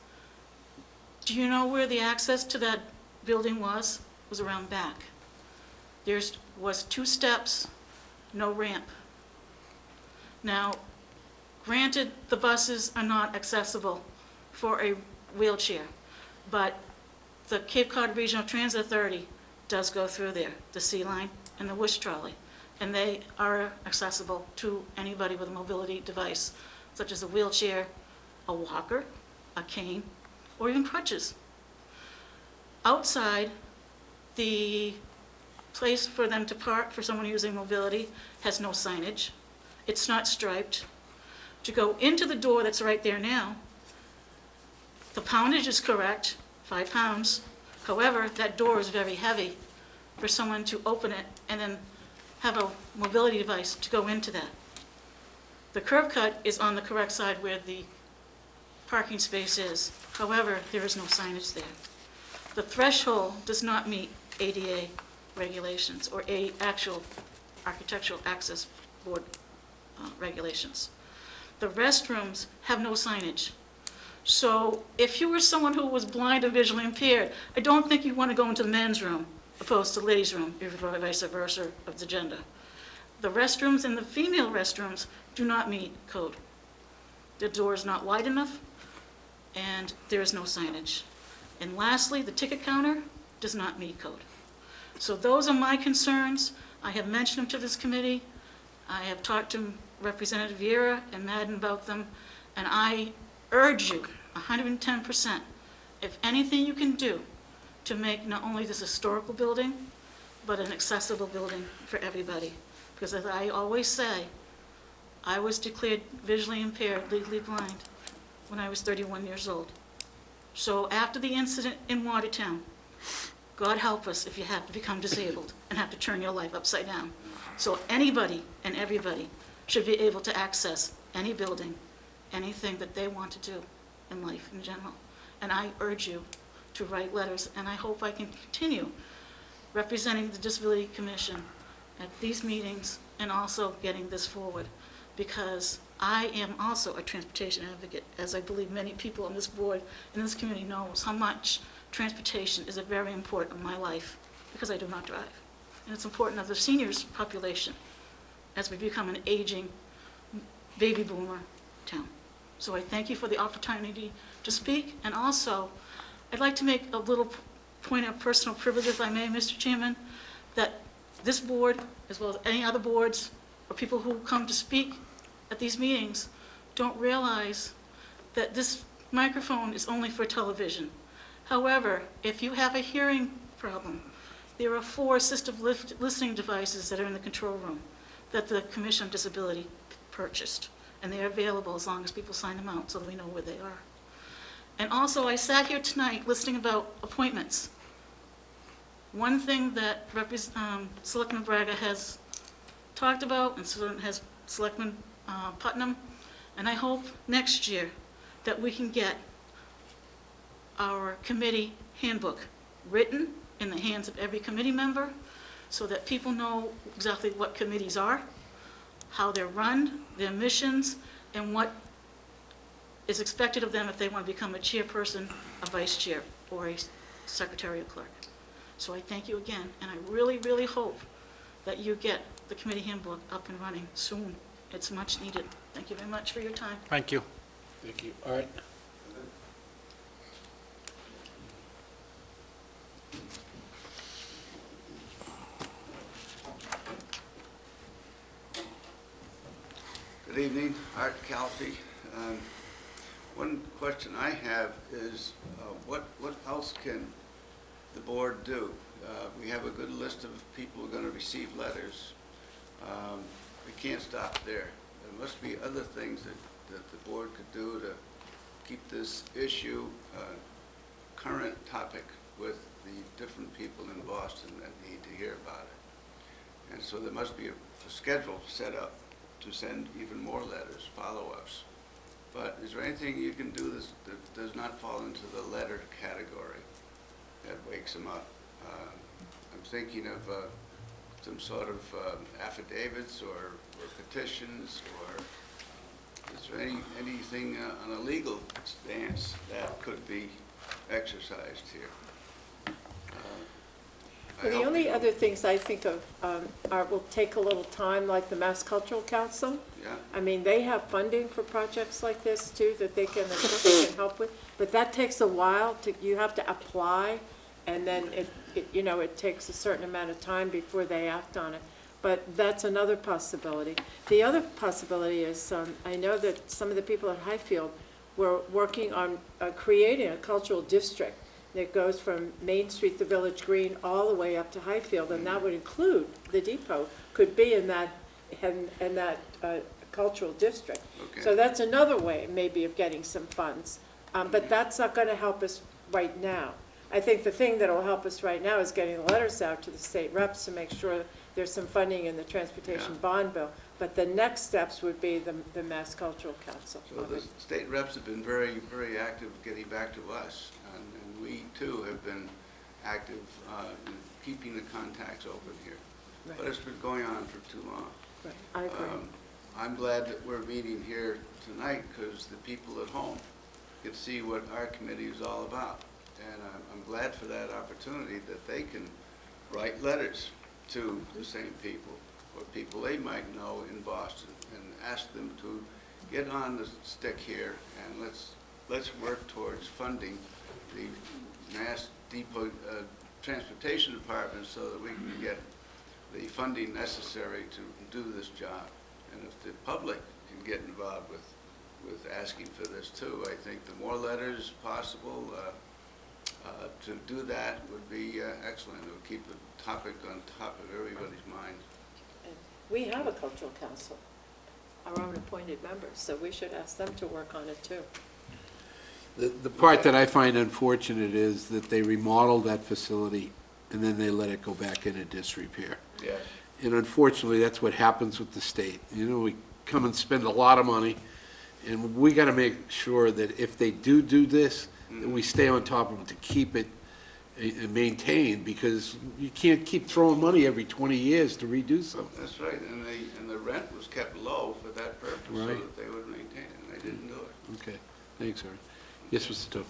Do you know where the access to that building was? It was around back. There was 2 steps, no ramp. Now, granted, the buses are not accessible for a wheelchair, but the Cape Cod Regional Transit Authority does go through there, the Sea Line and the Wish Trolley, and they are accessible to anybody with a mobility device, such as a wheelchair, a walker, a cane, or even crutches. Outside, the place for them to park for someone using mobility has no signage. It's not striped. To go into the door that's right there now, the poundage is correct, 5 pounds. However, that door is very heavy for someone to open it and then have a mobility device to go into that. The curb cut is on the correct side where the parking space is. However, there is no signage there. The threshold does not meet ADA regulations or actual architectural access board regulations. The restrooms have no signage. So if you were someone who was blind or visually impaired, I don't think you want to go into the men's room opposed to the ladies' room, or vice versa of the gender. The restrooms and the female restrooms do not meet code. The door is not wide enough, and there is no signage. And lastly, the ticket counter does not meet code. So those are my concerns. I have mentioned them to this committee. I have talked to Representative Vieira and Madden about them, and I urge you 110%, if anything you can do to make not only this historical building, but an accessible building for everybody. Because as I always say, I was declared visually impaired, legally blind, when I was 31 years old. So after the incident in Watertown, God help us if you have to become disabled and have to turn your life upside down. So anybody and everybody should be able to access any building, anything that they want to do in life in general. And I urge you to write letters, and I hope I can continue representing the Disability Commission at these meetings and also getting this forward, because I am also a transportation advocate, as I believe many people on this board and this community knows how much transportation is a very important in my life, because I do not drive. And it's important of the seniors population as we become an aging baby boomer town. So I thank you for the opportunity to speak, and also I'd like to make a little point of personal privilege, if I may, Mr. Chairman, that this board, as well as any other boards or people who come to speak at these meetings, don't realize that this microphone is only for television. However, if you have a hearing problem, there are 4 assistive listening devices that are in the control room that the Commission on Disability purchased, and they are available as long as people sign them out so that we know where they are. And also, I sat here tonight listening about appointments. One thing that Selectman Braga has talked about, and so has Selectman Putnam, and I hope next year that we can get our committee handbook written in the hands of every committee member so that people know exactly what committees are, how they're run, their missions, and what is expected of them if they want to become a chairperson, a vice chair, or a secretary or clerk. So I thank you again, and I really, really hope that you get the committee handbook up and running soon. It's much needed. Thank you very much for your time. Thank you. Thank you. All right. Good evening, Art Kelsey. One question I have is, what else can the board do? We have a good list of people who are going to receive letters. We can't stop there. There must be other things that the board could do to keep this issue current topic with the different people in Boston that need to hear about it. And so there must be a schedule set up to send even more letters, follow-ups. But is there anything you can do that does not fall into the letter category that wakes them up? I'm thinking of some sort of affidavits or petitions, or is there anything on a legal stance that could be exercised here? Well, the only other things I think of will take a little time, like the Mass Cultural Council. Yeah. I mean, they have funding for projects like this too that they can help with, but that takes a while. You have to apply, and then it takes a certain amount of time before they act on it. But that's another possibility. The other possibility is I know that some of the people at Highfield were working on creating a cultural district that goes from Main Street, the Village Green, all the way up to Highfield, and that would include the depot, could be in that cultural district. Okay. So that's another way, maybe, of getting some funds. But that's not going to help us right now. I think the thing that will help us right now is getting the letters out to the state reps to make sure there's some funding in the transportation bond bill. But the next steps would be the Mass Cultural Council. So the state reps have been very, very active getting back to us, and we too have been active in keeping the contacts open here. Right. But it's been going on for too long. Right. I agree. I'm glad that we're meeting here tonight because the people at home get to see what our committee is all about. And I'm glad for that opportunity that they can write letters to the same people or people they might know in Boston and ask them to get on the stick here and let's work towards funding the Mass Depot Transportation Department so that we can get the funding necessary to do this job. And if the public can get involved with asking for this too, I think the more letters possible to do that would be excellent. It would keep the topic on top of everybody's mind. We have a cultural council, our own appointed members, so we should ask them to work on it too. The part that I find unfortunate is that they remodeled that facility and then they let it go back into disrepair. Yes. And unfortunately, that's what happens with the state. You know, we come and spend a lot of money, and we got to make sure that if they do this, that we stay on top of them to keep it maintained, because you can't keep throwing money every 20 years to redo something. That's right, and the rent was kept low for that purpose, so Right. that they would maintain it, and they didn't do it. Okay, thanks, Art. Yes, Mr. Toth.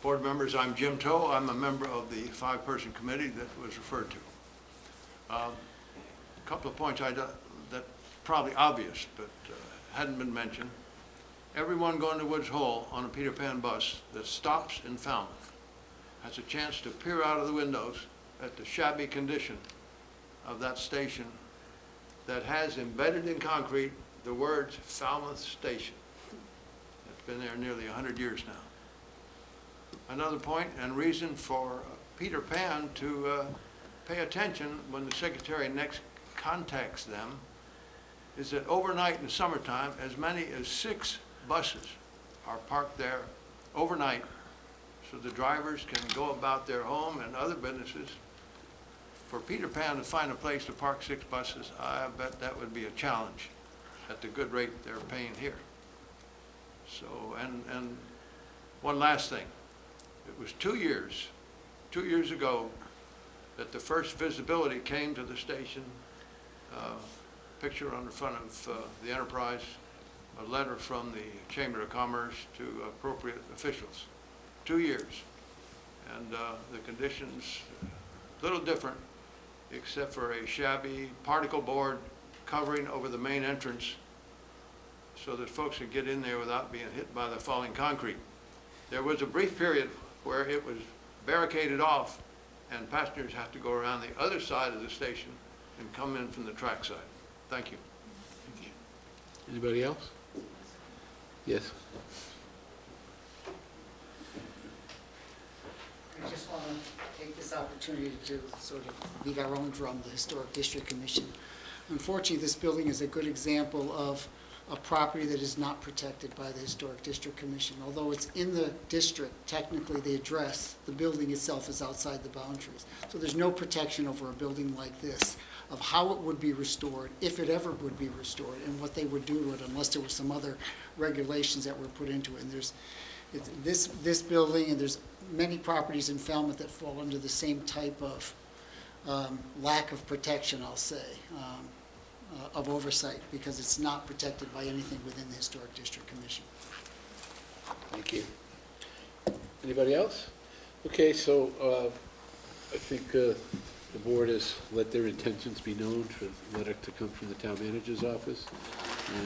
Board members, I'm Jim Toe. I'm a member of the five-person committee that was referred to. A couple of points that probably obvious, but hadn't been mentioned. Everyone going to Woods Hole on a Peter Pan bus that stops in Falmouth has a chance to peer out of the windows at the shabby condition of that station that has embedded in concrete the words Falmouth Station. It's been there nearly 100 years now. Another point and reason for Peter Pan to pay attention when the secretary next contacts them is that overnight in the summertime, as many as 6 buses are parked there overnight so the drivers can go about their home and other businesses. For Peter Pan to find a place to park 6 buses, I bet that would be a challenge at the good rate they're paying here. So, and one last thing. It was 2 years ago, that the first visibility came to the station. Picture on the front of the Enterprise, a letter from the Chamber of Commerce to appropriate officials. 2 years. and the conditions a little different, except for a shabby particle board covering over the main entrance so that folks could get in there without being hit by the falling concrete. There was a brief period where it was barricaded off and passengers have to go around the other side of the station and come in from the track side. Thank you. Anybody else? Yes. I just want to take this opportunity to sort of beat our own drum, the Historic District Commission. Unfortunately, this building is a good example of a property that is not protected by the Historic District Commission. Although it's in the district, technically the address, the building itself is outside the boundaries. So there's no protection over a building like this of how it would be restored, if it ever would be restored, and what they would do to it unless there were some other regulations that were put into it. And there's this building, and there's many properties in Falmouth that fall under the same type of lack of protection, I'll say, of oversight, because it's not protected by anything within the Historic District Commission. Thank you. Anybody else? Okay, so I think the board has let their intentions be known for the letter to come from the town manager's office,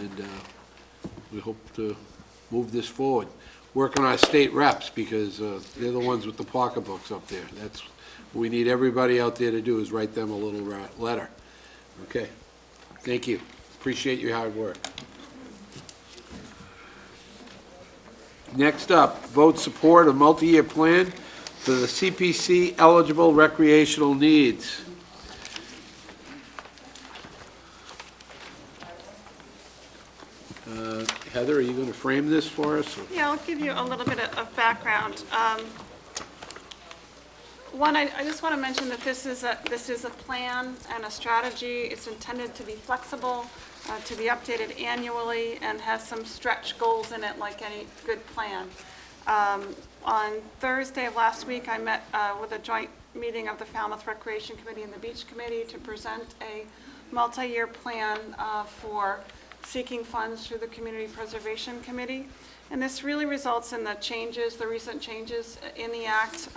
and we hope to move this forward. Work on our state reps, because they're the ones with the pocketbooks up there. That's what we need everybody out there to do, is write them a little letter. Okay. Thank you. Appreciate your hard work. Next up, vote support a multi-year plan for the CPC eligible recreational needs. Heather, are you going to frame this for us? Yeah, I'll give you a little bit of background. One, I just want to mention that this is a plan and a strategy. It's intended to be flexible, to be updated annually, and has some stretch goals in it like any good plan. On Thursday of last week, I met with a joint meeting of the Falmouth Recreation Committee and the Beach Committee to present a multi-year plan for seeking funds through the Community Preservation Committee. And this really results in the changes, the recent changes in the Act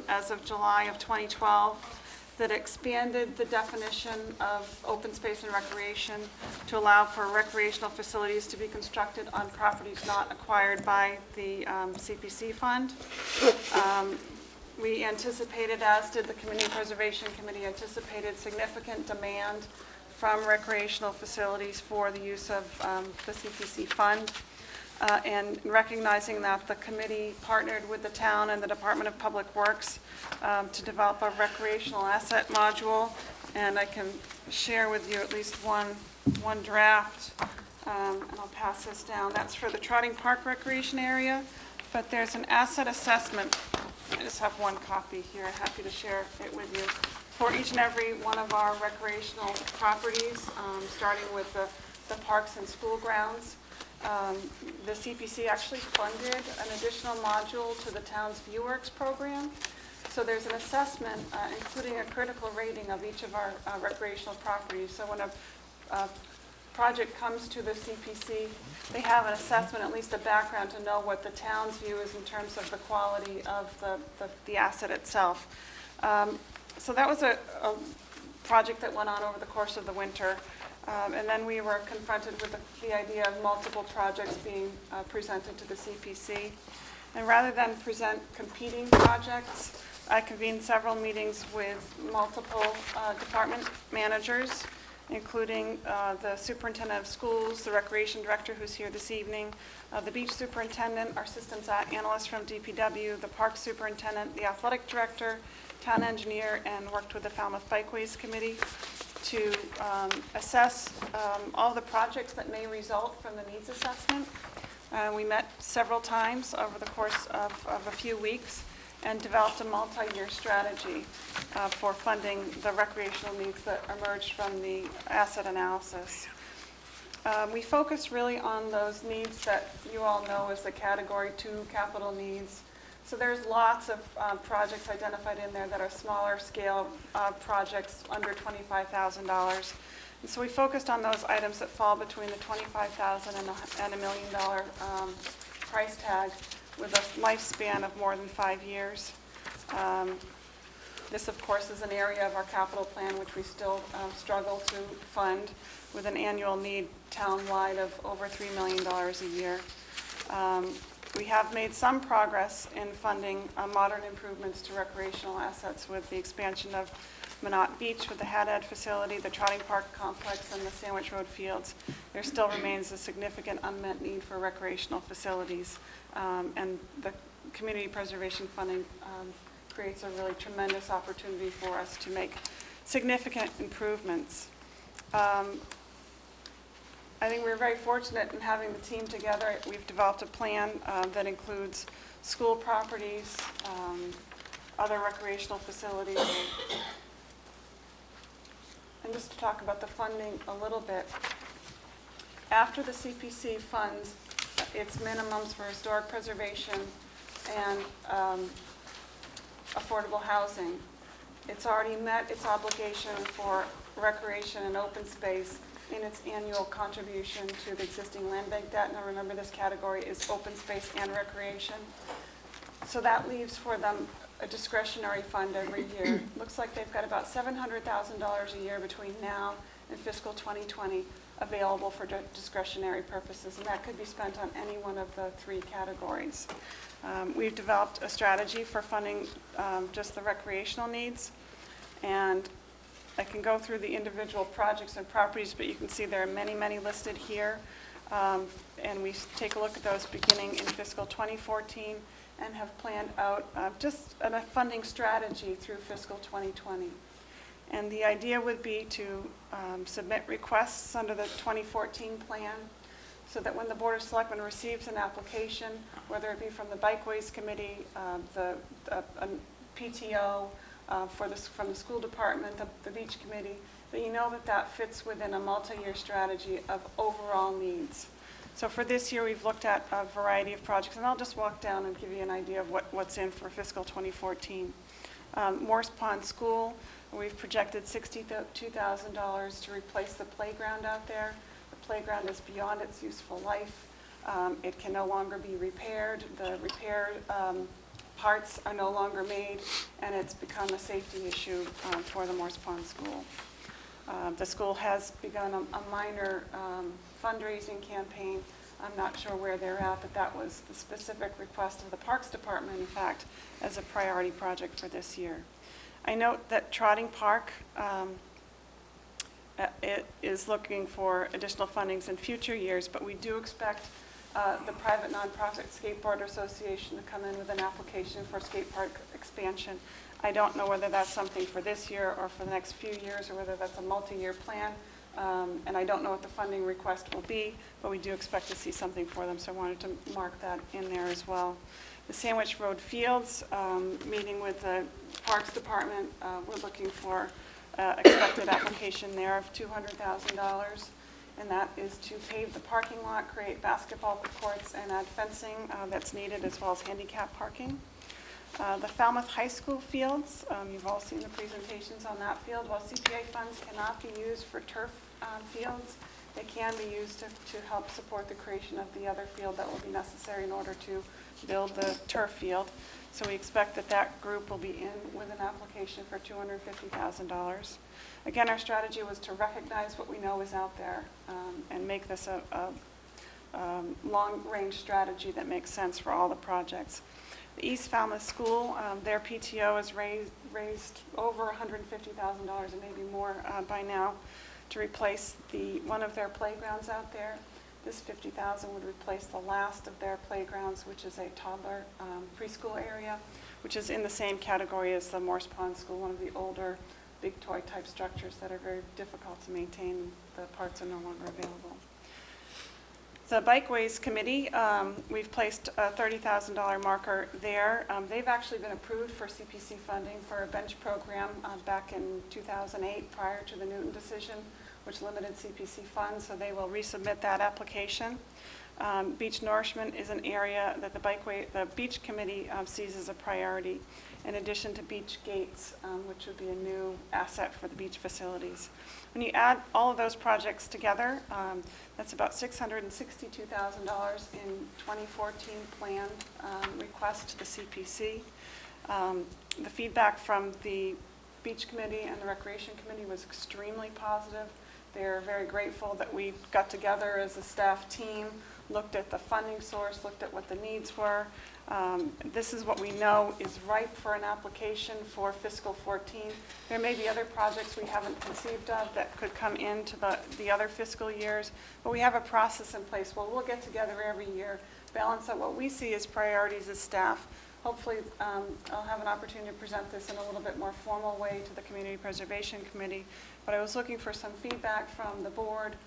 as of July of 2012 that expanded the definition of open space and recreation to allow for recreational facilities to be constructed on properties not acquired by the CPC fund. We anticipated, as did the Community Preservation Committee, anticipated significant demand from recreational facilities for the use of the CPC fund. And recognizing that, the committee partnered with the town and the Department of Public Works to develop a recreational asset module. And I can share with you at least one draft, and I'll pass this down. That's for the Trotting Park Recreation Area, but there's an asset assessment. I just have one copy here. Happy to share it with you. For each and every one of our recreational properties, starting with the parks and school grounds. The CPC actually funded an additional module to the town's ViewWorks program. So there's an assessment, including a critical rating of each of our recreational properties. So when a project comes to the CPC, they have an assessment, at least a background, to know what the town's view is in terms of the quality of the asset itself. So that was a project that went on over the course of the winter. And then we were confronted with the idea of multiple projects being presented to the CPC. And rather than present competing projects, I convened several meetings with multiple department managers, including the superintendent of schools, the recreation director who's here this evening, the beach superintendent, our systems analyst from DPW, the park superintendent, the athletic director, town engineer, and worked with the Falmouth Bikeways Committee to assess all the projects that may result from the needs assessment. We met several times over the course of a few weeks and developed a multi-year strategy for funding the recreational needs that emerged from the asset analysis. We focused really on those needs that you all know as the Category 2 capital needs. So there's lots of projects identified in there that are smaller scale projects under $25,000. And so we focused on those items that fall between the $25,000 and $1 million price tag with a lifespan of more than 5 years. This, of course, is an area of our capital plan which we still struggle to fund, with an annual need town-wide of over $3 million a year. We have made some progress in funding modern improvements to recreational assets with the expansion of Minot Beach with the Haddad facility, the Trotting Park complex, and the Sandwich Road fields. There still remains a significant unmet need for recreational facilities, and the community preservation funding creates a really tremendous opportunity for us to make significant improvements. I think we're very fortunate in having the team together. We've developed a plan that includes school properties, other recreational facilities. And just to talk about the funding a little bit, after the CPC funds its minimums for historic preservation and affordable housing, it's already met its obligation for recreation and open space in its annual contribution to the existing land bank debt. Now remember, this category is open space and recreation. So that leaves for them a discretionary fund every year. Looks like they've got about $700,000 a year between now and fiscal 2020 available for discretionary purposes, and that could be spent on any one of the three categories. We've developed a strategy for funding just the recreational needs, and I can go through the individual projects and properties, but you can see there are many, many listed here. And we take a look at those beginning in fiscal 2014 and have planned out just a funding strategy through fiscal 2020. And the idea would be to submit requests under the 2014 plan so that when the Board of Selectmen receives an application, whether it be from the Bikeways Committee, the PTO, from the school department, the beach committee, that you know that that fits within a multi-year strategy of overall needs. So for this year, we've looked at a variety of projects, and I'll just walk down and give you an idea of what's in for fiscal 2014. Morse Pond School, we've projected $62,000 to replace the playground out there. The playground is beyond its useful life. It can no longer be repaired. The repaired parts are no longer made, and it's become a safety issue for the Morse Pond School. The school has begun a minor fundraising campaign. I'm not sure where they're at, but that was the specific request of the Parks Department, in fact, as a priority project for this year. I note that Trotting Park it is looking for additional fundings in future years, but we do expect the private nonprofit Skateboard Association to come in with an application for skate park expansion. I don't know whether that's something for this year or for the next few years, or whether that's a multi-year plan, and I don't know what the funding request will be, but we do expect to see something for them, so I wanted to mark that in there as well. The Sandwich Road Fields, meeting with the Parks Department, we're looking for expected application there of $200,000. And that is to pave the parking lot, create basketball courts, and add fencing that's needed, as well as handicap parking. The Falmouth High School fields, you've all seen the presentations on that field. While CPA funds cannot be used for turf fields, they can be used to help support the creation of the other field that will be necessary in order to build the turf field. So we expect that that group will be in with an application for $250,000. Again, our strategy was to recognize what we know is out there and make this a long-range strategy that makes sense for all the projects. The East Falmouth School, their PTO has raised over $150,000 and maybe more by now to replace one of their playgrounds out there. This $50,000 would replace the last of their playgrounds, which is a toddler preschool area, which is in the same category as the Morse Pond School, one of the older big toy type structures that are very difficult to maintain. The parts are no longer available. The Bikeways Committee, we've placed a $30,000 marker there. They've actually been approved for CPC funding for a bench program back in 2008 prior to the Newton decision, which limited CPC funds, so they will resubmit that application. Beach nourishment is an area that the Beach Committee sees as a priority, in addition to beach gates, which would be a new asset for the beach facilities. When you add all of those projects together, that's about $662,000 in 2014 planned request to the CPC. The feedback from the Beach Committee and the Recreation Committee was extremely positive. They're very grateful that we got together as a staff team, looked at the funding source, looked at what the needs were. This is what we know is ripe for an application for fiscal 14. There may be other projects we haven't conceived of that could come into the other fiscal years, but we have a process in place. Well, we'll get together every year, balance out what we see as priorities as staff. Hopefully, I'll have an opportunity to present this in a little bit more formal way to the Community Preservation Committee, but I was looking for some feedback from the board,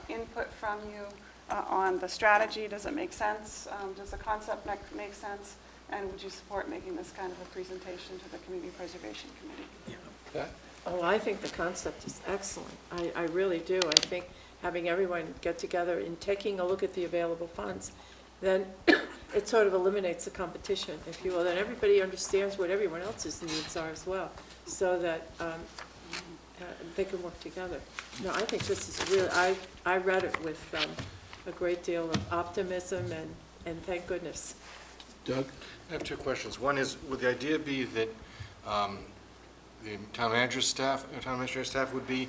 input from you, on the strategy. Does it make sense? Does the concept make sense? And would you support making this kind of a presentation to the Community Preservation Committee? Yeah. Oh, I think the concept is excellent. I really do. I think having everyone get together and taking a look at the available funds, then it sort of eliminates the competition, if you will. Then everybody understands what everyone else's needs are as well, so that they can work together. No, I think this is really, I read it with a great deal of optimism, and thank goodness. Doug? I have two questions. One is, would the idea be that the town manager's staff, town administrator's staff would be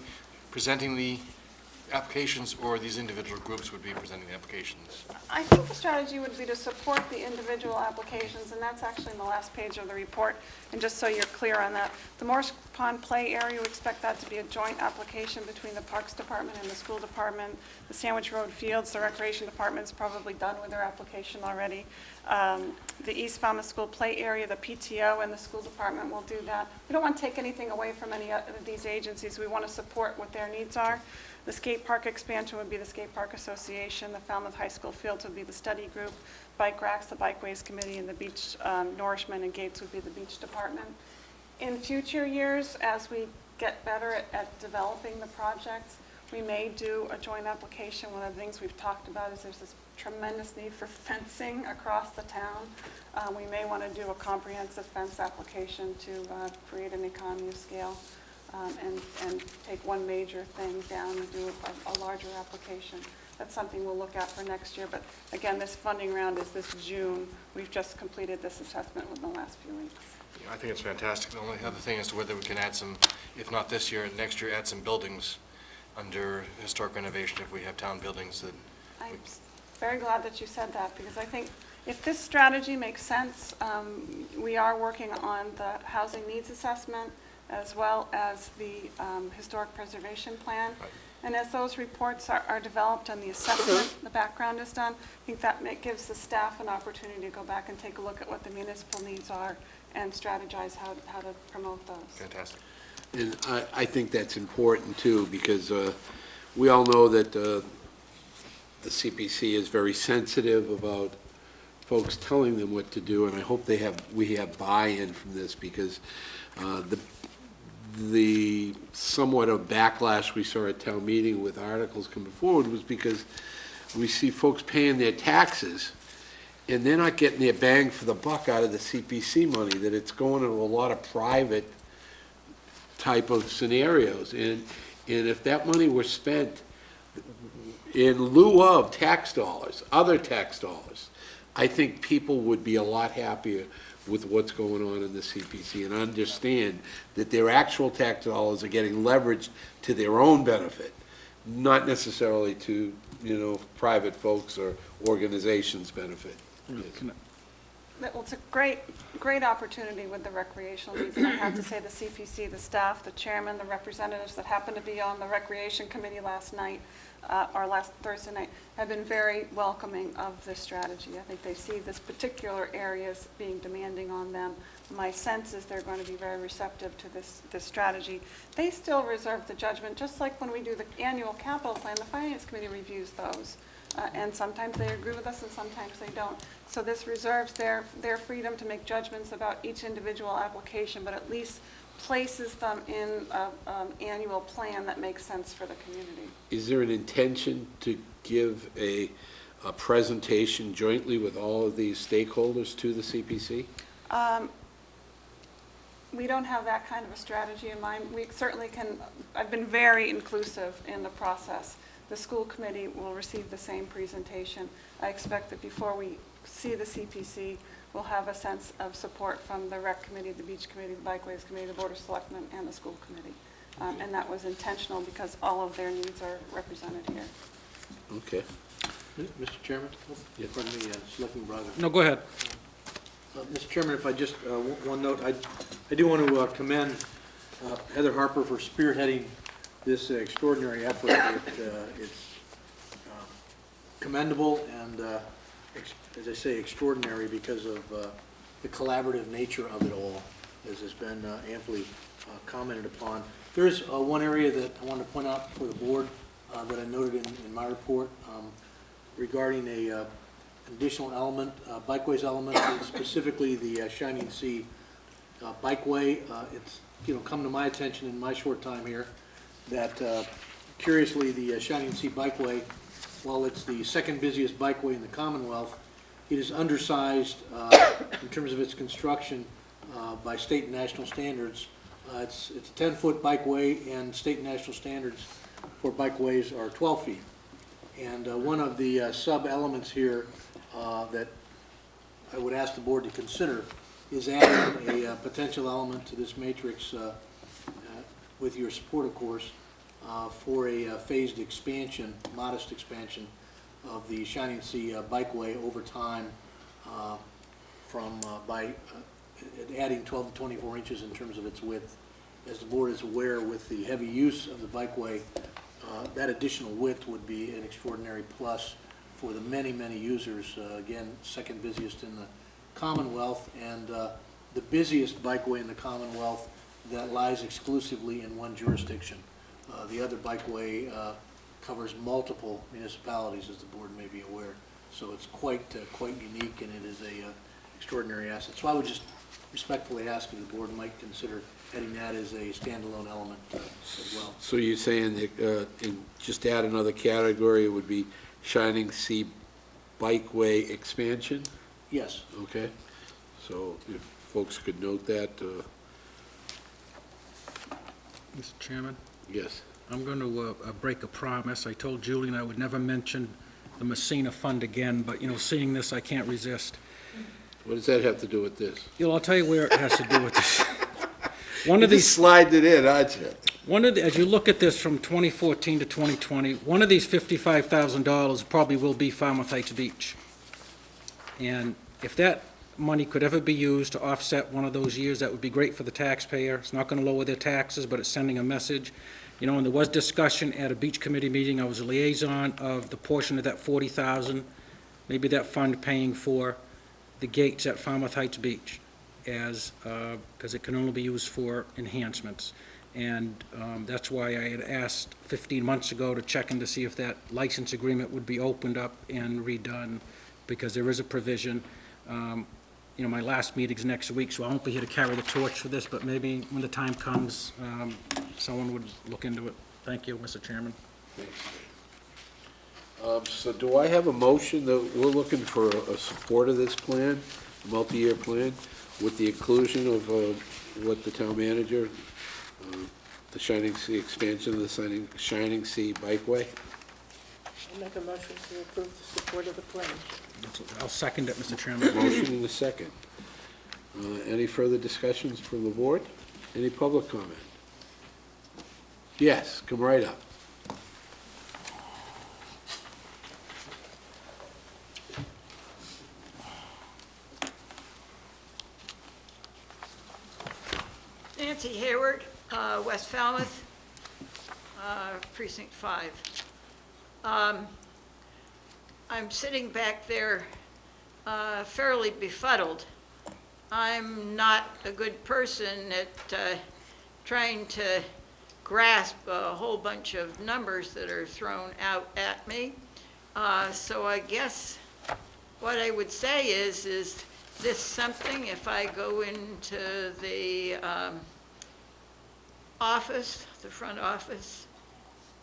presenting the applications, or these individual groups would be presenting the applications? I think the strategy would be to support the individual applications, and that's actually in the last page of the report. And just so you're clear on that, the Morris Pond Play Area, we expect that to be a joint application between the Parks Department and the School Department. The Sandwich Road Fields, the Recreation Department's probably done with their application already. The East Falmouth School Play Area, the PTO and the School Department will do that. We don't want to take anything away from any of these agencies. We want to support what their needs are. The skate park expansion would be the Skate Park Association. The Falmouth High School fields would be the study group. Bike racks, the Bikeways Committee, and the beach nourishment and gates would be the beach department. In future years, as we get better at developing the projects, we may do a joint application. One of the things we've talked about is there's this tremendous need for fencing across the town. We may want to do a comprehensive fence application to create an economy of scale. And take one major thing down and do a larger application. That's something we'll look at for next year. But again, this funding round is this June. We've just completed this assessment within the last few weeks. Yeah, I think it's fantastic. The only other thing is to whether we can add some, if not this year, next year, add some buildings under historic renovation if we have town buildings that... I'm very glad that you said that, because I think if this strategy makes sense, we are working on the housing needs assessment as well as the historic preservation plan. Right. And as those reports are developed and the assessment, the background is done, I think that gives the staff an opportunity to go back and take a look at what the municipal needs are and strategize how to promote those. Fantastic. And I think that's important too, because we all know that the CPC is very sensitive about folks telling them what to do, and I hope we have buy-in from this, because the somewhat of backlash we saw at town meeting with articles coming forward was because we see folks paying their taxes and they're not getting their bang for the buck out of the CPC money, that it's going into a lot of private type of scenarios. And if that money were spent in lieu of tax dollars, other tax dollars, I think people would be a lot happier with what's going on in the CPC and understand that their actual tax dollars are getting leveraged to their own benefit, not necessarily to, private folks or organizations' benefit. Well, it's a great opportunity with the recreational needs, and I have to say the CPC, the staff, the chairman, the representatives that happened to be on the Recreation Committee last night, or last Thursday night, have been very welcoming of this strategy. I think they see this particular area as being demanding on them. My sense is they're going to be very receptive to this strategy. They still reserve the judgment, just like when we do the annual capital plan, the Finance Committee reviews those. And sometimes they agree with us and sometimes they don't. So this reserves their freedom to make judgments about each individual application, but at least places them in an annual plan that makes sense for the community. Is there an intention to give a presentation jointly with all of these stakeholders to the CPC? We don't have that kind of a strategy in mind. We certainly can. I've been very inclusive in the process. The school committee will receive the same presentation. I expect that before we see the CPC, will have a sense of support from the rec committee, the beach committee, the bikeways committee, the board of selectmen, and the school committee. And that was intentional because all of their needs are represented here. Okay. Mr. Chairman? Pardon me, Selectman Braga. No, go ahead. Mr. Chairman, if I just, one note, I do want to commend Heather Harper for spearheading this extraordinary effort. It's commendable and, as I say, extraordinary because of the collaborative nature of it all, as has been amply commented upon. There's one area that I wanted to point out for the board that I noted in my report regarding an additional element, bikeways element, specifically the Shining Sea bikeway. It's come to my attention in my short time here that curiously the Shining Sea bikeway, while it's the second busiest bikeway in the Commonwealth, it is undersized in terms of its construction by state and national standards. It's a 10-foot bikeway, and state and national standards for bikeways are 12 feet. And one of the sub-elements here that I would ask the board to consider is adding a potential element to this matrix with your support, of course, for a phased expansion, modest expansion of the Shining Sea bikeway over time by adding 12 to 24 inches in terms of its width. As the board is aware, with the heavy use of the bikeway, that additional width would be an extraordinary plus for the many, many users. Again, second busiest in the Commonwealth, and the busiest bikeway in the Commonwealth that lies exclusively in one jurisdiction. The other bikeway covers multiple municipalities, as the board may be aware. So it's quite unique, and it is a extraordinary asset. So I would just respectfully ask if the board might consider adding that as a standalone element as well. So you're saying that just add another category, it would be Shining Sea bikeway expansion? Yes. Okay. So if folks could note that. Mr. Chairman? Yes. I'm going to break a promise. I told Julian I would never mention the Messina Fund again, but, seeing this, I can't resist. What does that have to do with this? I'll tell you where it has to do with this. You just slide it in, aren't you? As you look at this from 2014 to 2020, one of these $55,000 probably will be Falmouth Heights Beach. And if that money could ever be used to offset one of those years, that would be great for the taxpayer. It's not going to lower their taxes, but it's sending a message. And there was discussion at a beach committee meeting. I was a liaison of the portion of that $40,000, maybe that fund paying for the gates at Falmouth Heights Beach, because it can only be used for enhancements. And that's why I had asked 15 months ago to check in to see if that license agreement would be opened up and redone, because there is a provision. My last meeting's next week, so I won't be here to carry the torch for this, but maybe when the time comes, someone would look into it. Thank you, Mr. Chairman. So do I have a motion that we're looking for a support of this plan, a multi-year plan, with the inclusion of what the town manager, the Shining Sea expansion of the Shining Sea bikeway? I'll make a motion to approve the support of the plan. I'll second it, Mr. Chairman. Motion and a second. Any further discussions from the board? Any public comment? Yes, come right up. Nancy Hayward, West Falmouth, Precinct 5. I'm sitting back there fairly befuddled. I'm not a good person at trying to grasp a whole bunch of numbers that are thrown out at me. So I guess what I would say is this something, if I go into the office, the front office,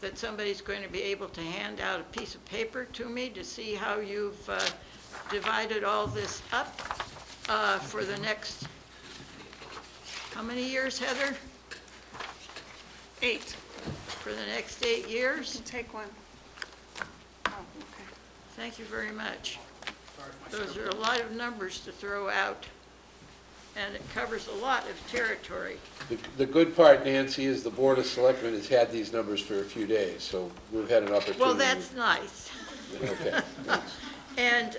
that somebody's going to be able to hand out a piece of paper to me to see how you've divided all this up for the next, how many years, Heather? 8. For the next 8 years? Take one. Oh, okay. Thank you very much. Those are a lot of numbers to throw out, and it covers a lot of territory. The good part, Nancy, is the Board of Selectmen has had these numbers for a few days, so we've had an opportunity. Well, that's nice. Okay. And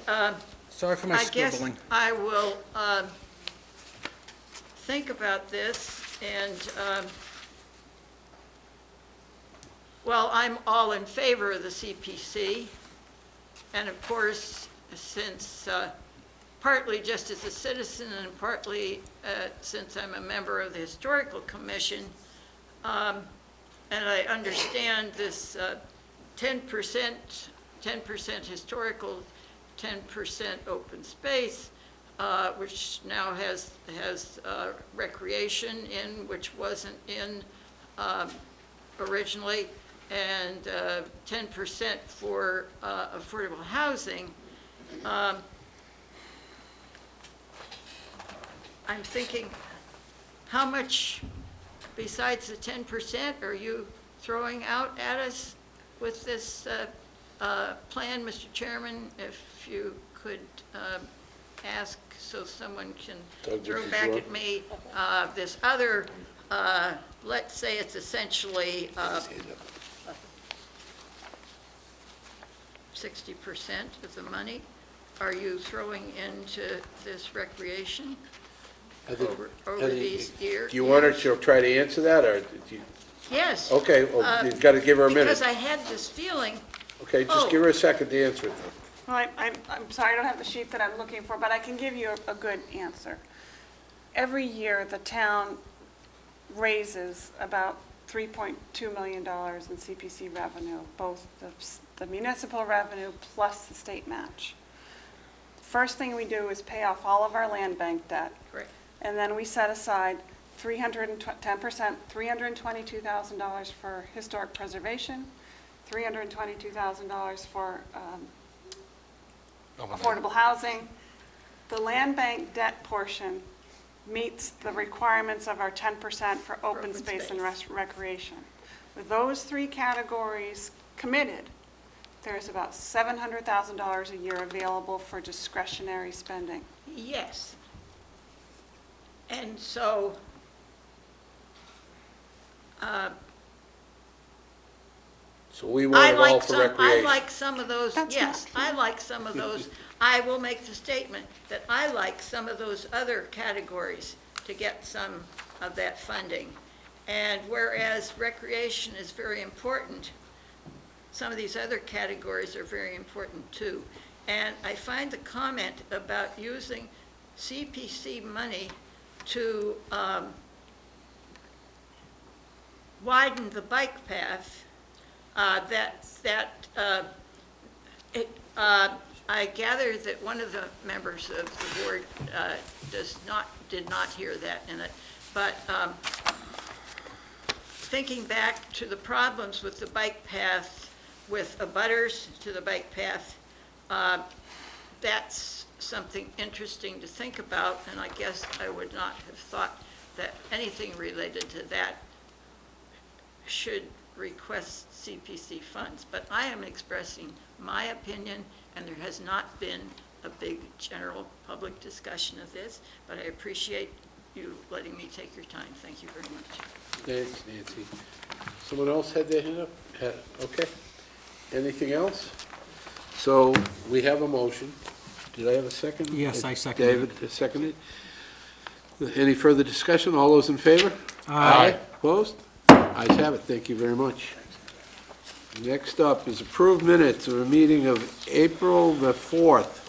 Sorry for my I guess scribbling. I will think about this, and, well, I'm all in favor of the CPC, and of course, since, partly just as a citizen and partly since I'm a member of the Historical Commission, and I understand this 10% historical, 10% open space, which now has recreation in, which wasn't in originally, and 10% for affordable housing. I'm thinking, how much besides the 10% are you throwing out at us with this plan, Mr. Chairman? If you could ask so someone can throw back at me this other, let's say it's essentially 60% of the money. Are you throwing into this recreation over these years? Do you want her to try to answer that, or do you? Yes. Okay, well, you've got to give her a minute. Because I had this feeling. Okay, just give her a second to answer it, then. Well, I'm sorry, I don't have the sheet that I'm looking for, but I can give you a good answer. Every year, the town raises about $3.2 million in CPC revenue, both the municipal revenue plus the state match. First thing we do is pay off all of our land bank debt. Correct. And then we set aside 10%, $322,000 for historic preservation, $322,000 for affordable housing. The land bank debt portion meets the requirements of our 10% for open space and recreation. With those three categories committed, there's about $700,000 a year available for discretionary spending. Yes. And so, So we want it all for I recreation. like some of those, yes, I like some of those. I will make the statement that I like some of those other categories to get some of that funding. And whereas recreation is very important, some of these other categories are very important too. And I find the comment about using CPC money to widen the bike path, I gather that one of the members of the board did not hear that in it. But thinking back to the problems with the bike path, with abutters to the bike path, that's something interesting to think about, and I guess I would not have thought that anything related to that should request CPC funds. But I am expressing my opinion, and there has not been a big general public discussion of this, but I appreciate you letting me take your time. Thank you very much. Thanks, Nancy. Someone else had their hand up? Okay. Anything else? So we have a motion. Did I have a second? Yes, I seconded. David seconded. Any further discussion? All those in favor? Aye. Opposed? Ayes have it. Thank you very much. Next up is approved minutes of a meeting of April the 4th.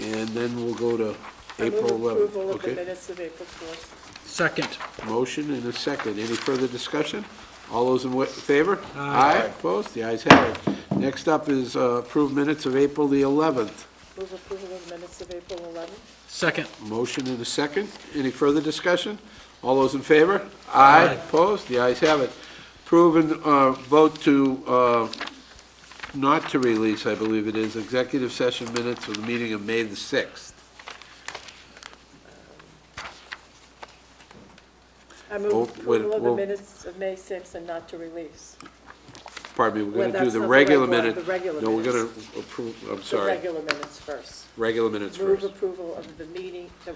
And then we'll go to April 11th. Approval of the Okay. minutes of April 4th. Second. Motion and a second. Any further discussion? All those in favor? Aye. Opposed? The ayes have it. Next up is approved minutes of April the 11th. Move approval of minutes of April 11th. Second. Motion and a second. Any further discussion? All those in favor? Aye. Opposed? The ayes have it. Approve and vote to, not to release, I believe it is, executive session minutes of the meeting of May the 6th. I move approval of the well- minutes of May 6th and not to release. pardon me, we're Well, gonna do that's the not the regular regular, minute. the regular No, we're gonna minutes. approve, I'm The sorry, regular minutes first. regular minutes Move first. approval of the meeting, the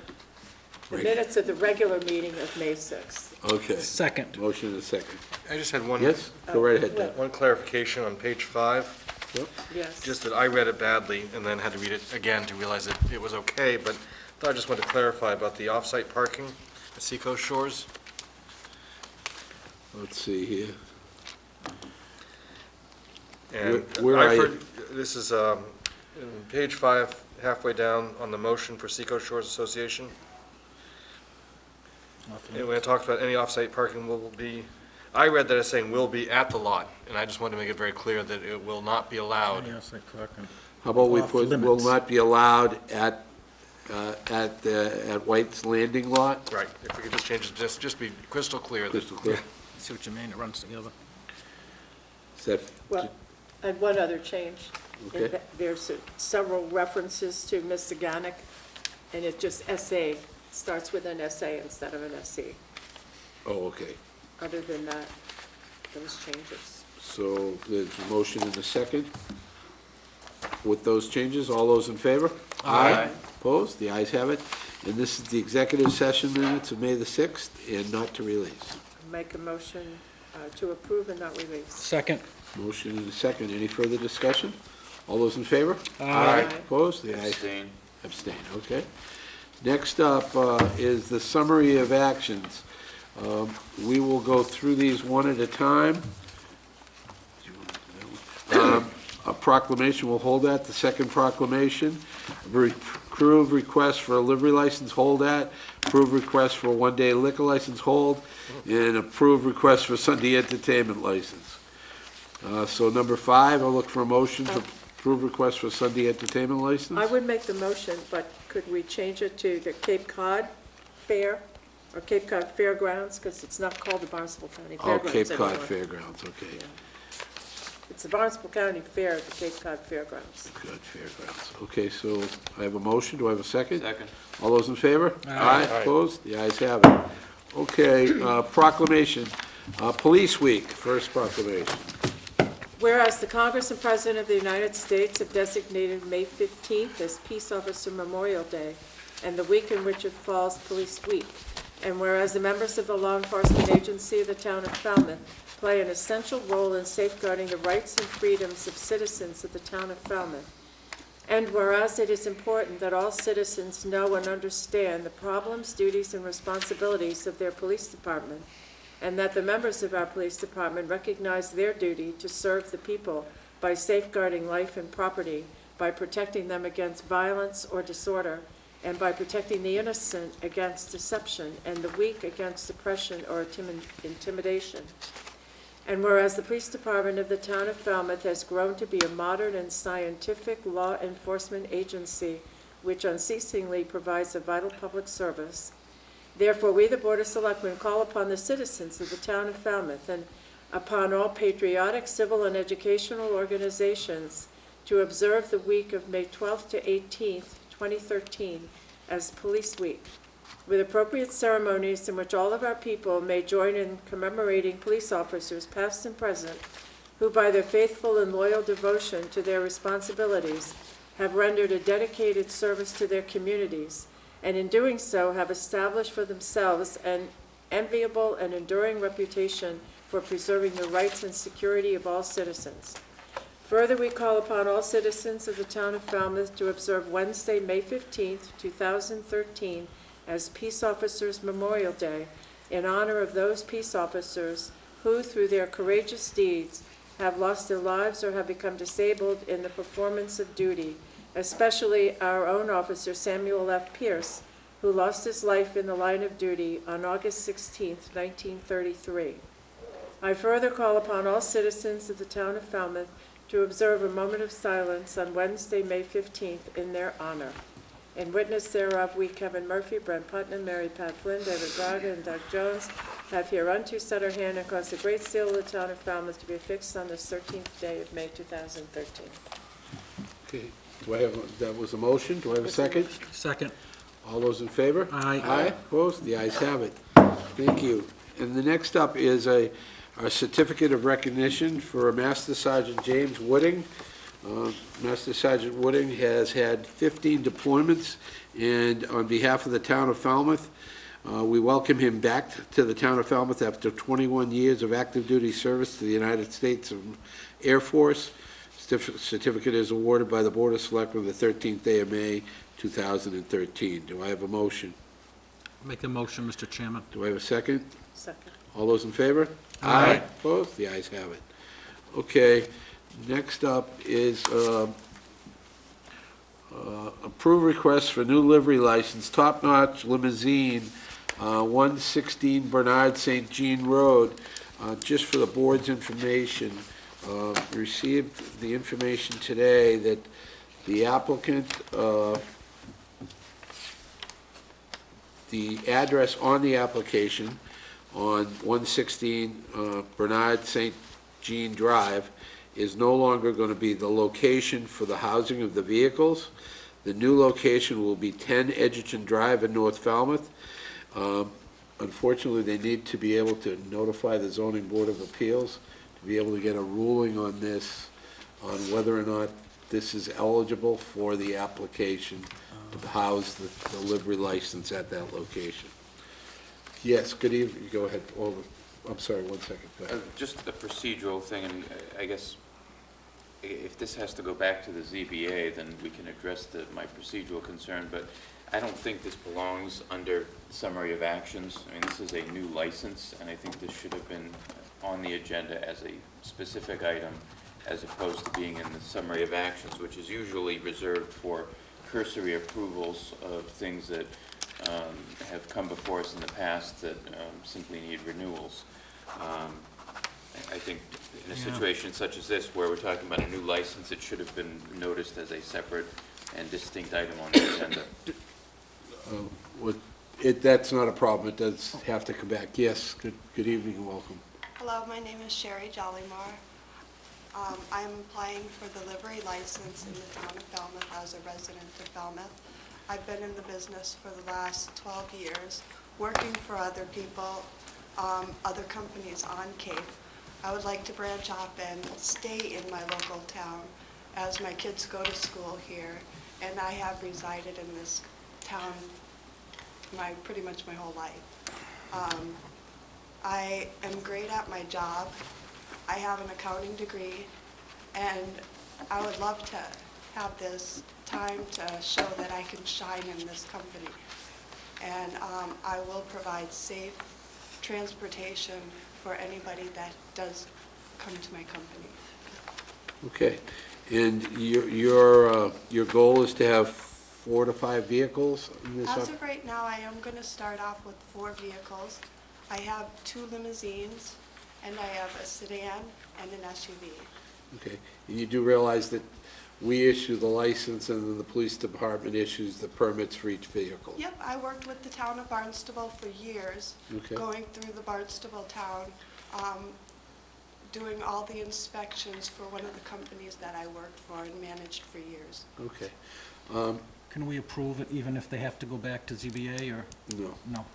Reg- minutes of the regular meeting of May 6th. Okay. Second. Motion and a second. I just had one. Yes, go right ahead, well- Dan. One clarification on page 5. Yep. Yes. Just that I read it badly and then had to read it again to realize that it was okay, but I just wanted to clarify about the off-site parking at Seacoast Shores. Let's see here. And Where I've are you? heard- This is in page 5, halfway down on the motion for Seacoast Shores Association. And when it talks about any off-site parking will be, I read that as saying will be at the lot, and I just wanted to make it very clear that it will not be allowed. How about we Off put, will limits. not be allowed at White's Landing lot? Right, if we could just change it, just be crystal clear. that- Crystal clear. See what you mean, it runs together. Is that, Well, and one other change. In Okay. that There's several references to Ms. Zaganek, and it just SA, starts with an SA instead of an SC. oh, okay. Other than that, those changes. So there's a motion and a second. With those changes, all those in favor? Aye. Opposed? The ayes have it. And this is the executive session minutes of May the 6th, and not to release. Make a motion to approve and not release. Second. Motion and a second. Any further discussion? All those in favor? Aye. Opposed? The ayes Abstain. abstain, okay. Next up is the summary of actions. We will go through these one at a time. A proclamation, we'll hold that. The second proclamation, approve request for a livery license, hold that. Approve request for a one-day liquor license, hold. And approve request for Sunday entertainment license. So number 5, I'll look for a motion to approve request for Sunday entertainment license. I would make the motion, but could we change it to the Cape Cod Fair, or Cape Cod Fairgrounds, because it's not called the Barnstable County Oh, Fairgrounds Cape Cod anymore. Fairgrounds, okay. It's the Barnstable County Fair at the Cape Cod Fairgrounds. Good, Fairgrounds. Okay, so I have a motion. Do I have a second? Second. All those in favor? Aye. Opposed? The ayes have it. Okay, proclamation. Police Week, first proclamation. Whereas the Congress and President of the United States have designated May 15th as Peace Officer Memorial Day and the week in which it falls Police Week. And whereas the members of the law enforcement agency of the town of Falmouth play an essential role in safeguarding the rights and freedoms of citizens of the town of Falmouth. And whereas it is important that all citizens know and understand the problems, duties, and responsibilities of their police department, and that the members of our police department recognize their duty to serve the people by safeguarding life and property, by protecting them against violence or disorder, and by protecting the innocent against deception and the weak against oppression or intimidation. And whereas the police department of the town of Falmouth has grown to be a modern and scientific law enforcement agency which unceasingly provides a vital public service, therefore we, the Board of Selectmen, call upon the citizens of the town of Falmouth and upon all patriotic, civil, and educational organizations to observe the week of May 12th to 18th, 2013, as Police Week, with appropriate ceremonies in which all of our people may join in commemorating police officers, past and present, who by their faithful and loyal devotion to their responsibilities have rendered a dedicated service to their communities, and in doing so have established for themselves an enviable and enduring reputation for preserving the rights and security of all citizens. Further, we call upon all citizens of the town of Falmouth to observe Wednesday, May 15th, 2013, as Peace Officers Memorial Day, in honor of those peace officers who, through their courageous deeds, have lost their lives or have become disabled in the performance of duty, especially our own officer, Samuel F. Pierce, who lost his life in the line of duty on August 16, 1933. I further call upon all citizens of the town of Falmouth to observe a moment of silence on Wednesday, May 15th, in their honor. In witness thereof, we, Kevin Murphy, Brent Putnam, Mary Pat Flynn, David Braga, and Doug Jones, have hereunto set our hand and caused the great seal of the town of Falmouth to be affixed on this 13th day of May 2013. Okay, do I have, that was a motion, do I have a second? Second. All those in favor? Aye. Aye, opposed? The ayes have it. Thank you. And the next up is a our certificate of recognition for Master Sergeant James Wooding. Master Sergeant Wooding has had 15 deployments, and on behalf of the town of Falmouth, we welcome him back to the town of Falmouth after 21 years of active duty service to the United States Air Force. Certificate is awarded by the Board of Selectmen the 13th day of May, 2013. Do I have a motion? Make the motion, Mr. Chairman. Do I have a second? Second. All those in favor? Aye. Opposed? The ayes have it. Okay, next up is approve request for new livery license, Top Notch Limousine, 116 Bernard St. Jean Road. Just for the board's information, received the information today that the applicant, the address on the application on 116 Bernard St. Jean Drive is no longer going to be the location for the housing of the vehicles. The new location will be 10 Edgerton Drive in North Falmouth. Unfortunately, they need to be able to notify the Zoning Board of Appeals to be able to get a ruling on this, on whether or not this is eligible for the application to house the livery license at that location. Yes, good evening. Go ahead. I'm sorry, 1 second. Go ahead. Just a procedural thing, and I guess if this has to go back to the ZBA, then we can address my procedural concern, but I don't think this belongs under summary of actions. I mean, this is a new license, and I think this should have been on the agenda as a specific item as opposed to being in the summary of actions, which is usually reserved for cursory approvals of things that have come before us in the past that simply need renewals. I think in a situation such as this, where we're talking about a new license, it should have been noticed as a separate and distinct item on the agenda. That's not a problem. It does have to come back. Yes, good evening and welcome. Hello, my name is Sherry Jollymar. I'm applying for the livery license in the town of Falmouth as a resident of Falmouth. I've been in the business for the last 12 years, working for other people, other companies on Cape. I would like to branch off and stay in my local town as my kids go to school here, and I have resided in this town pretty much my whole life. I am great at my job. I have an accounting degree, and I would love to have this time to show that I can shine in this company. And I will provide safe transportation for anybody that does come to my company. Okay, and your goal is to have 4 to 5 vehicles in this? As of right now, I am going to start off with 4 vehicles. I have 2 limousines, and I have a sedan and an SUV. Okay, and you do realize that we issue the license and then the police department issues the permits for each vehicle? Yep, I worked with the town of Barnstable for years, Okay. going through the Barnstable town, doing all the inspections for one of the companies that I worked for and managed for years. Okay. Can we approve it even if they have to go back to ZBA, or? No. No.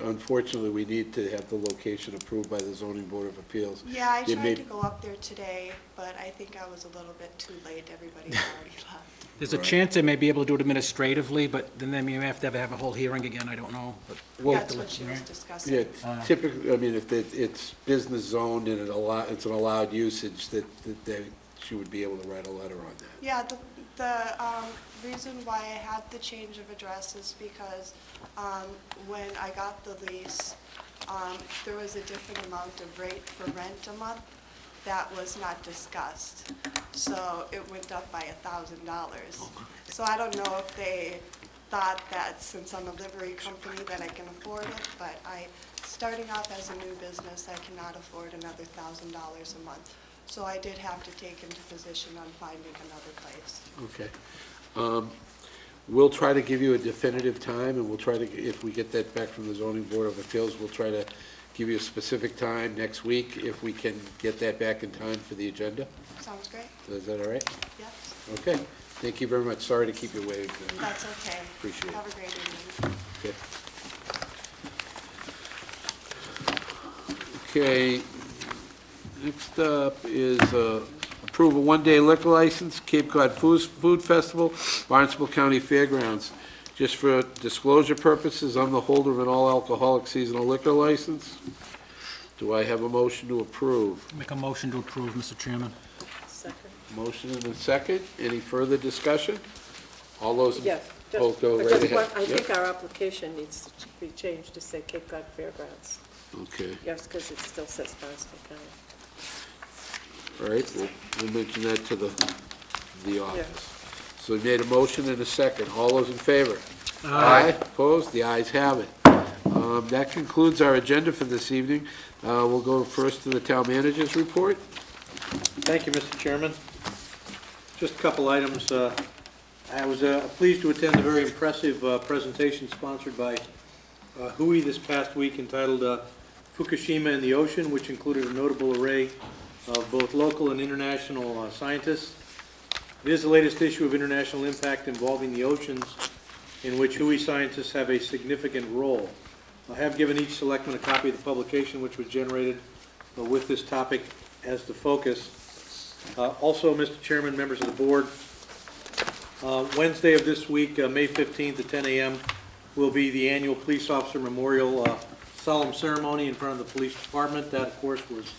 Unfortunately, we need to have the location approved by the Zoning Board of Appeals. Yeah, I It tried may- to go up there today, but I think I was a little bit too late. Everybody's already left. There's a Right. chance they may be able to do it administratively, but then they may have to have a whole hearing again, I don't know. But we'll have That's to what let she you was know. discussing. Yeah, typically, I mean, if it's business zoned and it's an allowed usage, that she would be able to write a letter on that. Yeah, the reason why I had the change of address is because when I got the lease, there was a different amount of rate for rent a month that was not discussed. So it went up by $1,000. So I don't know if they thought that since I'm a livery company that I can afford it, but starting off as a new business, I cannot afford another $1,000 a month. So I did have to take into position on finding another place. Okay. We'll try to give you a definitive time, and we'll try to, if we get that back from the Zoning Board of Appeals, we'll try to give you a specific time next week, if we can get that back in time for the agenda. Sounds great. Is that all right? Yes. Okay. Thank you very much. Sorry to keep you waiting. That's okay. Appreciate it. Have a great evening. Okay. Okay, Next up is approve a one-day liquor license, Cape Cod Food Festival, Barnstable County Fairgrounds. Just for disclosure purposes, I'm the holder of an all-alcoholic seasonal liquor license. Do I have a motion to approve? Make a motion to approve, Mr. Chairman. Second. Motion and a second. Any further discussion? All those, Yes. oh, go right ahead. I think Yep. our application needs to be changed to say Cape Cod Fairgrounds. Okay, Yes, because it still says Barnstable County. all right, we'll mention that to the office. So we made a motion and a second. All those in favor? Aye. Opposed? The ayes have it. That concludes our agenda for this evening. We'll go first to the town manager's report. Thank you, Mr. Chairman. Just a couple items. I was pleased to attend a very impressive presentation sponsored by Hui this past week entitled Fukushima in the Ocean, which included a notable array of both local and international scientists. It is the latest issue of International Impact involving the oceans, in which Hui scientists have a significant role. I have given each selectman a copy of the publication, which was generated with this topic as the focus. Also, Mr. Chairman, members of the board, Wednesday of this week, May 15th at 10 a.m., will be the annual Police Officer Memorial solemn ceremony in front of the police department. That, of course, was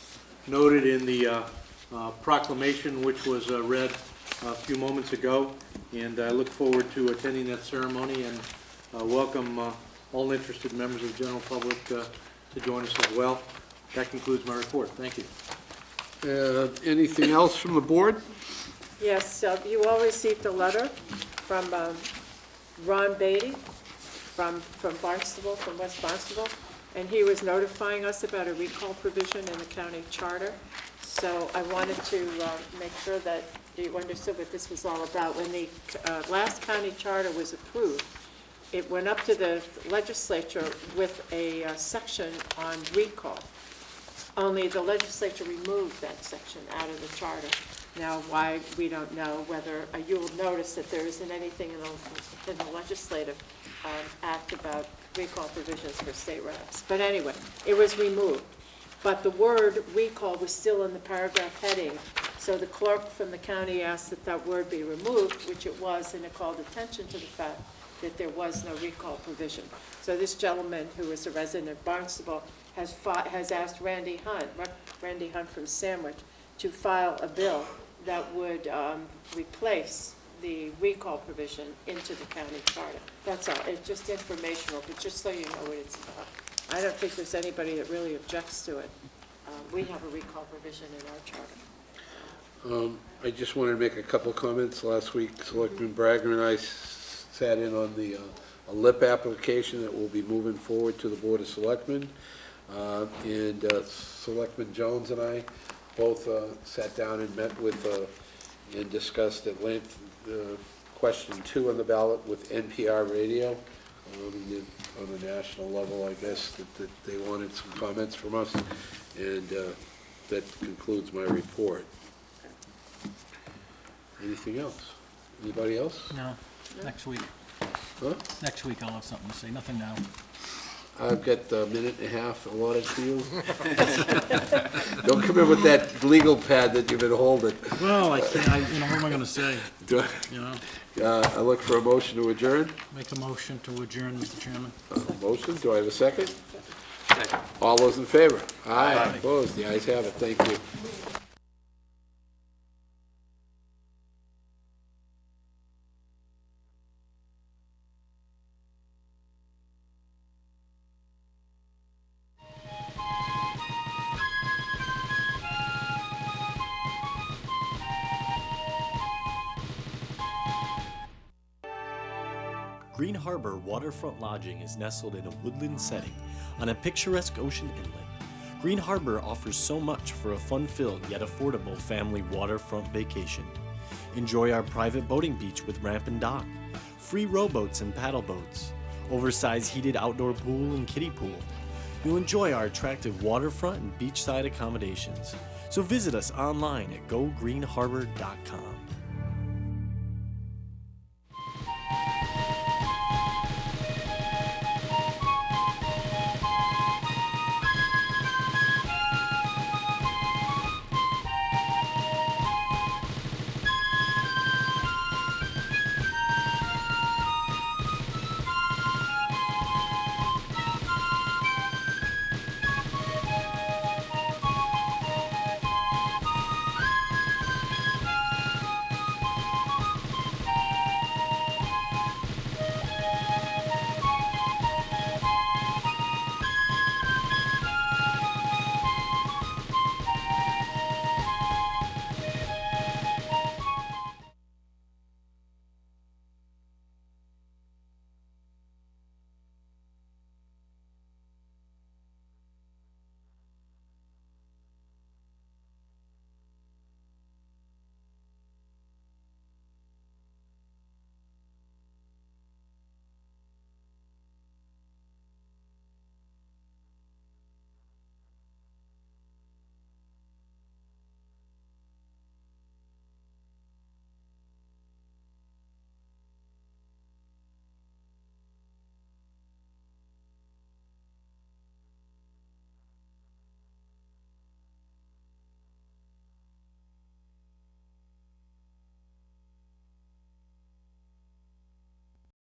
noted in the proclamation which was read a few moments ago, and I look forward to attending that ceremony and welcome all interested members of the general public to join us as well. That concludes my report. Thank you. Anything else from the board? Yes, you all received a letter from Ron Beatty from Barnstable, from West Barnstable, and he was notifying us about a recall provision in the county charter. So I wanted to make sure that you understood what this was all about. When the last county charter was approved, it went up to the legislature with a section on recall. Only the legislature removed that section out of the charter. Now, why, we don't know. Whether you will notice that there isn't anything in the legislative act about recall provisions for state reps. But anyway, it was removed. But the word recall was still in the paragraph heading. So the clerk from the county asked that that word be removed, which it was, and it called attention to the fact that there was no recall provision. So this gentleman, who is a resident of Barnstable, has asked Randy Hunt from Sandwich, to file a bill that would replace the recall provision into the county charter. That's all. It's just informational, but just so you know what it's about. I don't think there's anybody that really objects to it. We have a recall provision in our charter. I just wanted to make a couple comments. Last week, Selectman Bragger and I sat in on the a LIP application that will be moving forward to the Board of Selectmen. And Selectman Jones and I both sat down and met with and discussed at length question 2 on the ballot with NPR radio on a national level, I guess, that they wanted some comments from us, and that concludes my report. Anything else? Anybody else? No, next week. Huh? Next week I'll have something to say, nothing now. I've got a minute and a half allotted to you. Don't come in with that legal pad that you've been holding. Well, I can't, what am I gonna say? Do I look for a motion to adjourn. Make a motion to adjourn, Mr. Chairman. Motion, do I have a second? Second. All those in favor? Aye. Aye. Opposed? The ayes have it. Thank you. Green Harbor Waterfront Lodging is nestled in a woodland setting on a picturesque ocean inlet. Green Harbor offers so much for a fun-filled yet affordable family waterfront vacation. Enjoy our private boating beach with ramp and dock, free rowboats and paddle boats, oversized heated outdoor pool and kiddie pool. You'll enjoy our attractive waterfront and beachside accommodations. So visit us online at gogreenharbor.com.